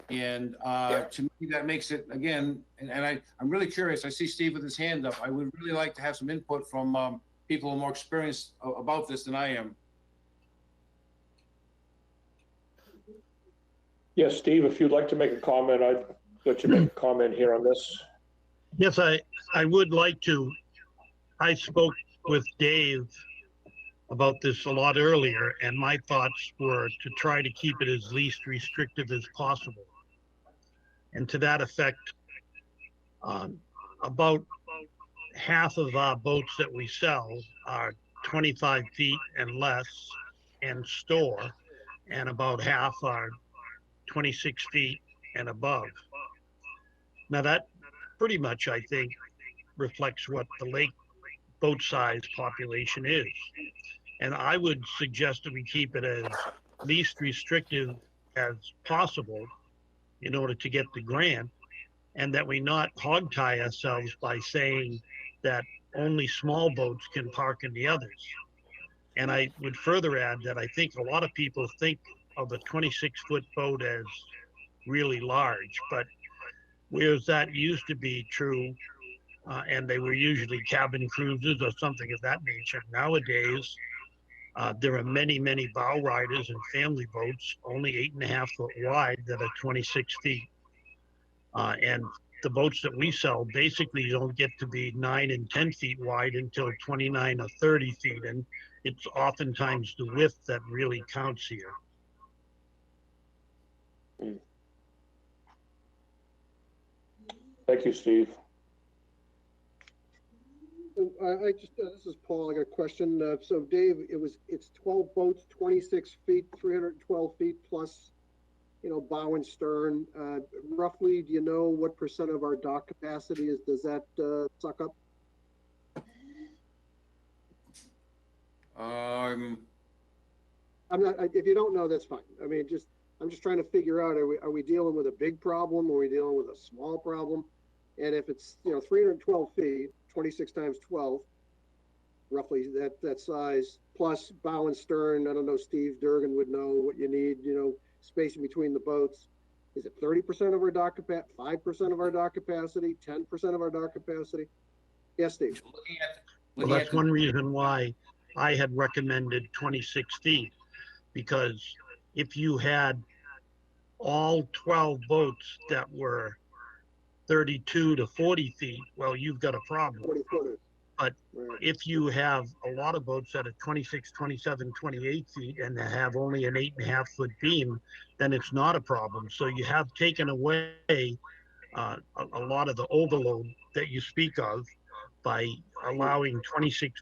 And to me, that makes it, again, and I'm really curious. I see Steve with his hand up. I would really like to have some input from people who are more experienced about this than I am. Yes, Steve, if you'd like to make a comment, I'd let you make a comment here on this. Yes, I would like to. I spoke with Dave about this a lot earlier, and my thoughts were to try to keep it as least restrictive as possible. And to that effect, about half of our boats that we sell are 25 feet and less and store, and about half are 26 feet and above. Now that pretty much, I think, reflects what the lake boat size population is. And I would suggest that we keep it as least restrictive as possible in order to get the grant, and that we not hog tie ourselves by saying that only small boats can park in the others. And I would further add that I think a lot of people think of a 26-foot boat as really large, but whereas that used to be true, and they were usually cabin cruisers or something of that nature, nowadays there are many, many bow riders and family boats only 8.5 foot wide that are 26 feet. And the boats that we sell basically don't get to be 9 and 10 feet wide until 29 or 30 feet. And it's oftentimes the width that really counts here. Thank you, Steve. I just, this is Paul, I got a question. So Dave, it's 12 boats, 26 feet, 312 feet plus, you know, bow and stern. Roughly, do you know what % of our dock capacity is, does that suck up? Um, I'm not, if you don't know, that's fine. I mean, I'm just trying to figure out, are we dealing with a big problem? Are we dealing with a small problem? And if it's, you know, 312 feet, 26 times 12, roughly that size, plus bow and stern, I don't know, Steve Durgan would know what you need, you know, spacing between the boats. Is it 30% of our dock capacity, 5% of our dock capacity, 10% of our dock capacity? Yes, Steve. Well, that's one reason why I had recommended 26 feet, because if you had all 12 boats that were 32 to 40 feet, well, you've got a problem. 40 footers. But if you have a lot of boats that are 26, 27, 28 feet and that have only an 8.5 foot beam, then it's not a problem. So you have taken away a lot of the overload that you speak of by allowing 26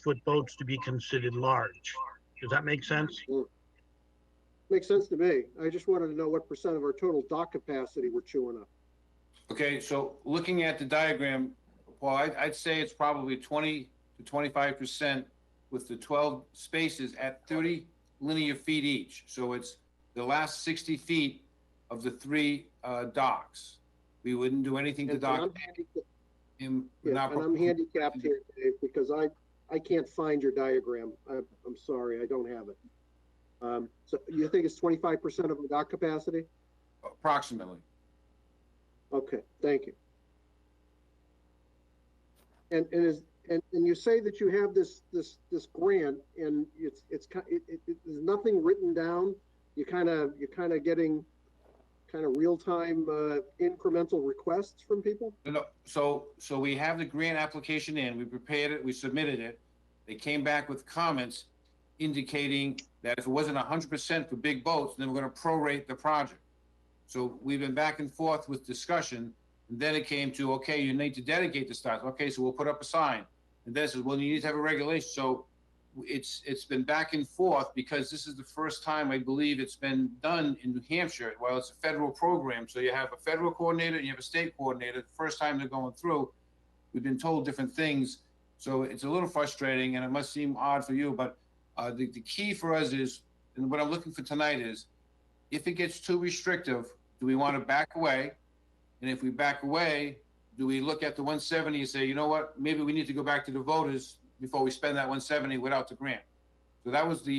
foot boats to be considered large. Does that make sense? Makes sense to me. I just wanted to know what % of our total dock capacity we're chewing up. okay, so looking at the diagram, Paul, I'd say it's probably 20 to 25% with the 12 spaces at 30 linear feet each. So it's the last 60 feet of the 3 docks. We wouldn't do anything to dock. And I'm handicapped here, Dave, because I can't find your diagram. I'm sorry, I don't have it. So you think it's 25% of the dock capacity? Approximately. Okay, thank you. And you say that you have this grant, and there's nothing written down. You're kind of getting real-time incremental requests from people. No, so we have the grant application in. We prepared it. We submitted it. They came back with comments indicating that if it wasn't 100% for big boats, then we're going to prorate the project. So we've been back and forth with discussion, and then it came to, okay, you need to dedicate the spots. Okay, so we'll put up a sign. And then it says, well, you need to have a regulation. So it's been back and forth because this is the first time I believe it's been done in New Hampshire. Well, it's a federal program, so you have a federal coordinator and you have a state coordinator. The first time they're going through, we've been told different things. So it's a little frustrating, and it must seem odd for you, but the key for us is, and what I'm looking for tonight is, if it gets too restrictive, do we want to back away? And if we back away, do we look at the 170 and say, you know what, maybe we need to go back to the voters before we spend that 170 without the grant? So that was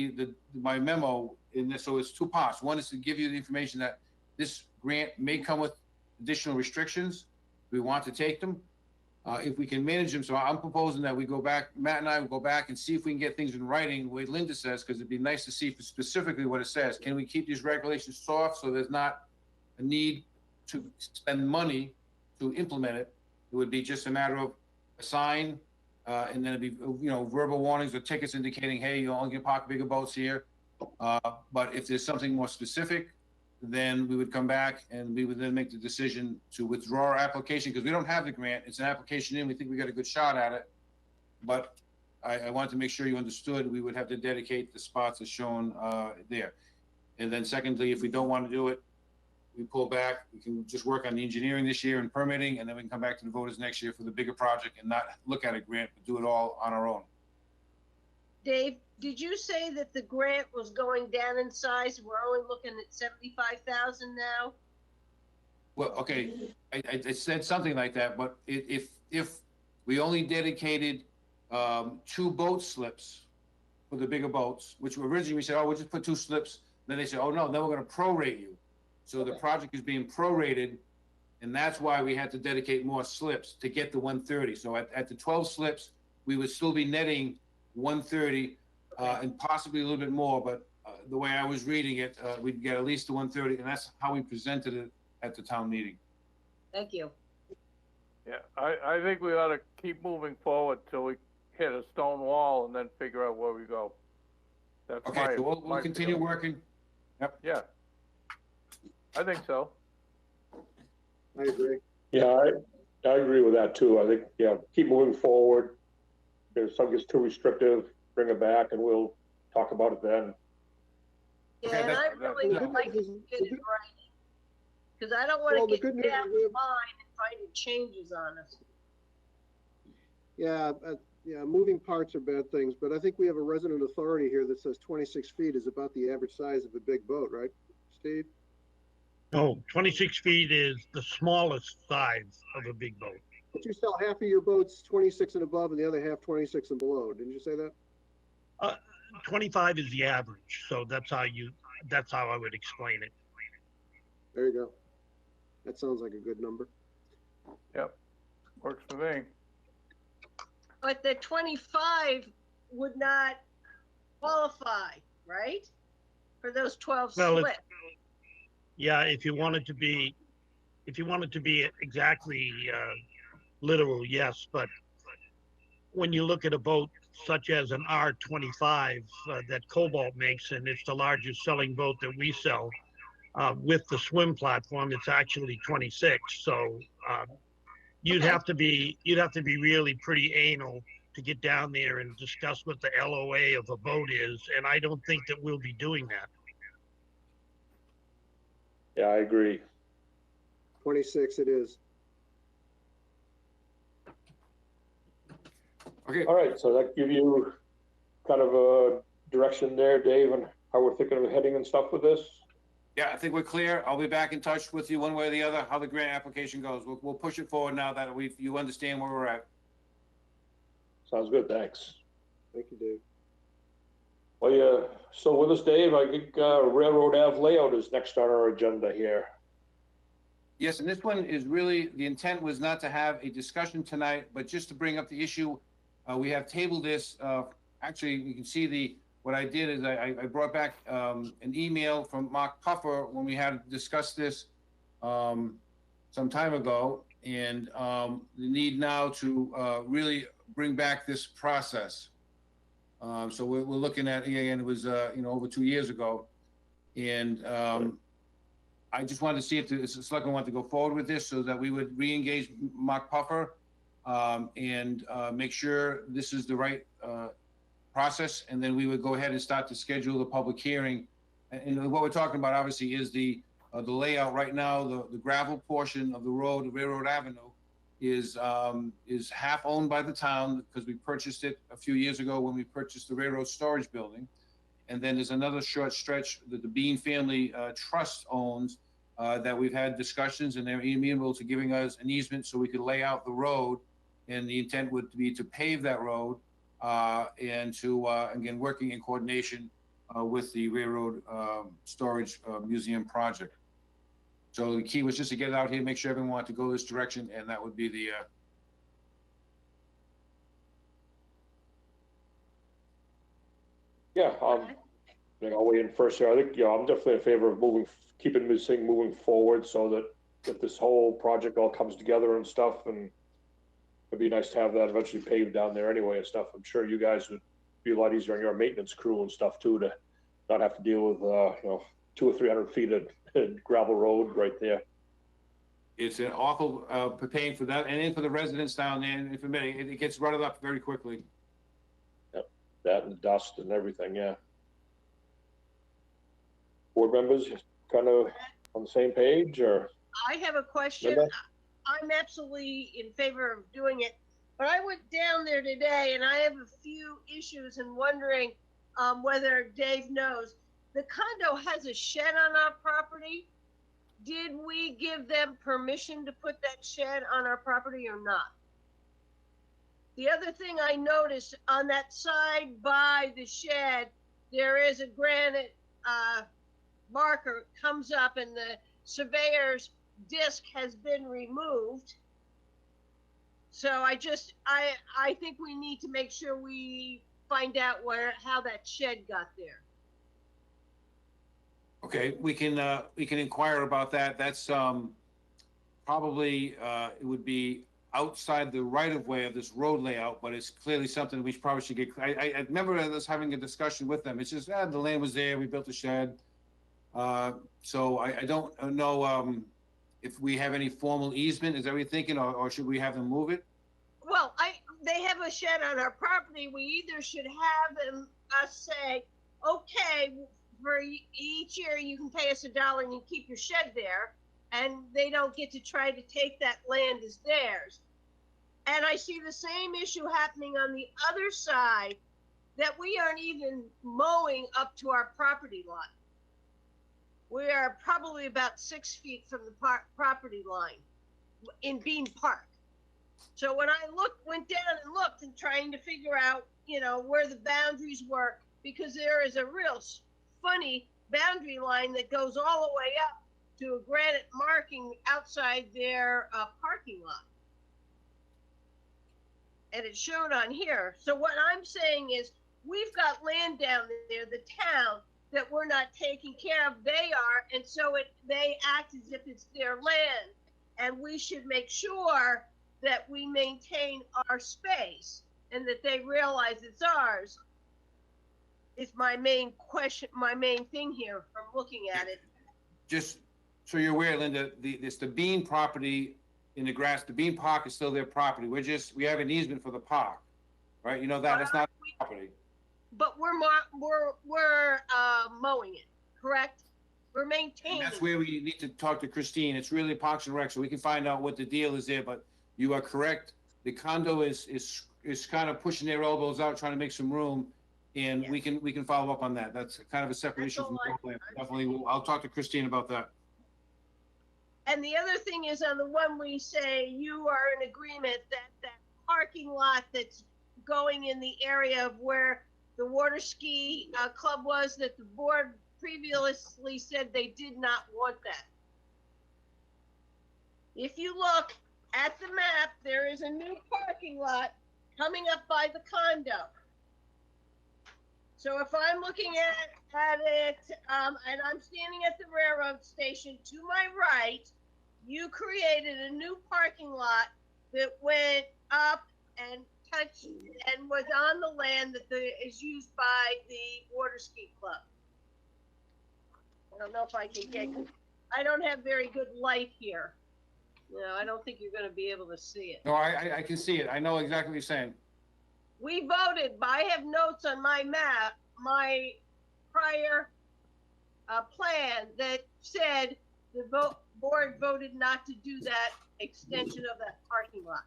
my memo in this. So it's 2 parts. One is to give you the information that this grant may come with additional restrictions. We want to take them. If we can manage them. So I'm proposing that we go back, Matt and I will go back and see if we can get things in writing the way Linda says, because it'd be nice to see specifically what it says. Can we keep these regulations soft so there's not a need to spend money to implement it? It would be just a matter of a sign, and then it'd be, you know, verbal warnings or tickets indicating, hey, you only can park bigger boats here. But if there's something more specific, then we would come back and we would then make the decision to withdraw our application, because we don't have the grant. It's an application in. We think we got a good shot at it. But I wanted to make sure you understood we would have to dedicate the spots as shown there. And then secondly, if we don't want to do it, we pull back. We can just work on the engineering this year and permitting, and then we can come back to the voters next year for the bigger project and not look at a grant, but do it all on our own. Dave, did you say that the grant was going down in size? We're only looking at 75,000 now? Well, okay, I said something like that, but if we only dedicated 2 boat slips for the bigger boats, which originally we said, oh, we'll just put 2 slips. Then they said, oh no, then we're going to prorate you. So the project is being prorated, and that's why we had to dedicate more slips to get the 130. So at the 12 slips, we would still be netting 130 and possibly a little bit more, but the way I was reading it, we'd get at least the 130, and that's how we presented it at the town meeting. Thank you. Yeah, I think we ought to keep moving forward till we hit a stone wall and then figure out where we go. That's Okay, so we'll continue feeling. working. Yep. Yeah. I think so. I agree. Yeah, I agree with that too. I think, yeah, keep moving forward. If something gets too restrictive, bring it back and we'll talk about it then. Yeah, Okay, and I really would like to get it right. Because I don't want to get down the line and finding changes on us. Yeah, yeah, moving parts are bad things, but I think we have a resident authority here that says 26 feet is about the average size of a big boat, right, Steve? No, 26 feet is the smallest size of a big boat. But you sell half of your boats 26 and above and the other half 26 and below. Didn't you say that? 25 is the average, so that's how I would explain it. There you go. That sounds like a good number. Yep, works for me. But the 25 would not qualify, right? For those 12 slips. Yeah, if you wanted to be exactly literal, yes, but when you look at a boat such as an R25 that Cobalt makes, and it's the largest selling boat that we sell, with the swim platform, it's actually 26. So you'd have to be really pretty anal to get down there and discuss what the LOA of a boat is, and I don't think that we'll be doing that. Yeah, I agree. 26 it is. Okay. All right, so that give you kind of a direction there, Dave, and how we're thinking of heading and stuff with this? Yeah, I think we're clear. I'll be back in touch with you one way or the other, how the grant application goes. We'll push it forward now that you understand where we're at. Sounds good, thanks. Thank you, Dave. Well, yeah, so with us, Dave, I think Railroad Ave layout is next on our agenda here. Yes, and this one is really, the intent was not to have a discussion tonight, but just to bring up the issue. We have tabled this. Actually, you can see what I did is I brought back an email from Mark Puffer when we had discussed this some time ago, and the need now to really bring back this process. So we're looking at, again, it was over 2 years ago, and I just wanted to see if the selectmen wanted to go forward with this so that we would re-engage Mark Puffer and make sure this is the right process, and then we would go ahead and start to schedule the public hearing. And what we're talking about, obviously, is the layout right now. The gravel portion of the road, the Railroad Avenue, is half owned by the town because we purchased it a few years ago when we purchased the railroad storage building. And then there's another short stretch that the Bean Family Trust owns that we've had discussions, and they're amenable to giving us an easement so we could lay out the road. And the intent would be to pave that road and to, again, working in coordination with the Railroad Storage Museum project. So the key was just to get it out here, make sure everyone wanted to go this direction, and that would be the Yeah, I'll weigh in first here. I think, I'm definitely in favor of keeping this thing moving forward so that if this whole project all comes together and stuff, and it'd be nice to have that eventually paved down there anyway and stuff. I'm sure you guys would be a lot easier on your maintenance crew and stuff too, to not have to deal with, 200 or 300 feet of gravel road right there. It's an awful paying for that, and then for the residents down there, and it gets rutted up very quickly. Yep, that and dust and everything, yeah. Board members kind of on the same page, or? I have a question. Linda? I'm absolutely in favor of doing it, but I went down there today and I have a few issues and wondering whether Dave knows. The condo has a shed on our property. Did we give them permission to put that shed on our property or not? The other thing I noticed on that side by the shed, there is a granite marker comes up, and the surveyor's disc has been removed. So I think we need to make sure we find out how that shed got there. Okay, we can inquire about that. That's probably it would be outside the right of way of this road layout, but it's clearly something we probably should get. I remember us having a discussion with them. It's just the land was there, we built a shed. So I don't know if we have any formal easement. Is that what you're thinking, or should we have them move it? Well, they have a shed on our property. We either should have us say, okay, for each year you can pay us $1 and you keep your shed there, and they don't get to try to take that land as theirs. And I see the same issue happening on the other side, that we aren't even mowing up to our property line. We are probably about 6 feet from the property line in Bean Park. So when I went down and looked and trying to figure out, where the boundaries were, because there is a real funny boundary line that goes all the way up to a granite marking outside their parking lot. And it's shown on here. So what I'm saying is, we've got land down there, the town, that we're not taking care of. They are, and so they act as if it's their land. And we should make sure that we maintain our space and that they realize it's ours. Is my main question, my main thing here from looking at it. Just so you're aware, Linda, it's the Bean property in the grass. The Bean Park is still their property. We have an easement for the park, right? You know that, that's not property. But we're mowing it, correct? We're maintaining. And that's where we need to talk to Christine. It's really Parks and Rec, so we can find out what the deal is there. But you are correct. The condo is kind of pushing their elbows out, trying to make some room, and yes, we can follow up on that. That's kind of a separate issue from the plan. Definitely, I'll talk to Christine about that. And the other thing is, on the one we say you are in agreement that parking lot that's going in the area of where the water ski club was, that the board previously said they did not want that. If you look at the map, there is a new parking lot coming up by the condo. So if I'm looking at it, and I'm standing at the railroad station, to my right, you created a new parking lot that went up and touched and was on the land that is used by the water ski club. I don't know if I can get, I don't have very good light here. No, I don't think you're going to be able to see it. No, I can see it. I know exactly what you're saying. We voted, but I have notes on my map, my prior plan that said the board voted not to do that extension of that parking lot.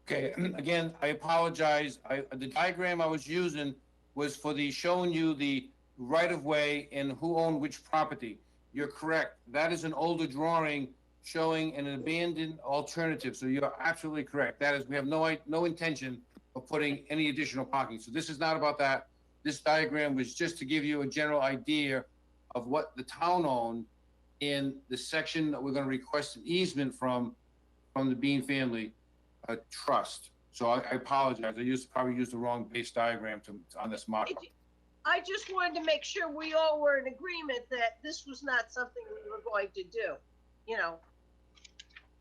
Okay, again, I apologize. The diagram I was using was for showing you the right-of-way and who owned which property. You're correct. That is an older drawing showing an abandoned alternative. So you're absolutely correct. That is, we have no intention of putting any additional parking. So this is not about that. This diagram was just to give you a general idea of what the town owned in the section that we're going to request an easement from the Bean family trust. So I apologize. I probably used the wrong base diagram on this model. I just wanted to make sure we all were in agreement that this was not something we were going to do. You know,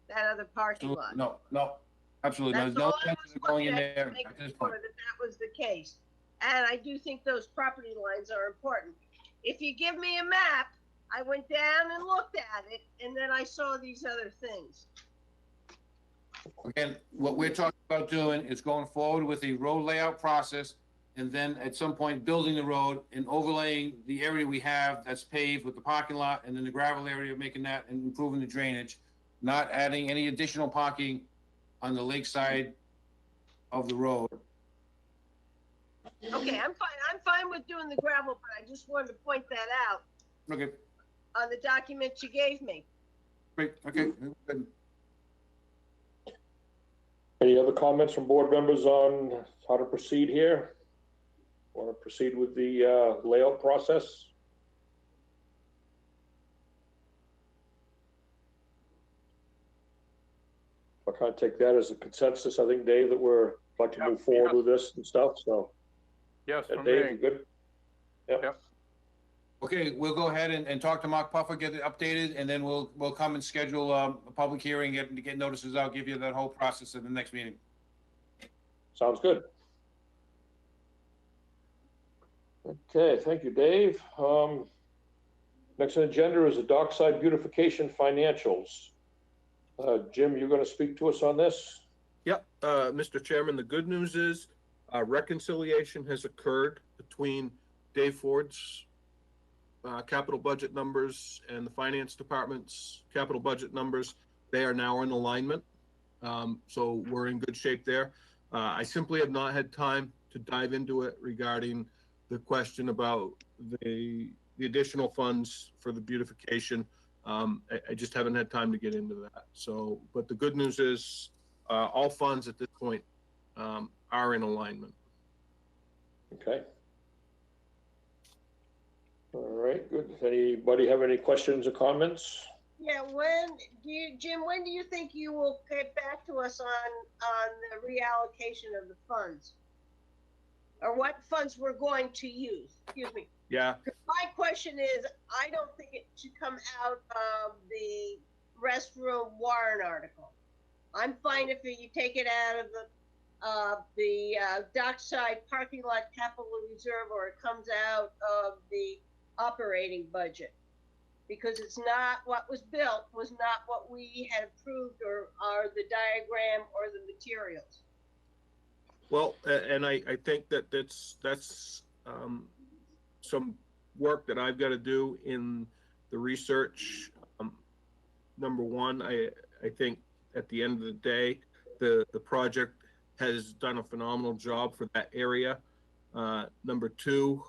that other parking lot. No, absolutely. There's no intention of going in there at this point. That was the case. And I do think those property lines are important. If you give me a map, I went down and looked at it, and then I saw these other things. Again, what we're talking about doing is going forward with a road layout process, and then at some point building the road and overlaying the area we have that's paved with the parking lot, and then the gravel area, making that and improving the drainage, not adding any additional parking on the lakeside of the road. Okay, I'm fine. I'm fine with doing the gravel, but I just wanted to point that out. Okay. On the document you gave me. Great. Okay. Good. Any other comments from board members on how to proceed here? Want to proceed with the layout process? I kind of take that as a consensus, I think, Dave, that we're like to move forward with this and stuff, so. Yes, from Dave, me. you good? Yep. Okay, we'll go ahead and talk to Mark Puffer, get it updated, and then we'll come and schedule a public hearing, get notices out, give you that whole process at the next meeting. Sounds good. Okay, thank you, Dave. Next on the agenda is the dockside beautification financials. Jim, you're going to speak to us on this? Yep, Mr. Chairman, the good news is reconciliation has occurred between Dave Ford's capital budget numbers and the finance department's capital budget numbers. They are now in alignment, so we're in good shape there. I simply have not had time to dive into it regarding the question about the additional funds for the beautification. I just haven't had time to get into that. So, but the good news is all funds at this point are in alignment. Okay. All right, good. Anybody have any questions or comments? Yeah, Jim, when do you think you will get back to us on the reallocation of the funds? Or what funds we're going to use? Excuse me. Yeah. My question is, I don't think it should come out of the restroom warrant article. I'm fine if you take it out of the dockside parking lot capital reserve, or it comes out of the operating budget, because it's not what was built, was not what we had approved, or the diagram or the materials. Well, and I think that that's some work that I've got to do in the research. Number one, I think at the end of the day, the project has done a phenomenal job for that area. Number two,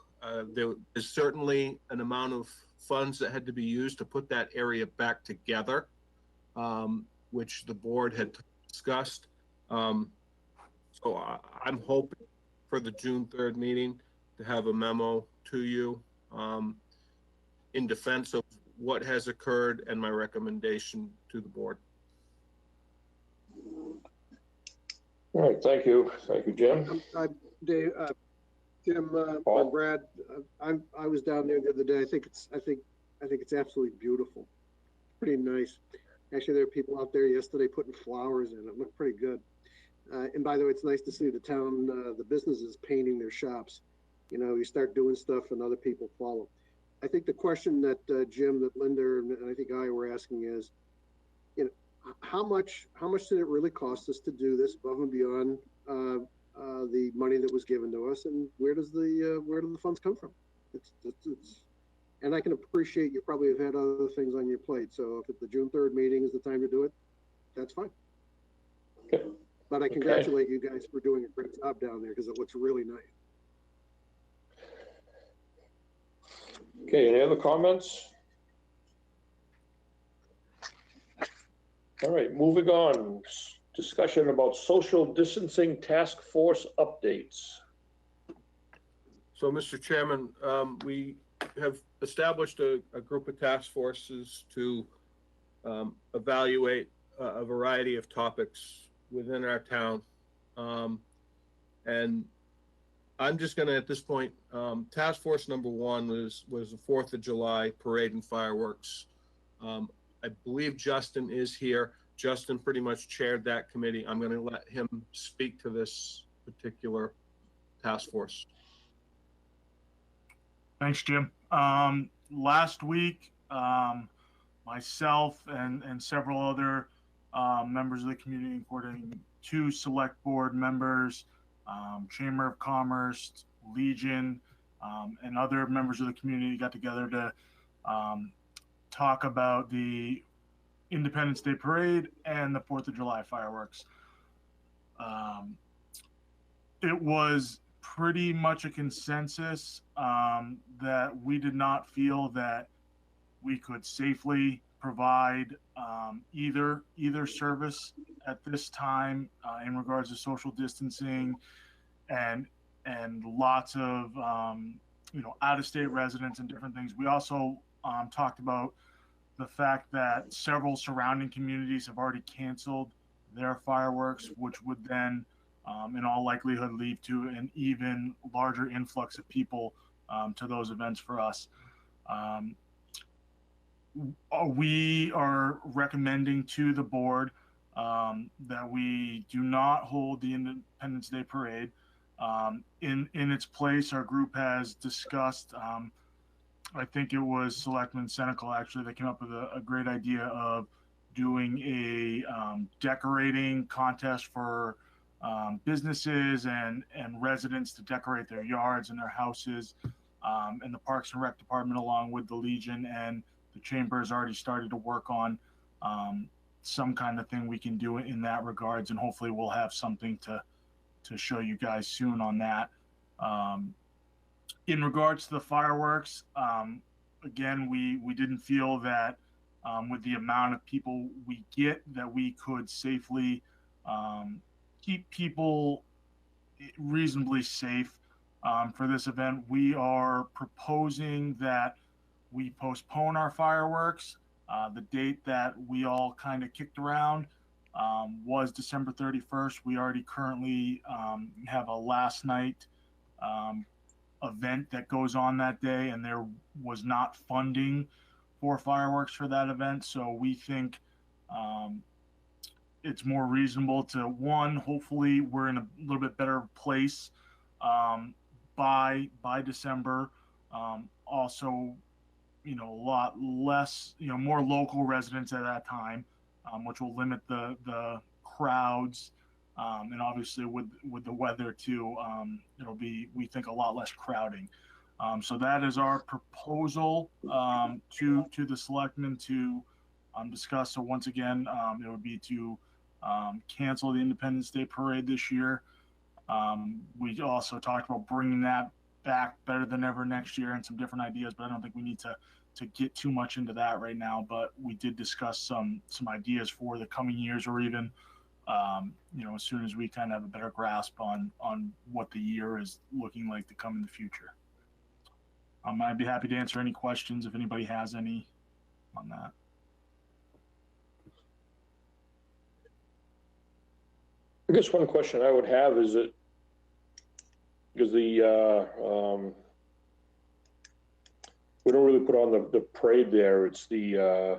there is certainly an amount of funds that had to be used to put that area back together, which the board had discussed. So I'm hoping for the June 3rd meeting to have a memo to you in defense of what has occurred and my recommendation to the board. All right, thank you. Thank you, Jim. Dave, Jim, Brad, I was down there the other day. I think it's absolutely beautiful. Pretty nice. Actually, there were people out there yesterday putting flowers in. It looked pretty good. And by the way, it's nice to see the town, the businesses painting their shops. You know, you start doing stuff and other people follow. I think the question that Jim, that Linda, and I think I were asking is, you know, how much did it really cost us to do this above and beyond the money that was given to us, and where do the funds come from? And I can appreciate you probably have had other things on your plate. So if the June 3rd meeting is the time to do it, that's fine. Okay. But I congratulate you guys for doing a great job down there, because it looks really nice. Okay, any other comments? All right, moving on. Discussion about social distancing task force updates. So, Mr. Chairman, we have established a group of task forces to evaluate a variety of topics within our town. And I'm just going to, at this point, task force number one was the 4th of July parade and fireworks. I believe Justin is here. Justin pretty much chaired that committee. I'm going to let him speak to this particular task force. Thanks, Jim. Last week, myself and several other members of the community, including 2 select board members, Chamber of Commerce, Legion, and other members of the community got together to talk about the Independence Day Parade and the 4th of July fireworks. It was pretty much a consensus that we did not feel that we could safely provide either service at this time in regards to social distancing and lots of out-of-state residents and different things. We also talked about the fact that several surrounding communities have already canceled their fireworks, which would then in all likelihood lead to an even larger influx of people to those events for us. We are recommending to the board that we do not hold the Independence Day Parade. In its place, our group has discussed, I think it was Selectman Senecal actually that came up with a great idea of doing a decorating contest for businesses and residents to decorate their yards and their houses. And the Parks and Rec Department, along with the Legion and the Chamber, has already started to work on some kind of thing we can do in that regards, and hopefully we'll have something to show you guys soon on that. In regards to the fireworks, again, we didn't feel that with the amount of people we get that we could safely keep people reasonably safe for this event. We are proposing that we postpone our fireworks. The date that we all kind of kicked around was December 31st. We already currently have a last night event that goes on that day, and there was not funding for fireworks for that event. So we think it's more reasonable to, one, hopefully we're in a little bit better place by December. Also, a lot less, more local residents at that time, which will limit the crowds. And obviously with the weather too, it'll be, we think, a lot less crowding. So that is our proposal to the selectmen to discuss. So once again, it would be to cancel the Independence Day Parade this year. We also talked about bringing that back better than ever next year and some different ideas, but I don't think we need to get too much into that right now. But we did discuss some ideas for the coming years, or even as soon as we kind of have a better grasp on what the year is looking like to come in the future. I'd be happy to answer any questions if anybody has any on that. I guess one question I would have is that, because we don't really put on the parade there. It's the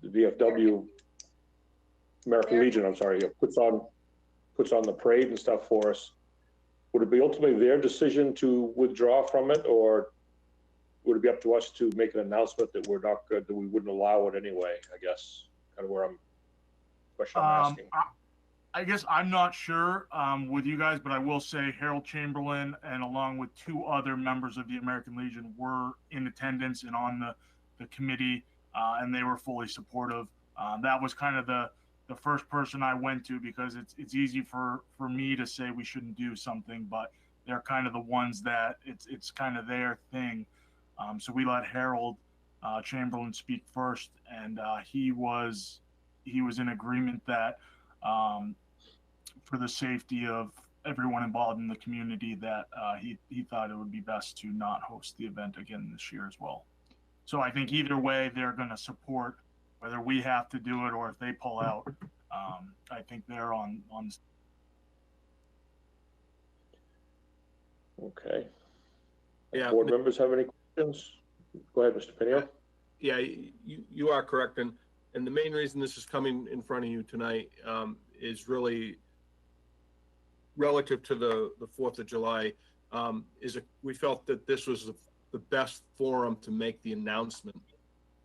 the VFW, American Legion, I'm sorry, puts on the parade and stuff for us. Would it be ultimately their decision to withdraw from it, or would it be up to us to make an announcement that we're not good, that we wouldn't allow it anyway? I guess kind of where I'm asking. I guess I'm not sure with you guys, but I will say Harold Chamberlain and along with two other members of the American Legion were in attendance and on the committee, and they were fully supportive. That was kind of the first person I went to, because it's easy for me to say we shouldn't do something, but they're kind of the ones that it's kind of their thing. So we let Harold Chamberlain speak first, and he was in agreement that for the safety of everyone involved in the community, that he thought it would be best to not host the event again this year as well. So I think either way, they're going to support whether we have to do it or if they pull out. I think they're on. Okay. Yeah. Board members have any questions? Go ahead, Mr. Pinio. Yeah, you are correct. And the main reason this is coming in front of you tonight is really relative to the 4th of July. We felt that this was the best forum to make the announcement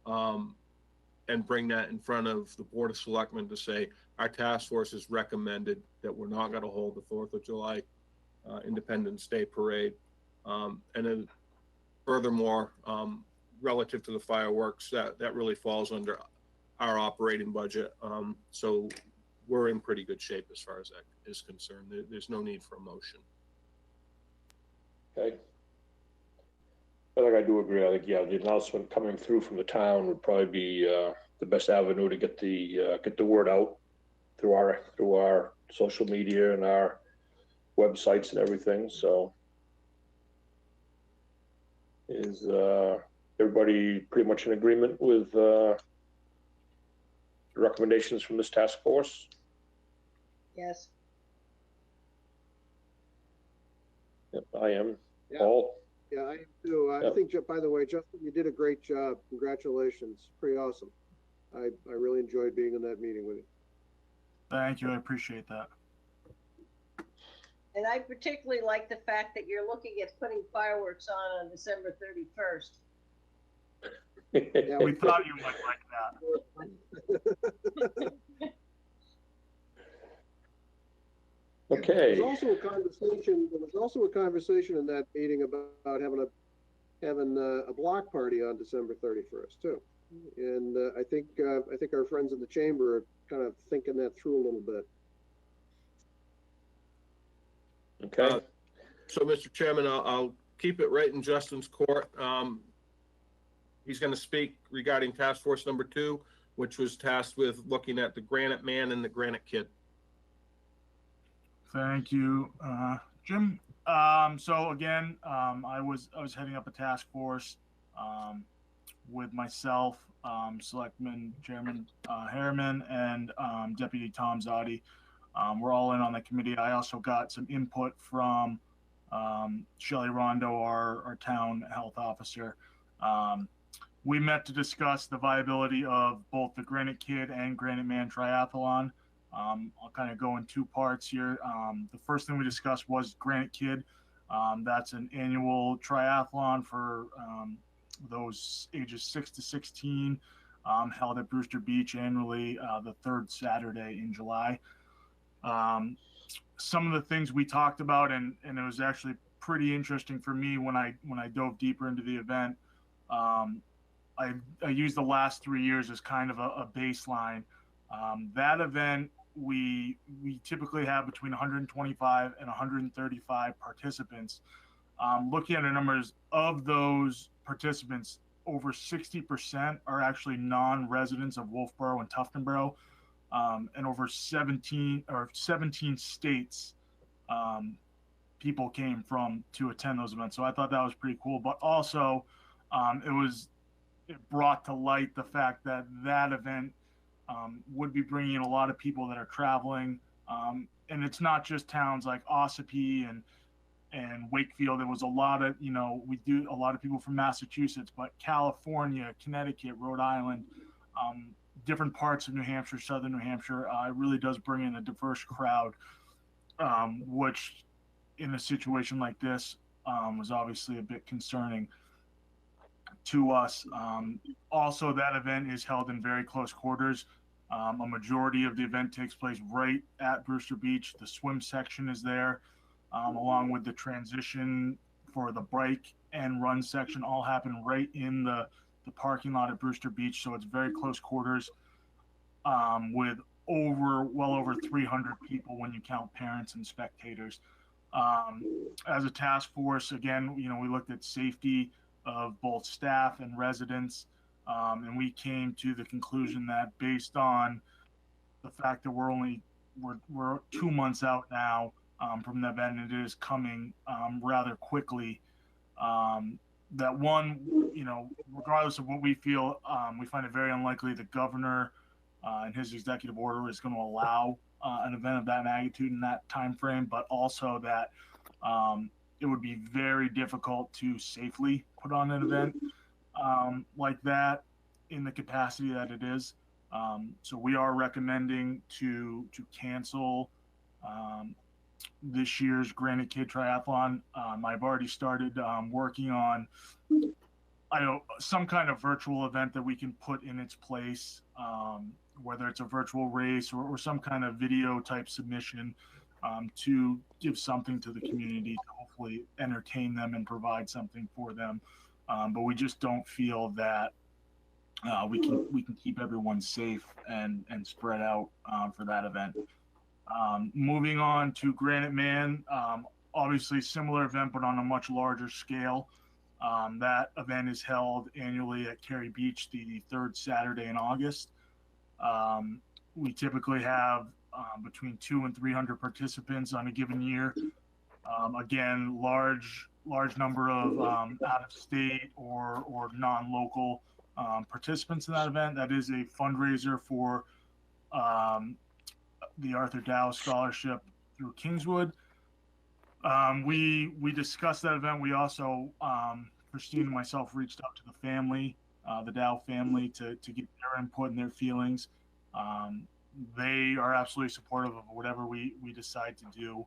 and bring that in front of the Board of Selectmen to say our task force has recommended that we're not going to hold the 4th of July Independence Day Parade. And then furthermore, relative to the fireworks, that really falls under our operating budget. So we're in pretty good shape as far as that is concerned. There's no need for a motion. Okay. I think I do agree. I think, yeah, the announcement coming through from the town would probably be the best avenue to get the word out through our social media and our websites and everything. So is everybody pretty much in agreement with the recommendations from this task force? Yes. Yep, I am. Yeah. Paul? Yeah, I am too. I think, by the way, Justin, you did a great job. Congratulations. Pretty awesome. I really enjoyed being in that meeting with you. Thank you. I appreciate that. And I particularly like the fact that you're looking at putting fireworks on December 31st. Yeah, We thought you might like that. Okay. There was also a conversation in that meeting about having a block party on December 31st too. And I think our friends in the chamber are kind of thinking that through a little bit. Okay. So, Mr. Chairman, I'll keep it right in Justin's court. He's going to speak regarding Task Force number 2, which was tasked with looking at the Granite Man and the Granite Kid. Thank you, Jim. So again, I was heading up a task force with myself, Selectman Chairman Harriman, and Deputy Tom Zotti. We're all in on the committee. I also got some input from Shelley Rondo, our town health officer. We met to discuss the viability of both the Granite Kid and Granite Man triathlon. I'll kind of go in 2 parts here. The first thing we discussed was Granite Kid. That's an annual triathlon for those ages 6 to 16, held at Brewster Beach annually, the 3rd Saturday in July. Some of the things we talked about, and it was actually pretty interesting for me when I dove deeper into the event. I used the last 3 years as kind of a baseline. That event, we typically have between 125 and 135 participants. Looking at the numbers of those participants, over 60% are actually non-residents of Wolfeboro and Tuftonboro, and over 17 states people came from to attend those events. So I thought that was pretty cool. But also, it brought to light the fact that that event would be bringing in a lot of people that are traveling. And it's not just towns like Ossipee and Wakefield. There was a lot of, a lot of people from Massachusetts, but California, Connecticut, Rhode Island, different parts of New Hampshire, southern New Hampshire. It really does bring in a diverse crowd, which in a situation like this was obviously a bit concerning to us. Also, that event is held in very close quarters. A majority of the event takes place right at Brewster Beach. The swim section is there, along with the transition for the bike and run section, all happen right in the parking lot at Brewster Beach. So it's very close quarters, with well over 300 people when you count parents and spectators. As a task force, again, we looked at safety of both staff and residents. And we came to the conclusion that based on the fact that we're 2 months out now from the event, and it is coming rather quickly, that one, regardless of what we feel, we find it very unlikely the governor in his executive order is going to allow an event of that magnitude in that time frame, but also that it would be very difficult to safely put on an event like that in the capacity that it is. So we are recommending to cancel this year's Granite Kid Triathlon. I've already started working on some kind of virtual event that we can put in its place, whether it's a virtual race or some kind of video type submission, to give something to the community to hopefully entertain them and provide something for them. But we just don't feel that we can keep everyone safe and spread out for that event. Moving on to Granite Man, obviously similar event, but on a much larger scale. That event is held annually at Cary Beach the third Saturday in August. We typically have between 200 and 300 participants on a given year. Again, large number of out-of-state or non-local participants in that event. That is a fundraiser for the Arthur Dow Scholarship through Kingswood. We discussed that event. We also, Christine and myself, reached out to the family, the Dow family, to get their input and their feelings. They are absolutely supportive of whatever we decide to do.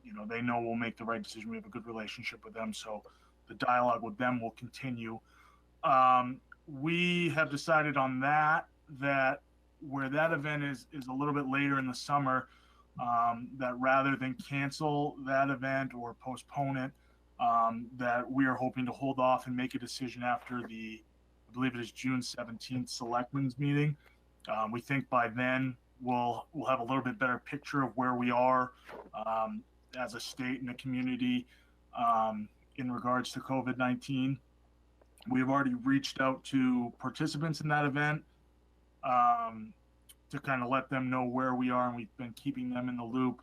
You know, they know we'll make the right decision. We have a good relationship with them, so the dialogue with them will continue. We have decided on that where that event is a little bit later in the summer, that rather than cancel that event or postpone it, that we are hoping to hold off and make a decision after I believe it is June 17th Selectmen's meeting. We think by then we'll have a little bit better picture of where we are as a state and a community in regards to COVID-19. We've already reached out to participants in that event to kind of let them know where we are, and we've been keeping them in the loop.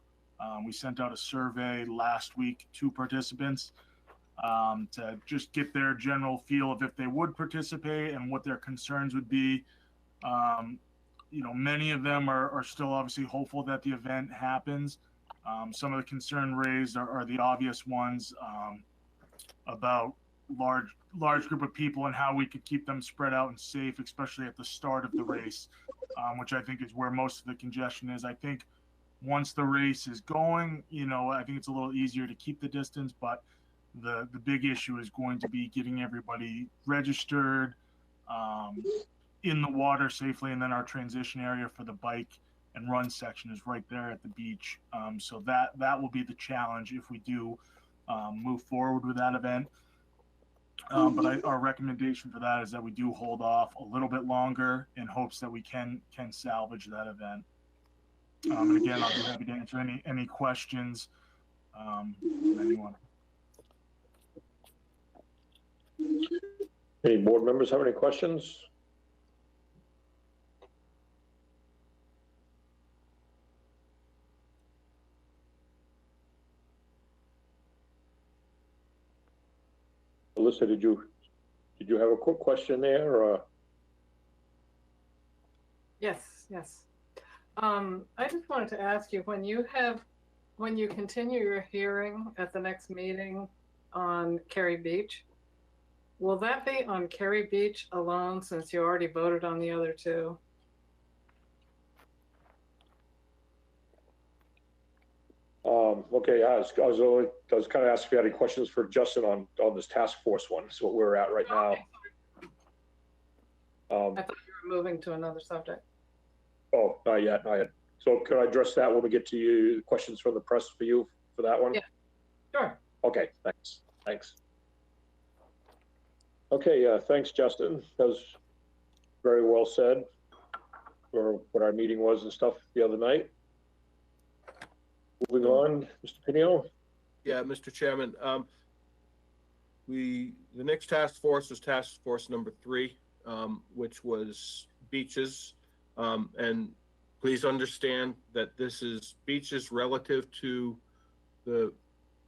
We sent out a survey last week to participants to just get their general feel of if they would participate and what their concerns would be. You know, many of them are still obviously hopeful that the event happens. Some of the concern raised are the obvious ones about large group of people and how we could keep them spread out and safe, especially at the start of the race, which I think is where most of the congestion is. I think once the race is going, you know, I think it's a little easier to keep the distance, but the big issue is going to be getting everybody registered in the water safely, and then our transition area for the bike and run section is right there at the beach. So that will be the challenge if we do move forward with that event. But our recommendation for that is that we do hold off a little bit longer in hopes that we can salvage that event. And again, I'll be happy to answer any questions from anyone. Any board members have any questions? Alyssa, did you have a quick question there? Or? Yes. I just wanted to ask you, when you continue your hearing at the next meeting on Cary Beach, will that be on Cary Beach alone, since you already voted on the other two? Okay, I was kind of asking if you had any questions for Justin on this task force one. That's what we're at right now. I thought you were moving to another subject. Oh, not yet. So could I address that when we get to you? Questions from the press for you for that one? Yeah, sure. Okay, thanks. Okay, thanks, Justin. That was very well said for what our meeting was and stuff the other night. Moving on, Mr. Pinio. Yeah, Mr. Chairman. The next task force was task force number 3, which was beaches. And please understand that this is beaches relative to the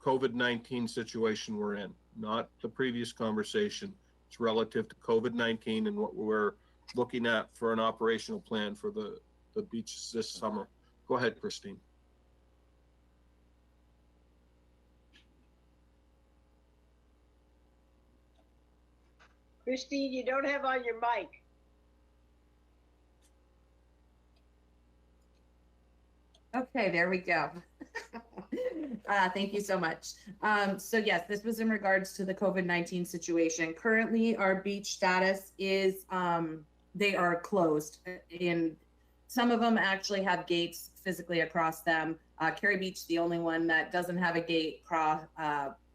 COVID-19 situation we're in, not the previous conversation. It's relative to COVID-19 and what we're looking at for an operational plan for the beaches this summer. Go ahead, Christine. Christine, you don't have on your mic. Okay, there we go. Thank you so much. So yes, this was in regards to the COVID-19 situation. Currently, our beach status is they are closed, and some of them actually have gates physically across them. Cary Beach, the only one that doesn't have a gate across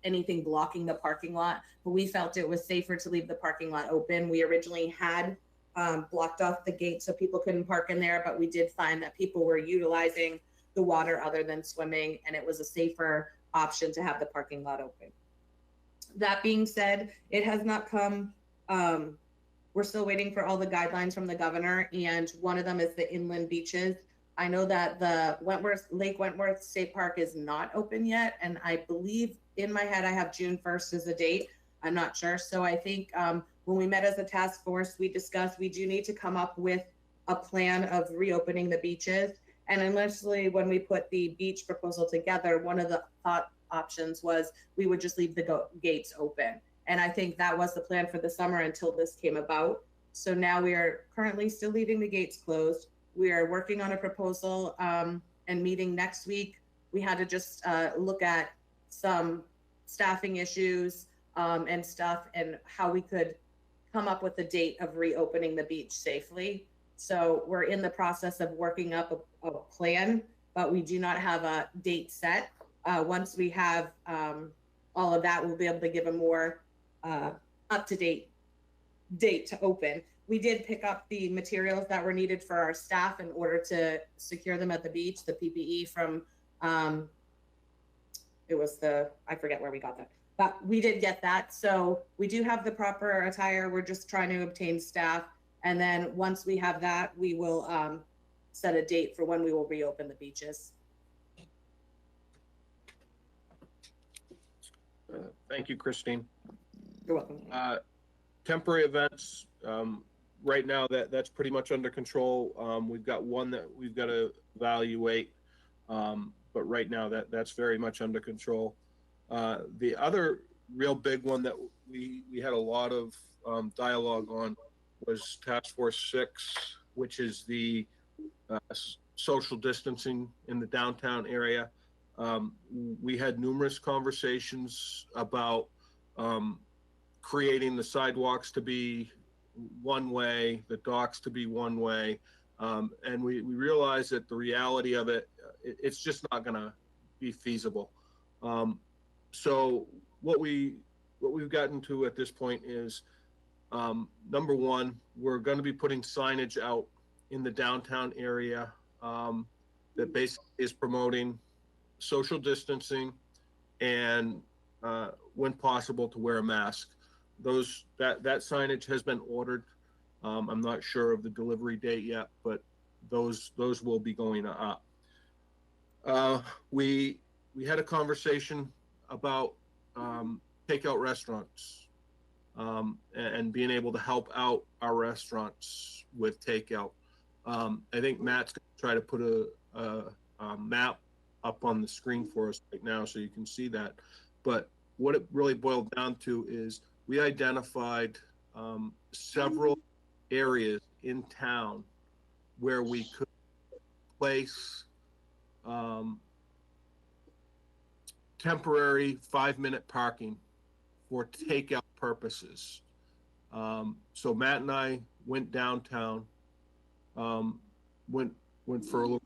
anything blocking the parking lot, but we felt it was safer to leave the parking lot open. We originally had blocked off the gate so people couldn't park in there, but we did find that people were utilizing the water other than swimming, and it was a safer option to have the parking lot open. That being said, it has not come, we're still waiting for all the guidelines from the governor, and one of them is the inland beaches. I know that the Lake Wentworth State Park is not open yet, and I believe in my head I have June 1st as a date. I'm not sure. So I think when we met as a task force, we discussed we do need to come up with a plan of reopening the beaches. And initially, when we put the beach proposal together, one of the thought options was we would just leave the gates open. And I think that was the plan for the summer until this came about. So now we are currently still leaving the gates closed. We are working on a proposal and meeting next week. We had to just look at some staffing issues and stuff and how we could come up with a date of reopening the beach safely. So we're in the process of working up a plan, but we do not have a date set. Once we have all of that, we'll be able to give a more up-to-date date to open. We did pick up the materials that were needed for our staff in order to secure them at the beach, the PPE from, it was I forget where we got that, but we did get that. So we do have the proper attire. We're just trying to obtain staff. And then once we have that, we will set a date for when we will reopen the beaches. Thank you, Christine. You're welcome. Temporary events, right now that's pretty much under control. We've got one that we've got to evaluate, but right now that's very much under control. The other real big one that we had a lot of dialogue on was Task Force 6, which is the social distancing in the downtown area. We had numerous conversations about creating the sidewalks to be one way, the docks to be one way, and we realized that the reality of it's just not going to be feasible. So what we've gotten to at this point is, number one, we're going to be putting signage out in the downtown area that basically is promoting social distancing and, when possible, to wear a mask. That signage has been ordered. I'm not sure of the delivery date yet, but those will be going up. We had a conversation about takeout restaurants and being able to help out our restaurants with takeout. I think Matt's going to try to put a map up on the screen for us right now so you can see that. But what it really boiled down to is we identified several areas in town where we could place temporary 5-minute parking for takeout purposes. So Matt and I went downtown, went for a look,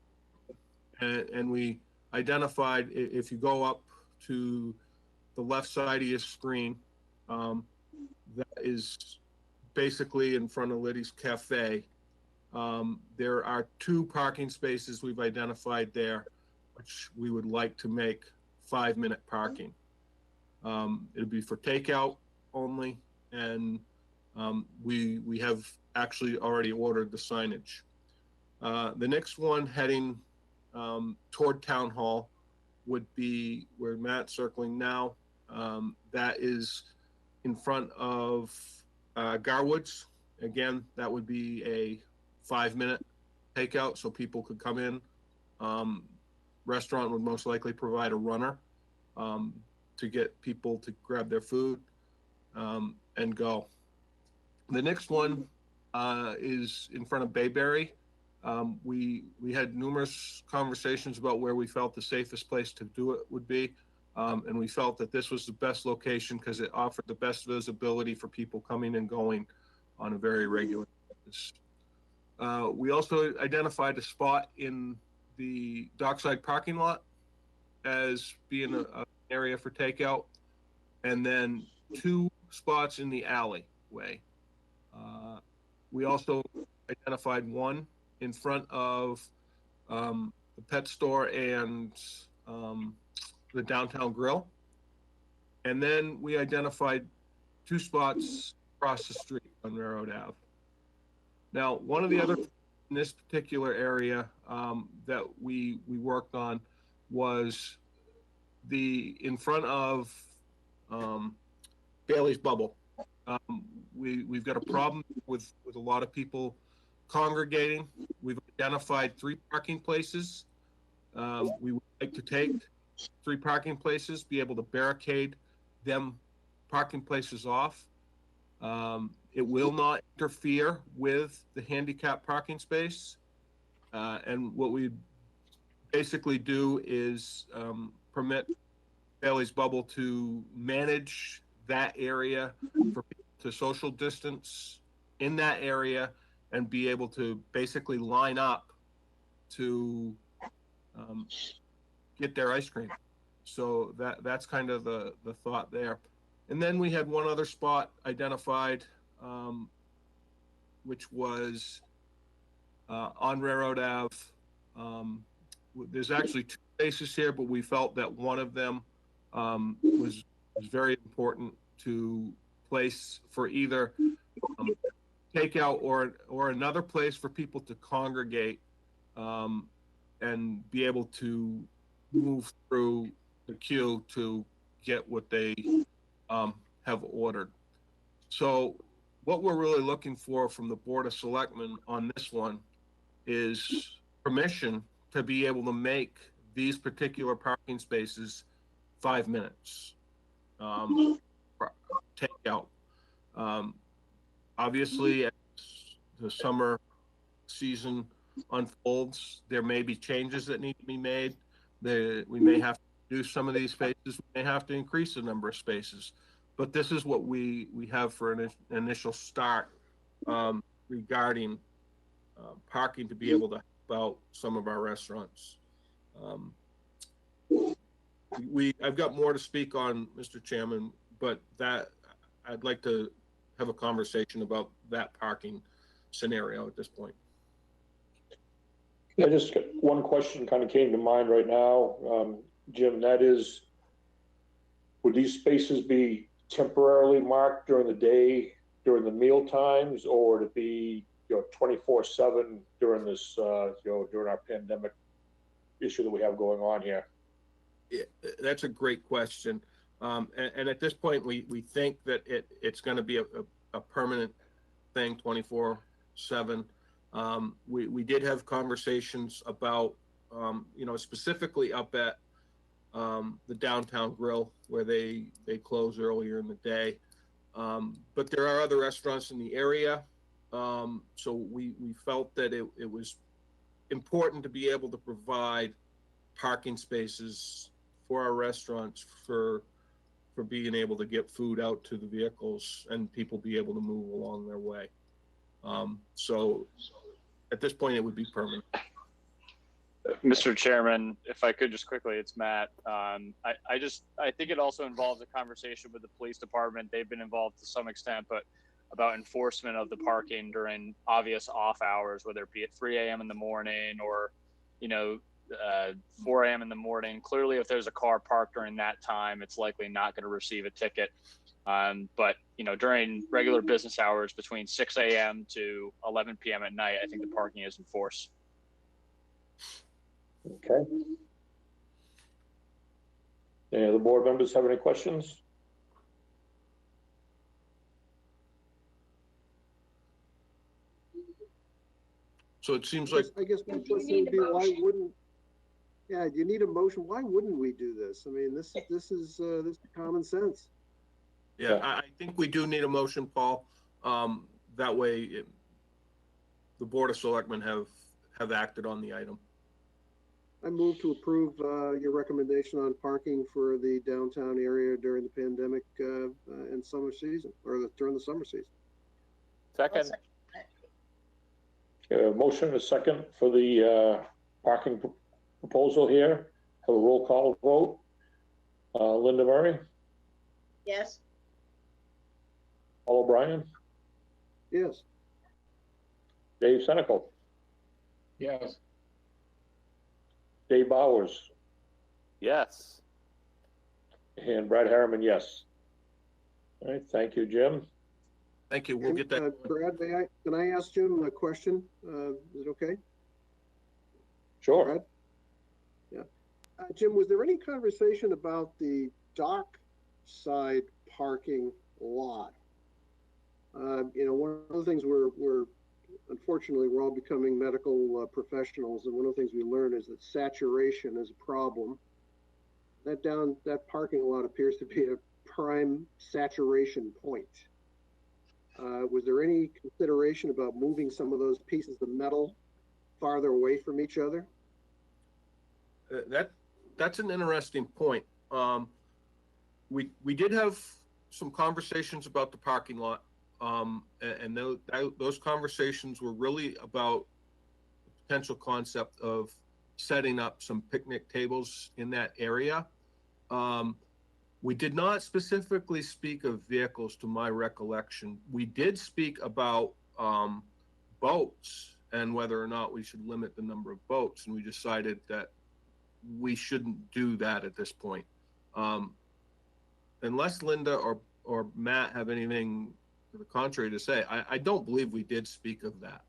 and we identified, if you go up to the left side of your screen, that is basically in front of Liddy's Cafe. There are 2 parking spaces we've identified there, which we would like to make 5-minute parking. It'll be for takeout only, and we have actually already ordered the signage. The next one heading toward Town Hall would be where Matt's circling now. That is in front of Garwood's. Again, that would be a 5-minute takeout, so people could come in. Restaurant would most likely provide a runner to get people to grab their food and go. The next one is in front of Bayberry. We had numerous conversations about where we felt the safest place to do it would be. And we felt that this was the best location because it offered the best visibility for people coming and going on a very regular basis. We also identified a spot in the dockside parking lot as being an area for takeout, and then 2 spots in the alleyway. We also identified one in front of the pet store and the downtown grill. And then we identified 2 spots across the street on Railroad Ave. Now, one of the other in this particular area that we worked on was in front of Bailey's Bubble. We've got a problem with a lot of people congregating. We've identified 3 parking places. We would like to take 3 parking places, be able to barricade them parking places off. It will not interfere with the handicap parking space. And what we basically do is permit Bailey's Bubble to manage that area for people to social distance in that area and be able to basically line up to get their ice cream. So that's kind of the thought there. And then we had one other spot identified, which was on Railroad Ave. There's actually 2 spaces here, but we felt that one of them was very important to place for either takeout or another place for people to congregate and be able to move through the queue to get what they have ordered. So what we're really looking for from the Board of Selectmen on this one is permission to be able to make these particular parking spaces 5 minutes for takeout. Obviously, as the summer season unfolds, there may be changes that need to be made. We may have to do some of these spaces. We may have to increase the number of spaces. But this is what we have for an initial start regarding parking to be able to help out some of our restaurants. I've got more to speak on, Mr. Chairman, but I'd like to have a conversation about that parking scenario at this point. Yeah, just one question kind of came to mind right now, Jim, that is, would these spaces be temporarily marked during the day, during the meal times, or would it be 24/7 during this, during our pandemic issue that we have going on here? Yeah, that's a great question. And at this point, we think that it's going to be a permanent thing, 24/7. We did have conversations about, specifically up at the Downtown Grill, where they close earlier in the day. But there are other restaurants in the area. So we felt that it was important to be able to provide parking spaces for our restaurants for being able to get food out to the vehicles and people be able to move along their way. So at this point, it would be permanent. Mr. Chairman, if I could just quickly, it's Matt. I think it also involves a conversation with the police department. They've been involved to some extent, but about enforcement of the parking during obvious off hours, whether it be at 3 a.m. in the morning or, 4 a.m. in the morning. Clearly, if there's a car parked during that time, it's likely not going to receive a ticket. But during regular business hours between 6 a.m. to 11 p.m. at night, I think the parking is enforced. Okay. Any other board members have any questions? So it seems like, I guess my question would be, why wouldn't? Yeah, you need a motion. Why wouldn't we do this? I mean, this is common sense. yeah, I think we do need a motion, Paul. That way, the Board of Selectmen have acted on the item. I move to approve your recommendation on parking for the downtown area during the pandemic and summer season, or during the summer season. Second. Motion, a second for the parking proposal here. Have a roll call vote. Linda Murray, Yes. Paul O'Brien, Yes. Dave Senical, Yes. Dave Bowers, Yes. And Brad Harriman, yes. All right, thank you, Jim. Thank you. We'll get that. Brad, can I ask Jim a question? Is it okay? Sure. Brad? Yeah. Jim, was there any conversation about the dock side parking lot? You know, one of the things unfortunately, we're all becoming medical professionals, and one of the things we learn is that saturation is a problem. That parking lot appears to be a prime saturation point. Was there any consideration about moving some of those pieces of metal farther away from each other? That's an interesting point. We did have some conversations about the parking lot, and those conversations were really about the potential concept of setting up some picnic tables in that area. We did not specifically speak of vehicles, to my recollection. We did speak about boats and whether or not we should limit the number of boats, and we decided that we shouldn't do that at this point. Unless Linda or Matt have anything to the contrary to say, I don't believe we did speak of that.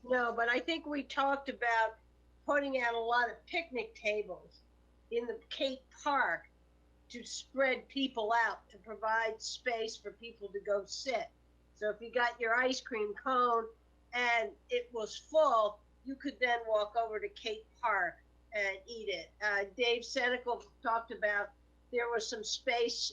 No, but I think we talked about putting out a lot of picnic tables in the Cape Park to spread people out, to provide space for people to go sit. So if you got your ice cream cone and it was full, you could then walk over to Cape Park and eat it. Dave Senecal talked about there was some space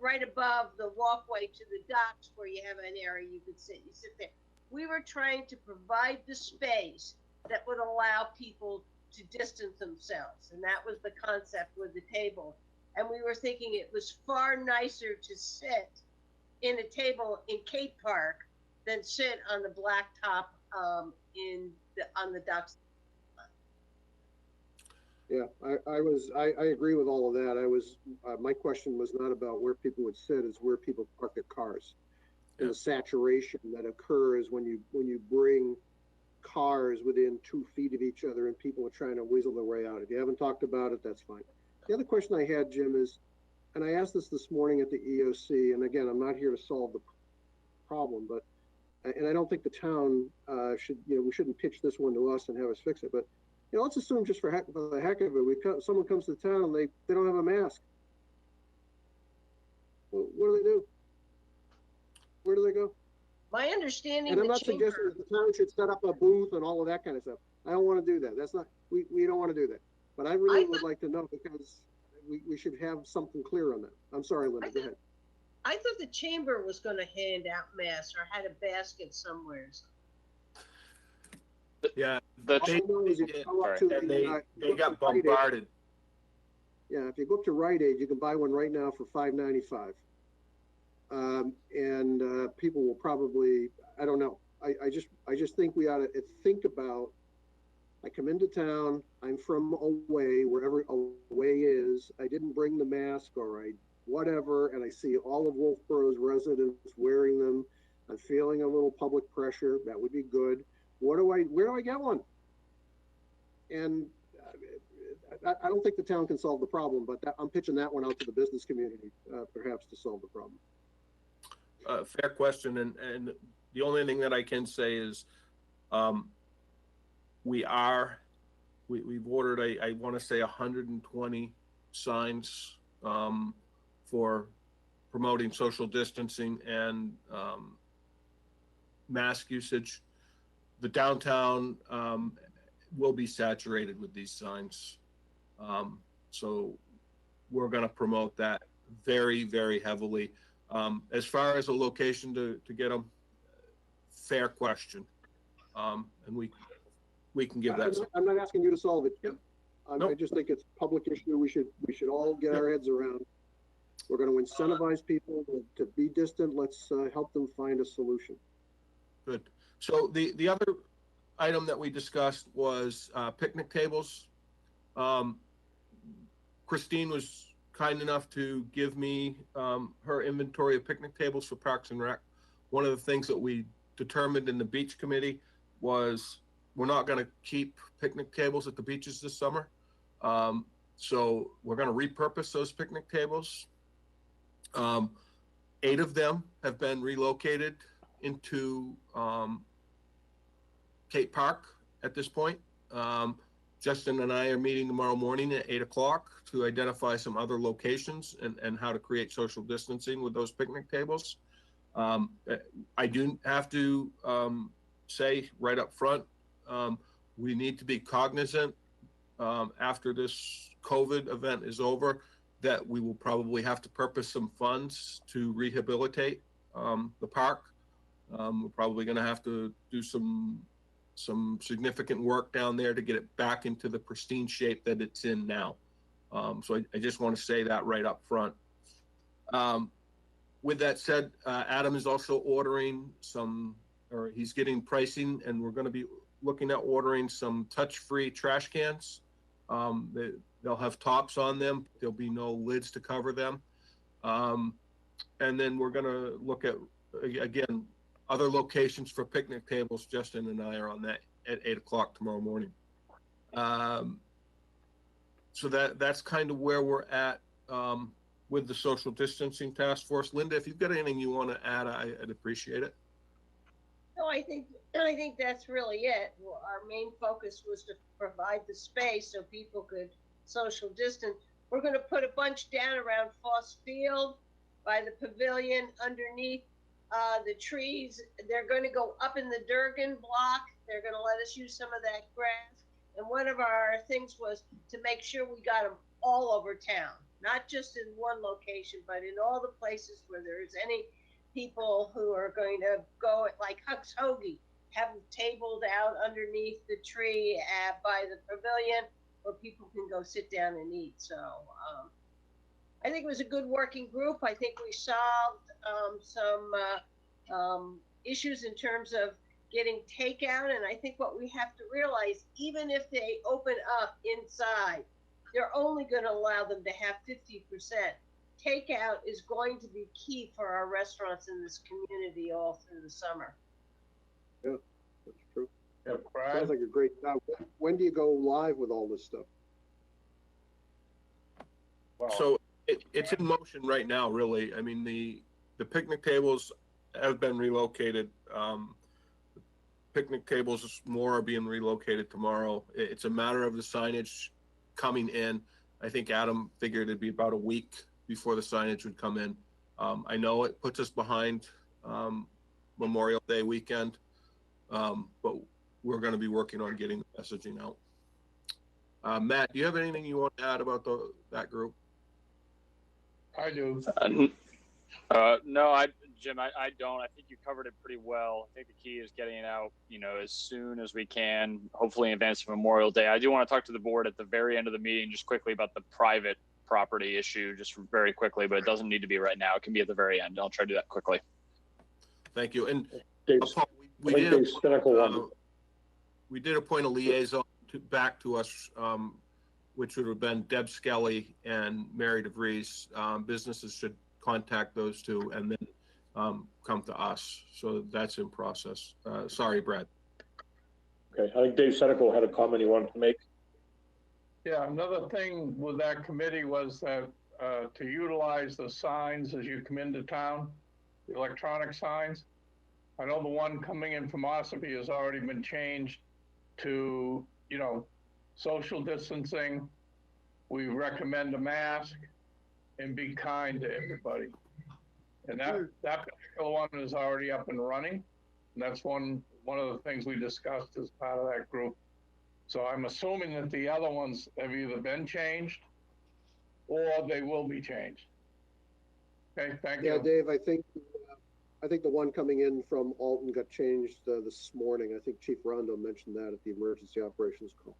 right above the walkway to the docks where you have an area you could sit. You sit there. We were trying to provide the space that would allow people to distance themselves, and that was the concept with the table. And we were thinking it was far nicer to sit in a table in Cape Park than sit on the blacktop on the docks. Yeah, I agree with all of that. My question was not about where people would sit, it's where people park their cars. And the saturation that occurs when you bring cars within 2 feet of each other and people are trying to weasel their way out. If you haven't talked about it, that's fine. The other question I had, Jim, is, and I asked this morning at the EOC, and again, I'm not here to solve the problem, but, and I don't think the town we shouldn't pitch this one to us and have us fix it, but let's assume just for the heck of it, someone comes to the town and they don't have a mask. Well, what do? Where do they go? My understanding, and I'm not suggesting that the town should set up a booth and all of that kind of stuff. I don't want to do that. That's not, we don't want to do that. But I really would like to know, because we should have something clear on that. I'm sorry, Linda, go ahead. I thought the chamber was going to hand out masks or had a basket somewhere. Yeah, they got bombarded. Yeah, if you go up to Rite Aid, you can buy one right now for $5.95. And people will probably, I don't know. I just think we ought to think about, I come into town, I'm from away, wherever away is, I didn't bring the mask or whatever, and I see all of Wolfeboro's residents wearing them. I'm feeling a little public pressure. That would be good. Where do I get one? And I don't think the town can solve the problem, but I'm pitching that one out to the business community, perhaps to solve the problem. Fair question, and the only thing that I can say is, we've ordered I want to say 120 signs for promoting social distancing and mask usage. The downtown will be saturated with these signs, so we're going to promote that very, very heavily. As far as a location to get them, fair question, and we can give that. I'm not asking you to solve it. Yep. I just think it's a public issue. We should all get our heads around. We're going to incentivize people to be distant. Let's help them find a solution. Good. So the other item that we discussed was picnic tables. Christine was kind enough to give me her inventory of picnic tables for Parks and Rec. One of the things that we determined in the beach committee was we're not going to keep picnic tables at the beaches this summer. So we're going to repurpose those picnic tables. 8 of them have been relocated into Cape Park at this point. Justin and I are meeting tomorrow morning at 8 o'clock to identify some other locations and how to create social distancing with those picnic tables. I do have to say right up front, we need to be cognizant after this COVID event is over that we will probably have to purpose some funds to rehabilitate the park. We're probably going to have to do some significant work down there to get it back into the pristine shape that it's in now. So I just want to say that right up front. With that said, Adam is also ordering he's getting pricing, and we're going to be looking at ordering some touch-free trash cans. They'll have tops on them. There'll be no lids to cover them. And then we're going to look at, again, other locations for picnic tables. Justin and I are on that at 8 o'clock tomorrow morning. So that's kind of where we're at with the social distancing task force. Linda, if you've got anything you want to add, I'd appreciate it. No, I think that's really it. Well, our main focus was to provide the space so people could social distance. We're going to put a bunch down around Foss Field by the pavilion underneath the trees. They're going to go up in the Durgan block. They're going to let us use some of that grass. And one of our things was to make sure we got them all over town, not just in one location, but in all the places where there's any people who are going to go, like Huck's Hoagie, have them tabled out underneath the tree by the pavilion where people can go sit down and eat. So I think it was a good working group. I think we solved some issues in terms of getting takeout. And I think what we have to realize, even if they open up inside, they're only going to allow them to have 50%. Takeout is going to be key for our restaurants in this community all through the summer. Yeah, that's true. Yeah, sounds like a great job. When do you go live with all this stuff? Wow. So it's in motion right now, really. I mean, the picnic tables have been relocated. Picnic tables, more are being relocated tomorrow. It's a matter of the signage coming in. I think Adam figured it'd be about a week before the signage would come in. I know it puts us behind Memorial Day weekend, but we're going to be working on getting the messaging out. Matt, do you have anything you want to add about that group? I do. No, Jim, I don't. I think you covered it pretty well. I think the key is getting it out, as soon as we can, hopefully in advance of Memorial Day. I do want to talk to the board at the very end of the meeting, just quickly about the private property issue, just very quickly, but it doesn't need to be right now. It can be at the very end. I'll try to do that quickly. Thank you. And Paul, we did appoint a liaison back to us, which would have been Deb Skelly and Mary DeVries. Businesses should contact those two and then come to us. So that's in process. Sorry, Brad. Okay, I think Dave Senecal had a comment he wanted to make. Yeah, another thing with that committee was that to utilize the signs as you come into town, the electronic signs. I know the one coming in from Ossipee has already been changed to, social distancing. We recommend a mask and be kind to everybody. And that particular one is already up and running. And that's one of the things we discussed as part of that group. So I'm assuming that the other ones have either been changed or they will be changed. Okay, thank you. Yeah, Dave, I think the one coming in from Alton got changed this morning. I think Chief Rondo mentioned that at the emergency operations call.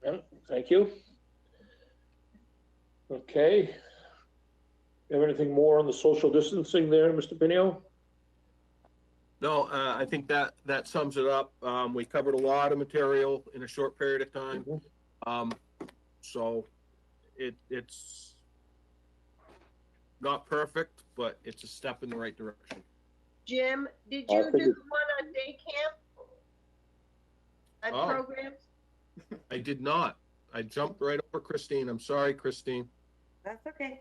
Yeah, thank you. Okay. Have anything more on the social distancing there, Mr. Pinio? No, I think that sums it up. We covered a lot of material in a short period of time. So it's not perfect, but it's a step in the right direction. Jim, did you do the one on day camp? On programs? I did not. I jumped right over Christine. I'm sorry, Christine. That's okay.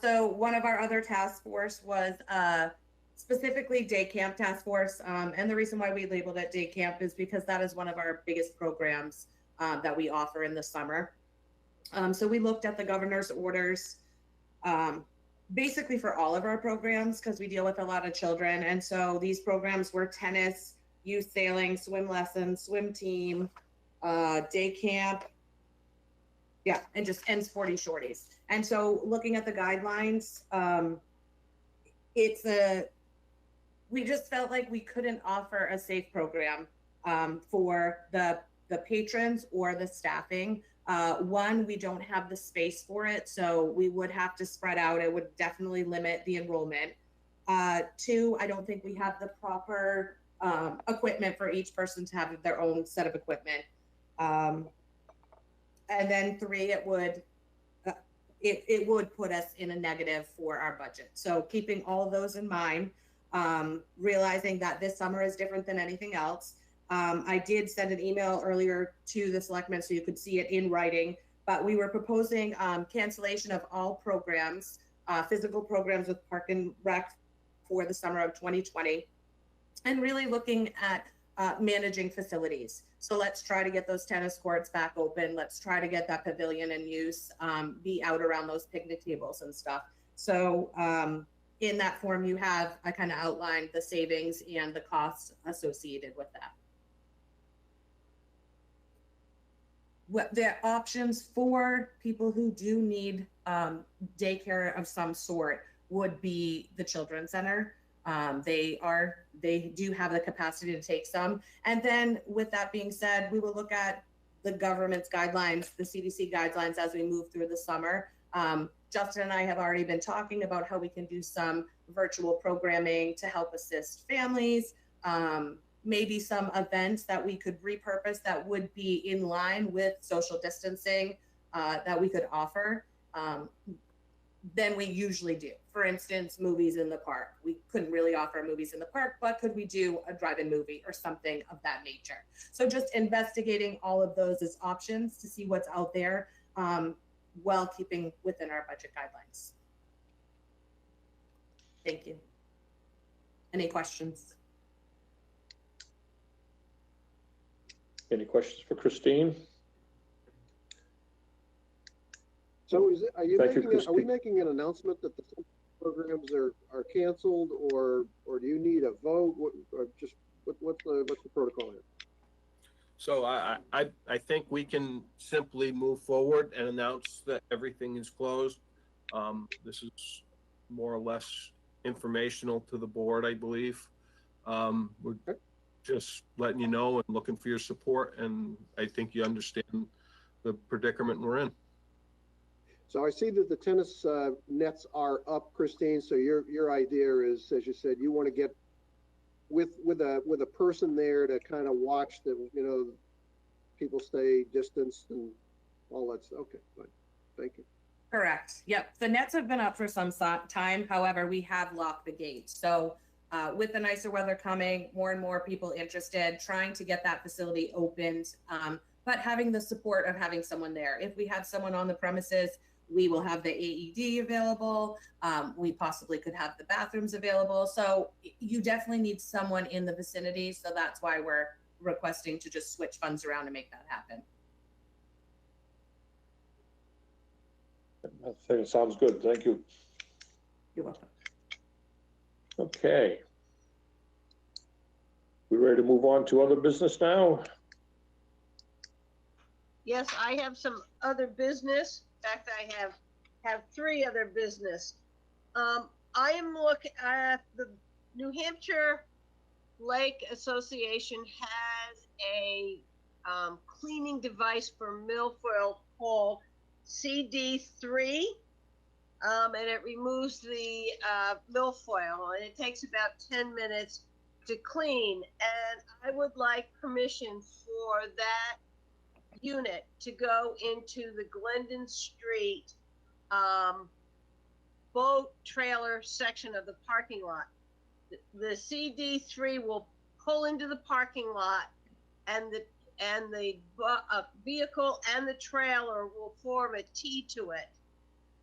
So one of our other task force was specifically day camp task force. And the reason why we labeled it day camp is because that is one of our biggest programs that we offer in the summer. So we looked at the governor's orders basically for all of our programs because we deal with a lot of children. And so these programs were tennis, youth sailing, swim lessons, swim team, day camp, yeah, and sporty shorties. And so looking at the guidelines, we just felt like we couldn't offer a safe program for the patrons or the staffing. One, we don't have the space for it, so we would have to spread out. It would definitely limit the enrollment. Two, I don't think we have the proper equipment for each person to have their own set of equipment. And then three, it would put us in a negative for our budget. So keeping all of those in mind, realizing that this summer is different than anything else. I did send an email earlier to the selectmen so you could see it in writing, but we were proposing cancellation of all programs, physical programs with Park and Rec for the summer of 2020, and really looking at managing facilities. So let's try to get those tennis courts back open. Let's try to get that pavilion in use, be out around those picnic tables and stuff. So in that form, I kind of outlined the savings and the costs associated with that. What the options for people who do need daycare of some sort would be the Children's Center. They do have the capacity to take some. And then with that being said, we will look at the government's guidelines, the CDC guidelines as we move through the summer. Justin and I have already been talking about how we can do some virtual programming to help assist families, maybe some events that we could repurpose that would be in line with social distancing that we could offer. Than we usually do. For instance, movies in the park. We couldn't really offer movies in the park, but could we do a drive-in movie or something of that nature? So just investigating all of those as options to see what's out there while keeping within our budget guidelines. Thank you. Any questions? Any questions for Christine? So are we Christine. making an announcement that the programs are canceled, or do you need a vote? What's the protocol here? So I think we can simply move forward and announce that everything is closed. This is more or less informational to the board, I believe. We're just letting you know and looking for your support, and I think you understand the predicament we're in. So I see that the tennis nets are up, Christine. So your idea is, as you said, you want to get with a person there to kind of watch that, people stay distanced and all that stuff. Okay, fine. Thank you. Correct. Yep. The nets have been up for some time. However, we have locked the gates. So with the nicer weather coming, more and more people interested, trying to get that facility opened, but having the support of having someone there. If we have someone on the premises, we will have the AED available. We possibly could have the bathrooms available. So you definitely need someone in the vicinity. So that's why we're requesting to just switch funds around to make that happen. I think it sounds good. Thank you. You're welcome. Okay. We ready to move on to other business now? Yes, I have some other business. In fact, I have three other business. I am looking at the New Hampshire Lake Association has a cleaning device for milfoil called CD3, and it removes the milfoil, and it takes about 10 minutes to clean. And I would like permission for that unit to go into the Glendon Street boat trailer section of the parking lot. The CD3 will pull into the parking lot, and and the vehicle and the trailer will form a T to it.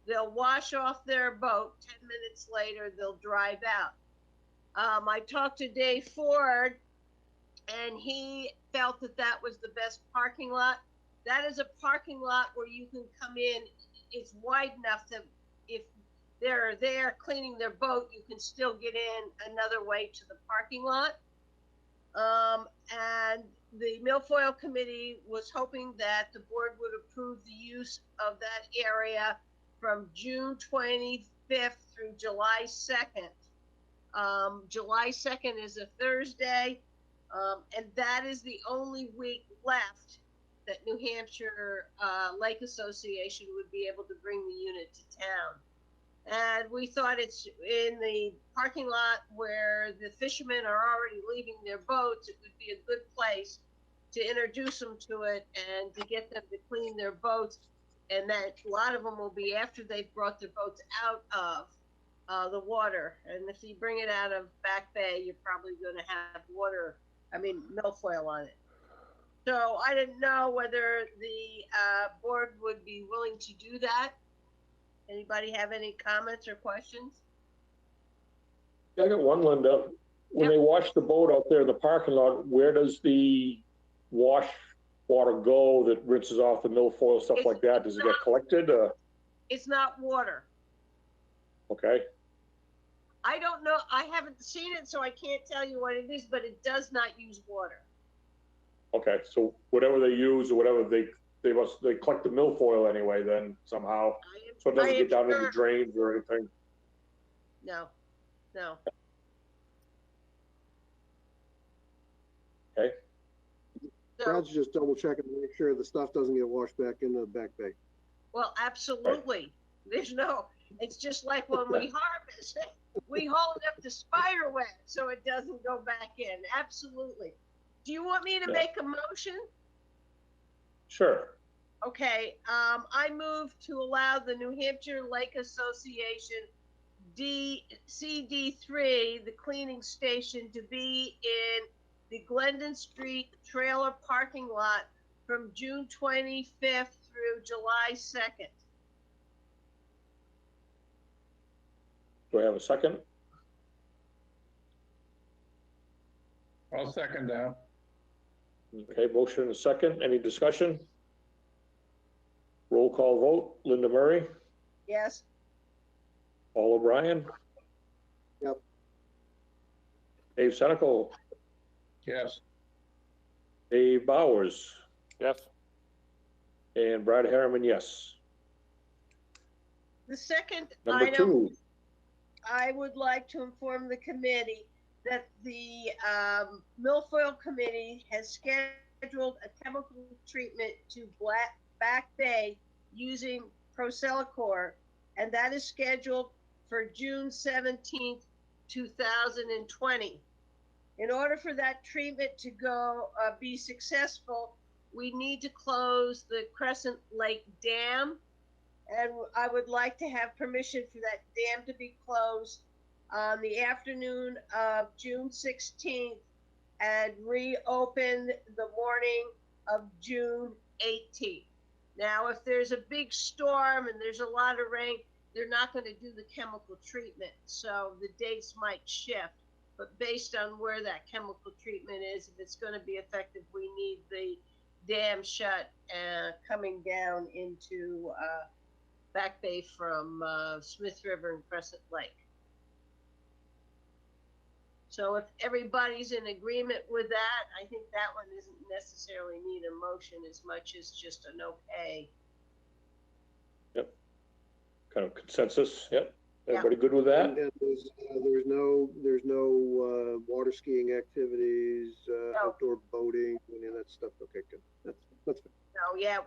They'll wash off their boat. 10 minutes later, they'll drive out. I talked to Dave Ford, and he felt that that was the best parking lot. That is a parking lot where you can come in. It's wide enough that if they're there cleaning their boat, you can still get in another way to the parking lot. And the Milfoil Committee was hoping that the board would approve the use of that area from June 25th through July 2nd. July 2nd is a Thursday, and that is the only week left that New Hampshire Lake Association would be able to bring the unit to town. And we thought it's in the parking lot where the fishermen are already leaving their boats. It would be a good place to introduce them to it and to get them to clean their boats. And that a lot of them will be after they've brought their boats out of the water. And if you bring it out of Back Bay, you're probably going to have milfoil on it. So I didn't know whether the board would be willing to do that. Anybody have any comments or questions? Yeah, I got one, Linda. When they wash the boat out there in the parking lot, where does the wash water go that rinses off the milfoil, stuff like that? Does it get collected? It's not water. Okay. I don't know. I haven't seen it, so I can't tell you what it is, but it does not use water. Okay, so whatever they use or whatever they collect the milfoil anyway then somehow, so it doesn't get down into drains or anything. No. Okay. Brad's just double checking to make sure the stuff doesn't get washed back into the Back Bay. Well, absolutely. It's just like when we harvest, we hold up the spider web so it doesn't go back in. Absolutely. Do you want me to make a motion? Sure. Okay, I move to allow the New Hampshire Lake Association CD3, the cleaning station, to be in the Glendon Street trailer parking lot from June 25th through July 2nd. Do I have a second? I'll second that. Okay, motion and a second. Any discussion? Roll call vote. Linda Murray, Yes. Paul O'Brien, Yep. Dave Senical, Yes. Dave Bowers, Yes. and Brad Harriman, yes. The second Number item, two. I would like to inform the committee that the Milfoil Committee has scheduled a chemical treatment to Back Bay using Procelicor, and that is scheduled for June 17th, 2020. In order for that treatment to be successful, we need to close the Crescent Lake Dam, and I would like to have permission for that dam to be closed on the afternoon of June 16th and reopen the morning of June 18th. Now, if there's a big storm and there's a lot of rain, they're not going to do the chemical treatment, so the dates might shift. But based on where that chemical treatment is, if it's going to be effective, we need the dam shut and coming down into Back Bay from Smith River and Crescent Lake. So if everybody's in agreement with that, I think that one doesn't necessarily need a motion as much as just an okay. Yep. Kind of consensus. Yep. Everybody good with that? And there's no water skiing activities, outdoor boating, any of that stuff. Okay, good. That's good. No, yeah.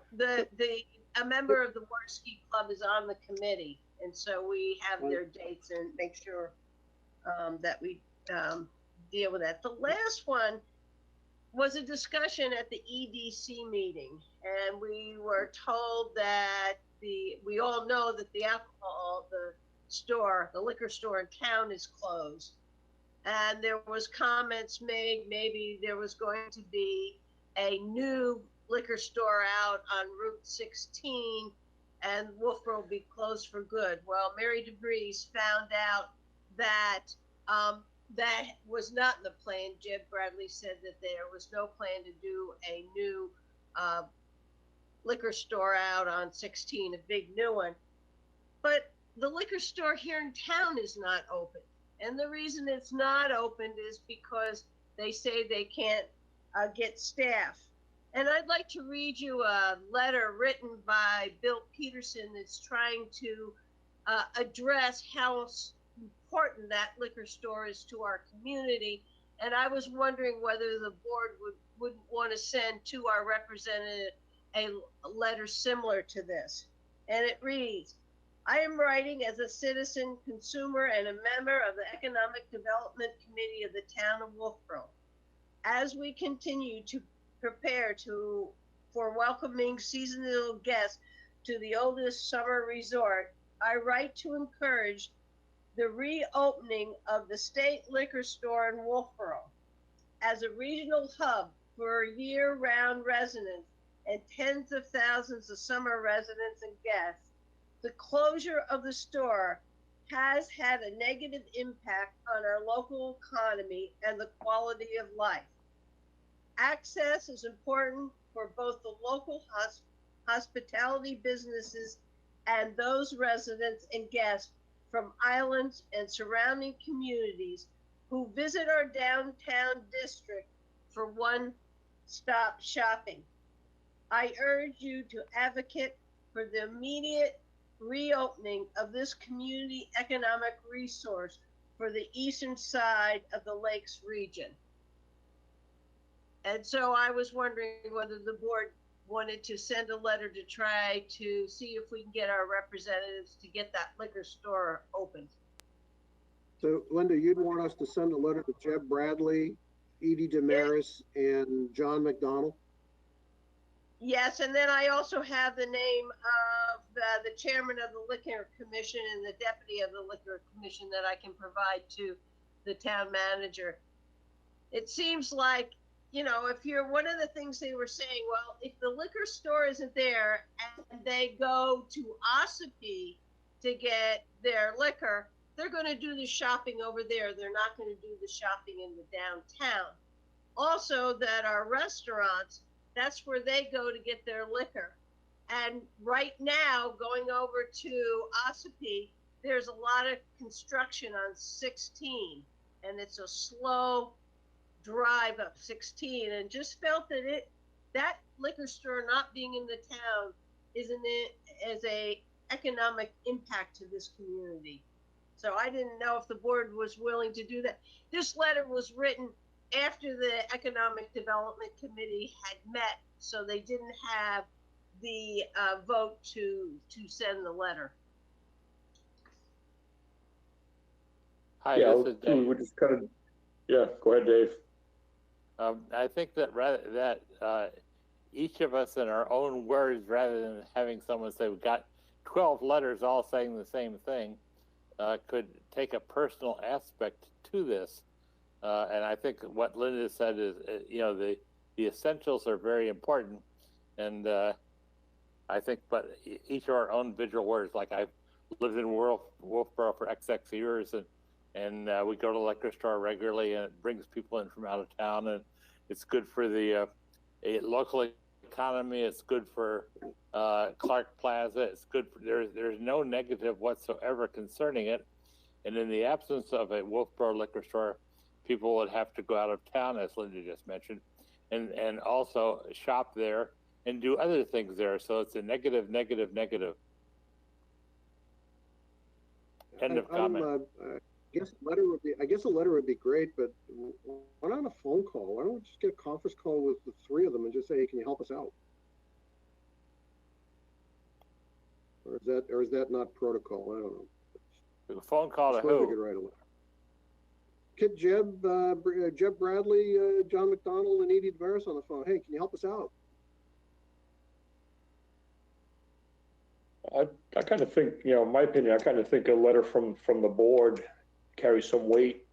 A member of the Water Ski Club is on the committee, and so we have their dates and make sure that we deal with that. The last one was a discussion at the EDC meeting, and we were told that we all know that the liquor store in town is closed, and there was comments made maybe there was going to be a new liquor store out on Route 16, and Wolfboro will be closed for good. Well, Mary DeVries found out that that was not in the plan. Jeb Bradley said that there was no plan to do a new liquor store out on 16, a big new one. But the liquor store here in town is not open. And the reason it's not opened is because they say they can't get staff. And I'd like to read you a letter written by Bill Peterson that's trying to address how important that liquor store is to our community. And I was wondering whether the board wouldn't want to send to our representative a letter similar to this. And it reads, I am writing as a citizen, consumer, and a member of the Economic Development Committee of the town of Wolfboro. As we continue to prepare for welcoming seasonal guests to the oldest summer resort, I write to encourage the reopening of the state liquor store in Wolfboro as a regional hub for year-round residents and tens of thousands of summer residents and guests. The closure of the store has had a negative impact on our local economy and the quality of life. Access is important for both the local hospitality businesses and those residents and guests from islands and surrounding communities who visit our downtown district for one-stop shopping. I urge you to advocate for the immediate reopening of this community economic resource for the eastern side of the Lakes region. And so I was wondering whether the board wanted to send a letter to try to see if we can get our representatives to get that liquor store opened. So Linda, you'd want us to send a letter to Jeb Bradley, Edie Damaris, and John McDonald? Yes, and then I also have the name of the chairman of the Liquor Commission and the deputy of the Liquor Commission that I can provide to the town manager. It seems like, you know, if you're, one of the things they were saying, well, if the liquor store isn't there and they go to Ossipee to get their liquor, they're going to do the shopping over there. They're not going to do the shopping in the downtown. Also, that our restaurants, that's where they go to get their liquor. And right now, going over to Ossipee, there's a lot of construction on 16, and it's a slow drive up 16, and just felt that that liquor store not being in the town isn't it as a economic impact to this community. So I didn't know if the board was willing to do that. This letter was written after the Economic Development Committee had met, so they didn't have the vote to send the letter. Hi, Yeah, this is Dave. we just kind of, yeah, go ahead, Dave. I think that each of us in our own words, rather than having someone say we've got 12 letters all saying the same thing, could take a personal aspect to this. And I think what Linda said is, you know, the essentials are very important. And I think, but each of our own individual words, like I've lived in Wolfboro for XX years, and we go to the liquor store regularly, and it brings people in from out of town, and it's good for the local economy. It's good for Clark Plaza. It's good for, there's no negative whatsoever concerning it. And in the absence of a Wolfboro liquor store, people would have to go out of town, as Linda just mentioned, and also shop there and do other things there. So it's a negative, negative, negative. End of comment. I guess a letter would be great, but why not a phone call? Why don't we just get a conference call with the three of them and just say, hey, can you help us out? Or is that not protocol? I don't know. A phone call to who? We could write a letter. Get Jeb Bradley, John McDonald, and Edie Damaris on the phone. Hey, can you help us out? I kind of think, you know, in my opinion, I kind of think a letter from the board carries some weight,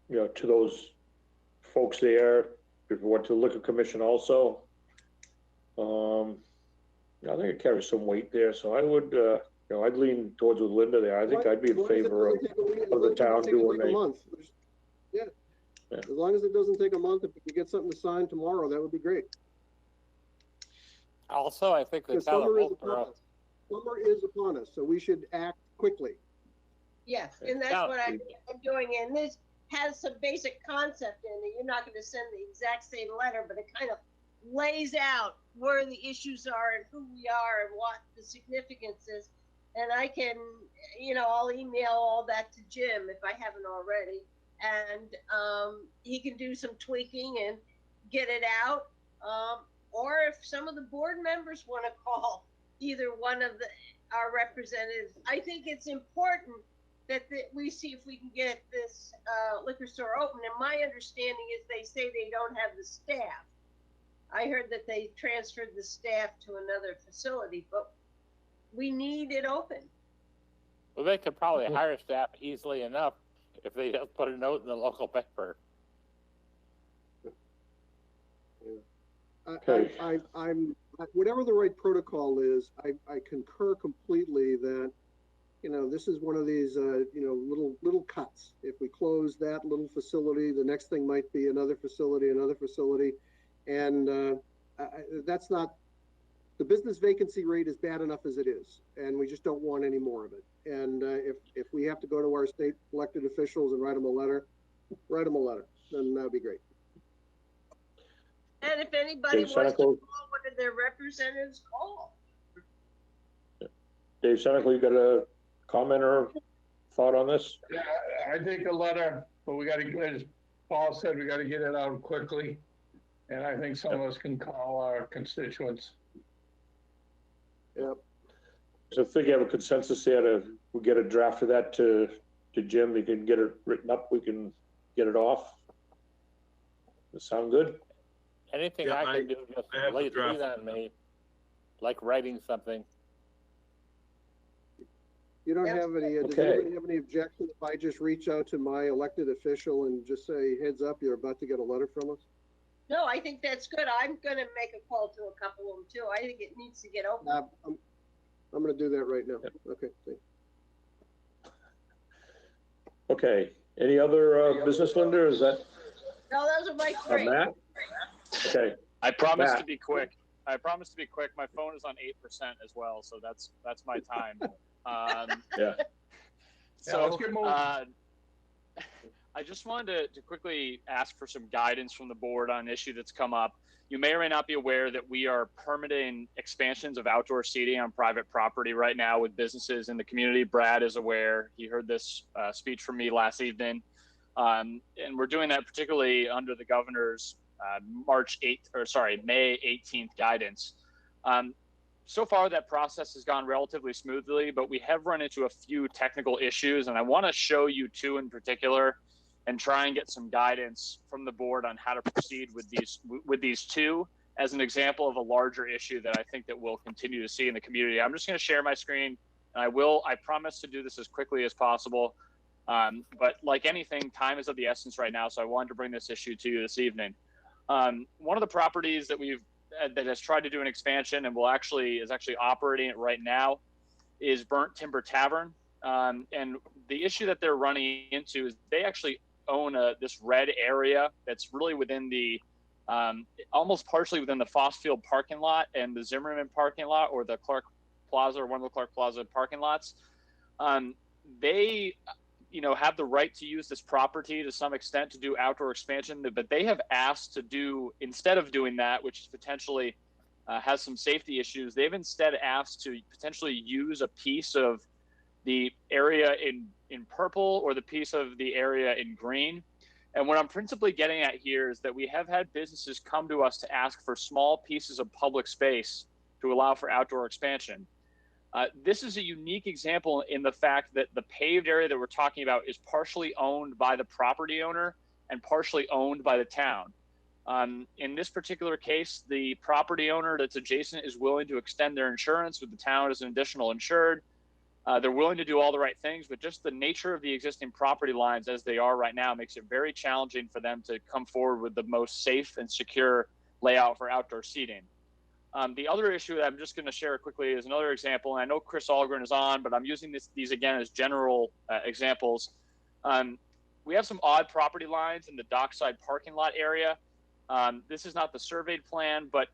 you know, to those folks there, report to the Liquor Commission also. I think it carries some weight there, so I would, I'd lean towards with Linda there. I think I'd be in favor of the town doing a month. Yeah. As long as it doesn't take a month, if we can get something to sign tomorrow, that would be great. Also, I think the Because town of summer is upon Wolfeboro, us. Summer is upon us, so we should act quickly. Yes, and that's what I'm doing. And this has some basic concept in it. You're not going to send the exact same letter, but it kind of lays out where the issues are and who we are and what the significance is. And I can, I'll email all that to Jim if I haven't already. And he can do some tweaking and get it out. Or if some of the board members want to call either one of our representatives, I think it's important that we see if we can get this liquor store open. And my understanding is they say they don't have the staff. I heard that they transferred the staff to another facility, but we need it open. well, they could probably hire staff easily enough if they just put a note in the local paper. I'm whatever the right protocol is, I concur completely that, this is one of these, little cuts. If we close that little facility, the next thing might be another facility. And that's not, the business vacancy rate is bad enough as it is, and we just don't want any more of it. And if we have to go to our state elected officials and write them a letter, then that'd be great. And if anybody wants to call one of their representatives, call. Dave Senecal, you got a comment or thought on this? Yeah, I think a letter, but we got to, as Paul said, we got to get it out quickly. And I think some of us can call our constituents. Yep. So if you have a consensus there, we'll get a draft of that to Jim. He can get it written up. We can get it off. Does that sound good? Anything I can do just lay it on me, like writing something. You don't have any, does anybody have any objection if I just reach out to my elected official and just say, heads up, you're about to get a letter from us? No, I think that's good. I'm going to make a call to a couple of them too. I think it needs to get open. I'm going to do that right now. Yep. Okay. Thanks. Okay. Any other business, Linda? Is that? No, those are my three. Matt? Okay. I promise to be quick. My phone is on 8% as well, so that's my time. Yeah. So let's get moving. I just wanted to quickly ask for some guidance from the board on an issue that's come up. You may or may not be aware that we are permitting expansions of outdoor seating on private property right now with businesses in the community. Brad is aware. He heard this speech from me last evening. And we're doing that particularly under the governor's May 18th guidance. So far, that process has gone relatively smoothly, but we have run into a few technical issues, and I want to show you two in particular and try and get some guidance from the board on how to proceed with these two as an example of a larger issue that I think that we'll continue to see in the community. I'm just going to share my screen, and I promise to do this as quickly as possible. But like anything, time is of the essence right now, so I wanted to bring this issue to you this evening. One of the properties that that has tried to do an expansion and is actually operating it right now is Burnt Timber Tavern. And the issue that they're running into is they actually own this red area that's really within the almost partially within the Fossfield parking lot and the Zimmerman parking lot, or the Clark Plaza, or one of the Clark Plaza parking lots. They have the right to use this property to some extent to do outdoor expansion, but they have asked to do, instead of doing that, which is potentially has some safety issues, they've instead asked to potentially use a piece of the area in purple or the piece of the area in green. And what I'm principally getting at here is that we have had businesses come to us to ask for small pieces of public space to allow for outdoor expansion. This is a unique example in the fact that the paved area that we're talking about is partially owned by the property owner and partially owned by the town. In this particular case, the property owner that's adjacent is willing to extend their insurance with the town as an additional insured. They're willing to do all the right things, but just the nature of the existing property lines as they are right now makes it very challenging for them to come forward with the most safe and secure layout for outdoor seating. The other issue that I'm just going to share quickly is another example. And I know Chris Algren is on, but I'm using these again as general examples. We have some odd property lines in the dockside parking lot area. This is not the surveyed plan, but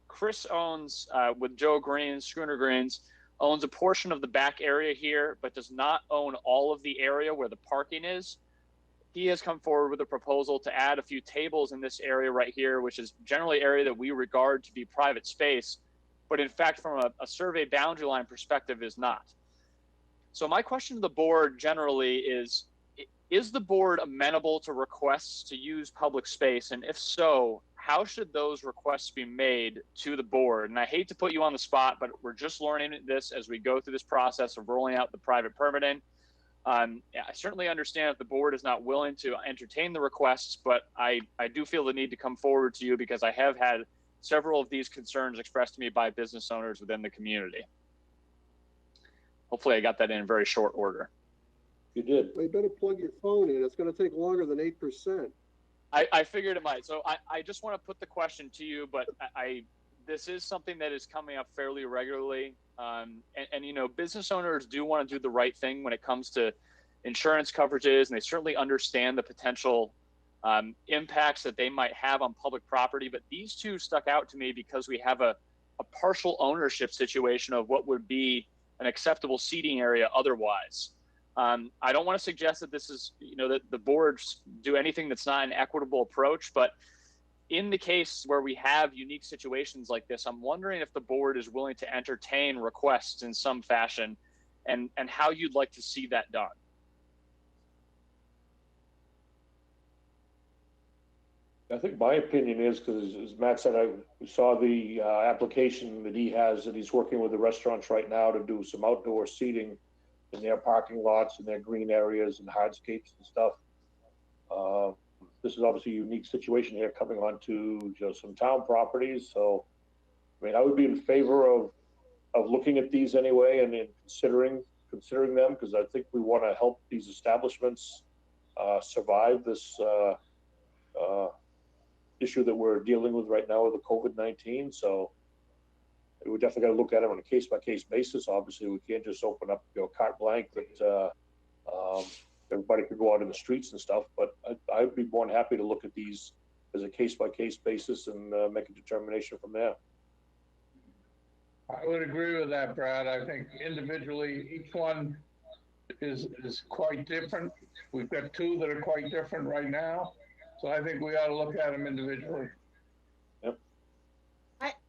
Chris owns, with Joe Greens, Schooner Greens, owns a portion of the back area here, but does not own all of the area where the parking is. He has come forward with a proposal to add a few tables in this area right here, which is generally area that we regard to be private space, but in fact, from a survey boundary line perspective is not. So my question to the board generally is the board amenable to requests to use public space? And if so, how should those requests be made to the board? And I hate to put you on the spot, but we're just learning this as we go through this process of rolling out the private permitting. I certainly understand if the board is not willing to entertain the requests, but I do feel the need to come forward to you because I have had several of these concerns expressed to me by business owners within the community. Hopefully I got that in very short order. You did. Well, you better plug your phone in. It's going to take longer than 8%. I figured it might. So I just want to put the question to you, but this is something that is coming up fairly regularly. And you know, business owners do want to do the right thing when it comes to insurance coverages, and they certainly understand the potential impacts that they might have on public property. But these two stuck out to me because we have a partial ownership situation of what would be an acceptable seating area otherwise. I don't want to suggest that this is, you know, that the boards do anything that's not an equitable approach, but in the case where we have unique situations like this, I'm wondering if the board is willing to entertain requests in some fashion and how you'd like to see that done. I think my opinion is, because as Matt said, I saw the application that he has, that he's working with the restaurants right now to do some outdoor seating in their parking lots and their green areas and hardscapes and stuff. This is obviously a unique situation here coming onto just some town properties. So, I mean, I would be in favor of looking at these anyway and in considering them, because I think we want to help these establishments survive this issue that we're dealing with right now with the COVID-19. So we definitely got to look at it on a case-by-case basis. Obviously, we can't just open up, you know, carte blanche that everybody could go out in the streets and stuff. But I'd be more than happy to look at these as a case-by-case basis and make a determination from there. I would agree with that, Brad. I think individually, each one is quite different. We've got two that are quite different right now. So I think we ought to look at them individually. Yep.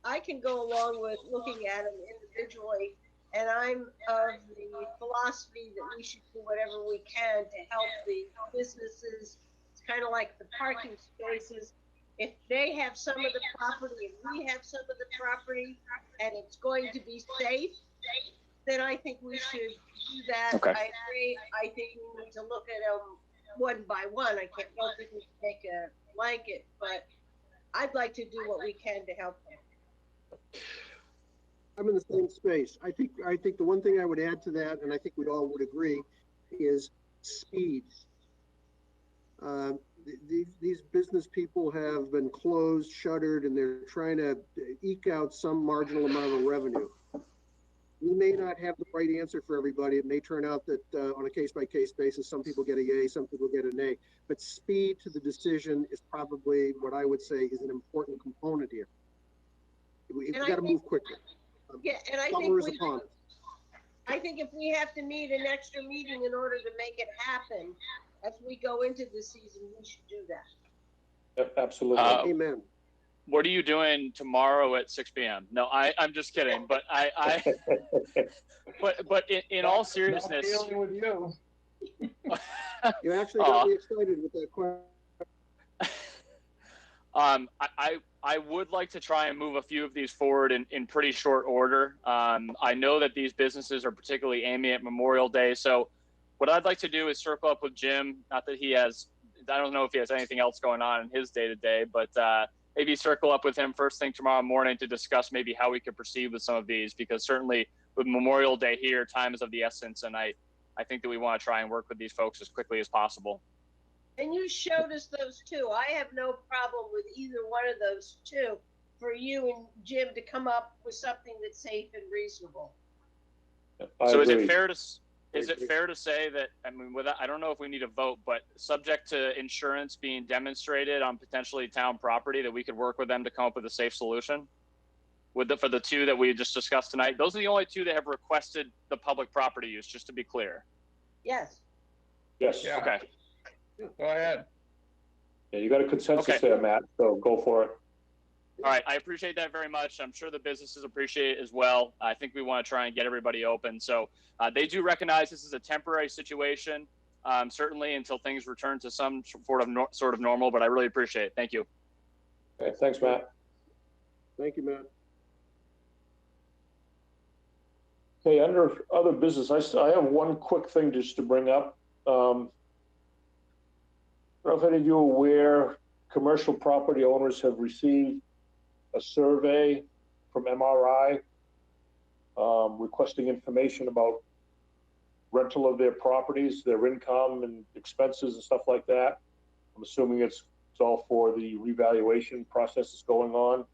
I can go along with looking at them individually, and I'm of the philosophy that we should do whatever we can to help the businesses. It's kind of like the parking spaces. If they have some of the property and we have some of the property and it's going to be safe, then I think we should do that. Okay. I agree. I think we need to look at them one by one. I don't think we can make a blanket, but I'd like to do what we can to help them. I'm in the same space. I think the one thing I would add to that, and I think we all would agree, is speed. These business people have been closed, shuttered, and they're trying to eke out some marginal amount of revenue. We may not have the right answer for everybody. It may turn out that on a case-by-case basis, some people get a yay, some people get a nay. But speed to the decision is probably what I would say is an important component here. We've got to move quickly. Yeah, and I think if we have to meet an extra meeting in order to make it happen as we go into the season, we should do that. Yep, absolutely. Amen. What are you doing tomorrow at 6 p.m.? No, I'm just kidding. But but in all seriousness, not dealing with you. You actually got me excited with that question. I would like to try and move a few of these forward in pretty short order. I know that these businesses are particularly aiming at Memorial Day. So what I'd like to do is circle up with Jim. Not that he has, I don't know if he has anything else going on in his day-to-day, but maybe circle up with him first thing tomorrow morning to discuss maybe how we could proceed with some of these, because certainly with Memorial Day here, time is of the essence, and I think that we want to try and work with these folks as quickly as possible. And you showed us those two. I have no problem with either one of those two for you and Jim to come up with something that's safe and reasonable. So is it fair to say that, I mean, I don't know if we need a vote, but subject to insurance being demonstrated on potentially town property, that we could work with them to come up with a safe solution? For the two that we just discussed tonight? Those are the only two that have requested the public property use, just to be clear. Yes. Yes. Yeah. Okay. Go ahead. Yeah, you got a consensus Okay. there, Matt, so go for it. All right, I appreciate that very much. I'm sure the businesses appreciate it as well. I think we want to try and get everybody open. So they do recognize this is a temporary situation, certainly until things return to some sort of normal, but I really appreciate it. Thank you. Okay, thanks, Matt. Thank you, Matt. Okay, under other business, I have one quick thing just to bring up. I don't know if any of you are aware, commercial property owners have received a survey from MRI requesting information about rental of their properties, their income and expenses and stuff like that. I'm assuming it's all for the revaluation process that's going on.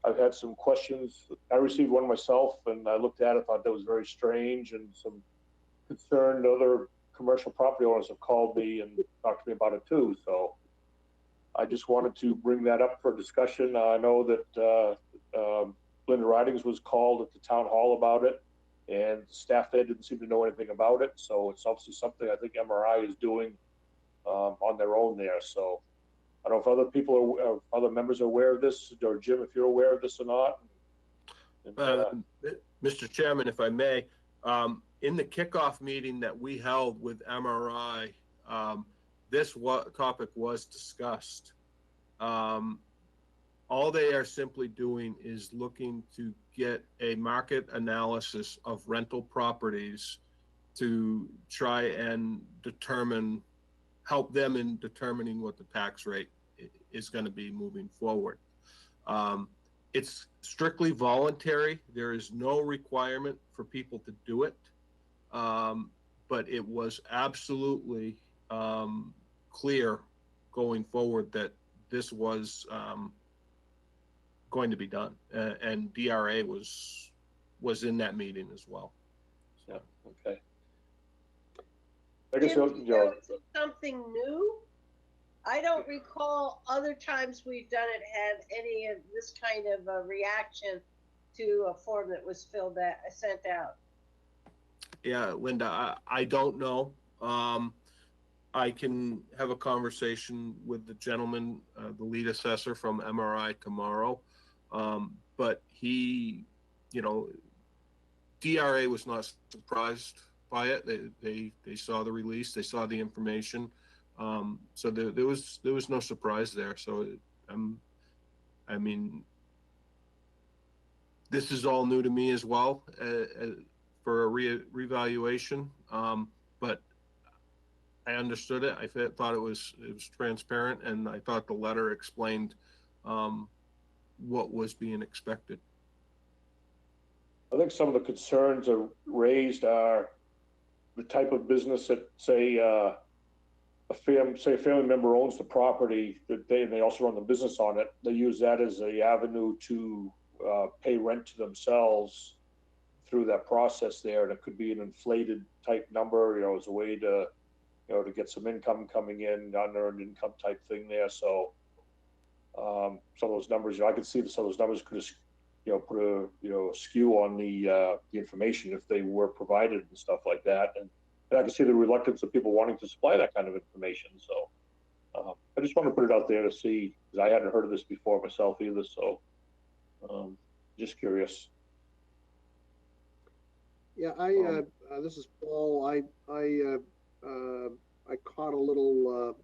I've had some questions. I received one myself and I looked at it, thought that was very strange, and some concerned other commercial property owners have called me and talked to me about it too. So I just wanted to bring that up for discussion. I know that Linda Ridings was called at the town hall about it, and the staff there didn't seem to know anything about it. So it's obviously something I think MRI is doing on their own there. So I don't know if other people other members are aware of this, or Jim, if you're aware of this or not. Mr. Chairman, if I may, in the kickoff meeting that we held with MRI, this topic was discussed. All they are simply doing is looking to get a market analysis of rental properties to try and help them in determining what the tax rate is going to be moving forward. It's strictly voluntary. There is no requirement for people to do it. But it was absolutely clear going forward that this was going to be done, and DRA was in that meeting as well. Yeah. Okay. I guess something new. I don't recall other times we've done it have any of this kind of a reaction to a form that was sent out. Yeah, Linda, I don't know. I can have a conversation with the gentleman, the lead assessor from MRI tomorrow. But he, DRA was not surprised by it. They saw the release, they saw the information. So there was no surprise there. So I mean, this is all new to me as well for a revaluation. But I understood it. I thought it was transparent, and I thought the letter explained what was being expected. I think some of the concerns are raised are the type of business that, say a family member owns the property, that they also run the business on it. They use that as an avenue to pay rent to themselves through that process there. And it could be an inflated type number, as a way to, to get some income coming in, unearned income type thing there. So some of those numbers, I could see that some of those numbers could, put a skew on the information if they were provided and stuff like that. And I can see the reluctance of people wanting to supply that kind of information. So I just want to put it out there to see, because I hadn't heard of this before myself either. So just curious. Yeah, this is Paul. I caught a little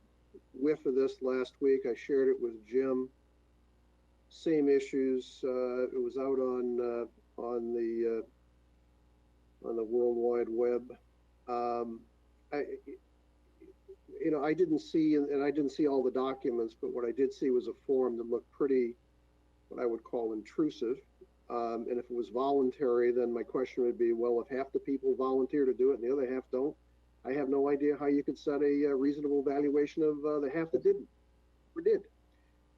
whiff of this last week. I shared it with Jim. Same issues. It was out on the World Wide Web. I didn't see, and I didn't see all the documents, but what I did see was a form that looked pretty, what I would call intrusive. And if it was voluntary, then my question would be, well, if half the people volunteer to do it and the other half don't, I have no idea how you could set a reasonable valuation of the half that didn't or did.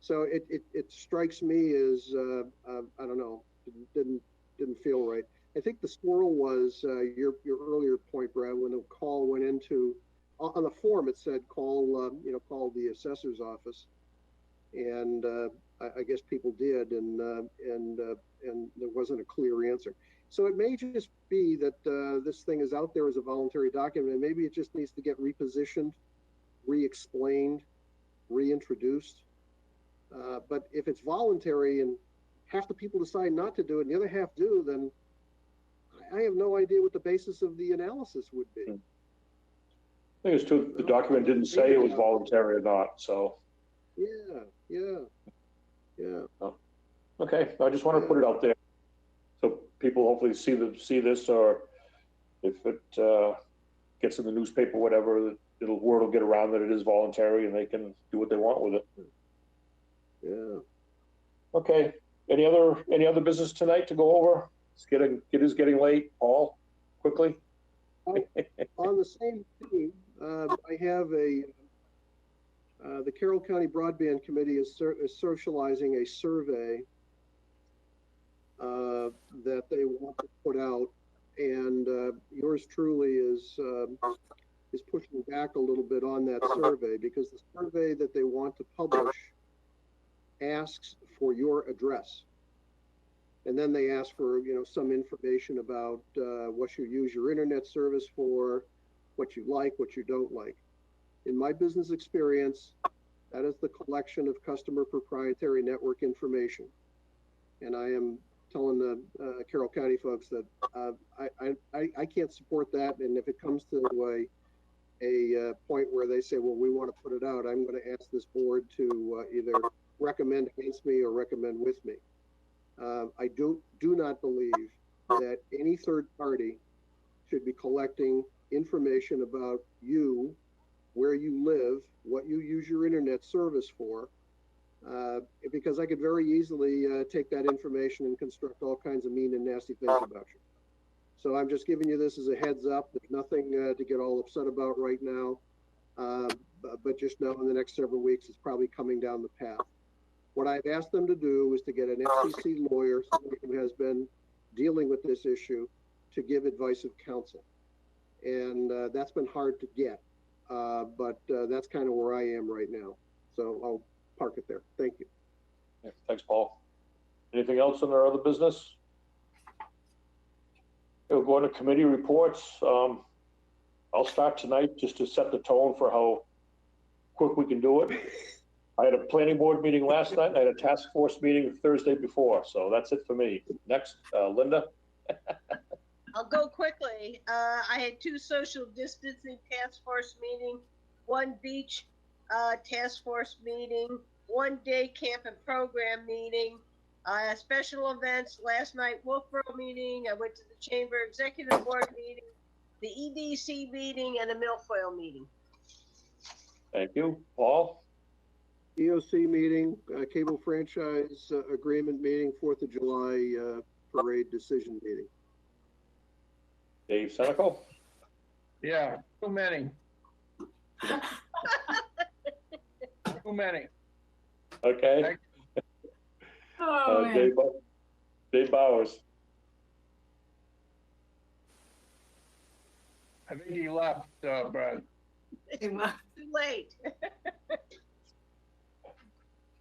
So it strikes me as I don't know, didn't feel right. I think the squirrel was your earlier point, Brad, when the call went into on the form. It said call call the assessor's office, and I guess people did, and there wasn't a clear answer. So it may just be that this thing is out there as a voluntary document, and maybe it just needs to get repositioned, re-explained, reintroduced. But if it's voluntary and half the people decide not to do it and the other half do, then I have no idea what the basis of the analysis would be. I think it's true. The document didn't say it was voluntary or not, so. Yeah. Oh. Okay, I just want to put it out there so people hopefully see this, or if it gets in the newspaper, whatever, word will get around that it is voluntary and they can do what they want with it. Yeah. Okay. Any other business tonight to go over? It is getting late. Paul, quickly. On the same theme, I have the Carroll County Broadband Committee is socializing a survey that they want to put out, and yours truly is pushing back a little bit on that survey, because the survey that they want to publish asks for your address. And then they ask for, some information about what you use your internet service for, what you like, what you don't like. In my business experience, that is the collection of customer proprietary network information. And I am telling the Carroll County folks that I can't support that. And if it comes to a point where they say, well, we want to put it out, I'm going to ask this board to either recommend against me or recommend with me. I do not believe that any third party should be collecting information about you, where you live, what you use your internet service for, because I could very easily take that information and construct all kinds of mean and nasty things about you. So I'm just giving you this as a heads up. There's nothing to get all upset about right now, but just know in the next several weeks it's probably coming down the path. What I've asked them to do is to get an FCC lawyer, somebody who has been dealing with this issue, to give advice of counsel. And that's been hard to get, but that's kind of where I am right now. So I'll park it there. Thank you. Yeah, thanks, Paul. Anything else on our other business? We'll go into committee reports. I'll start tonight just to set the tone for how quick we can do it. I had a planning board meeting last night. I had a task force meeting Thursday before. So that's it for me. Next, Linda. I'll go quickly. I had 2 social distancing task force meetings, 1 beach task force meeting, 1 day camp and program meeting, special events. Last night, Wolfeboro meeting. I went to the Chamber Executive Board meeting, the EDC meeting, and a milfoil meeting. Thank you. Paul? EOC meeting, cable franchise agreement meeting, 4th of July parade decision meeting. Dave Senecal? Yeah, too many. Too many. Okay. Dave Bowers. I think he left, Brad. Too late.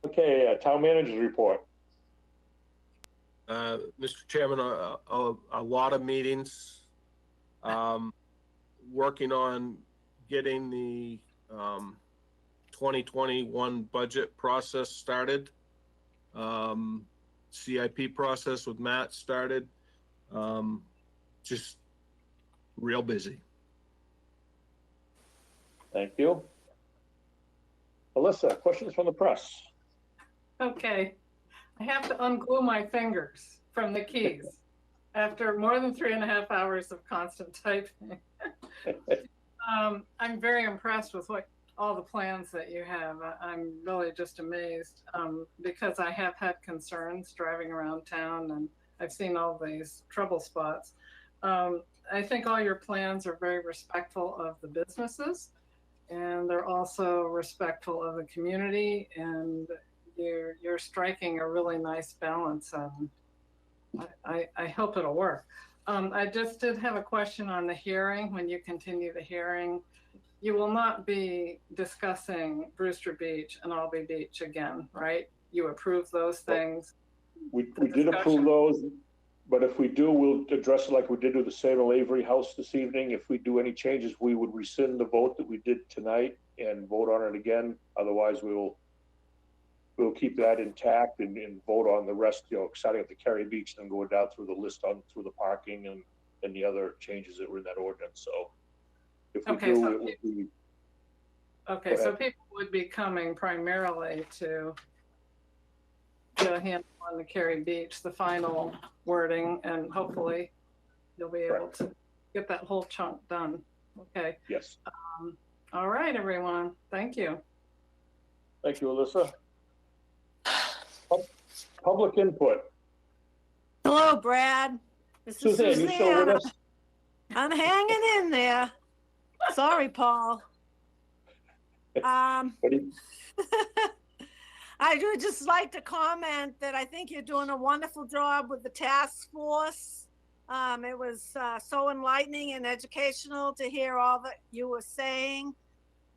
Okay, town manager's report. Mr. Chairman, a lot of meetings, working on getting the 2021 budget process started. CIP process with Matt started. Just real busy. Thank you. Alyssa, questions from the press? Okay, I have to unglue my fingers from the keys after more than 3.5 hours of constant typing. I'm very impressed with all the plans that you have. I'm really just amazed because I have had concerns driving around town, and I've seen all these trouble spots. I think all your plans are very respectful of the businesses, and they're also respectful of the community, and you're striking a really nice balance. I hope it'll work. I just did have a question on the hearing. When you continue the hearing, you will not be discussing Brewster Beach and Albee Beach again, right? You approve those things. We did approve those, but if we do, we'll address it like we did with the Samuel Avery House this evening. If we do any changes, we would rescind the vote that we did tonight and vote on it again. Otherwise, we'll keep that intact and vote on the rest, starting at the Cary Beach, then going down through the list through the parking and the other changes that were in that ordinance. So if we do, it would be. Okay, so people would be coming primarily to get a handle on the Cary Beach, the final wording, and hopefully you'll be able to get that whole chunk done. Okay. Yes. All right, everyone. Thank you. Thank you, Alyssa. Public input. Hello, Brad. This is Suzanne, you still with us? I'm hanging in there. Sorry, Paul. I would just like to comment that I think you're doing a wonderful job with the task force. It was so enlightening and educational to hear all that you were saying.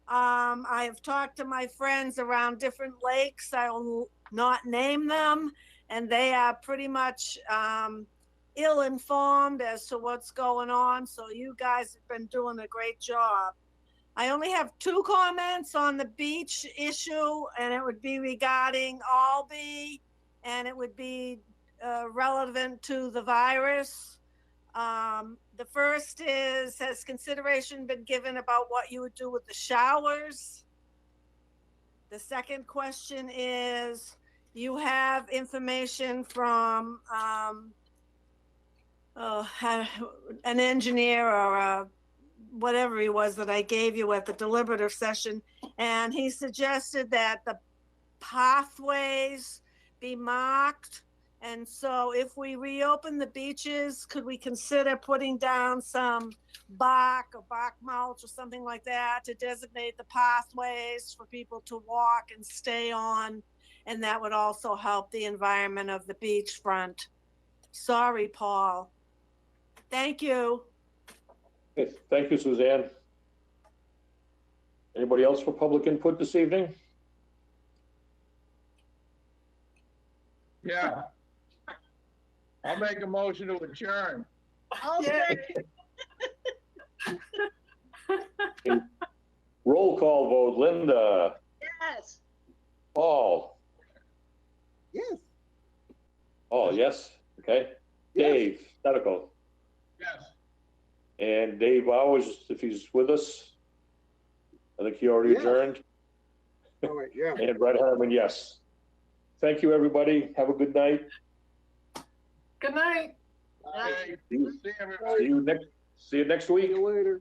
I have talked to my friends around different lakes. I will not name them, and they are pretty much ill-informed as to what's going on. So you guys have been doing a great job. I only have 2 comments on the beach issue, and it would be regarding Albee, and it would be relevant to the virus. The first is, has consideration been given about what you would do with the showers? The second question is, you have information from an engineer or whatever he was that I gave you at the deliberative session, and he suggested that the pathways be marked. And so if we reopen the beaches, could we consider putting down some bark or bark mulch or something like that to designate the pathways for people to walk and stay on? And that would also help the environment of the beachfront. Sorry, Paul. Thank you. Okay, thank you, Suzanne. Anybody else for public input this evening? Yeah. I'll make a motion to adjourn. Roll call vote. Linda. Yes. Paul. Yes. Oh, yes. Okay. Yes. Dave Stedico. Yes. And Dave Bowers, if he's with us. I think he already adjourned. All right, yeah. And Brett Harmon, yes. Thank you, everybody. Have a good night. Good night. See you next week. See you later.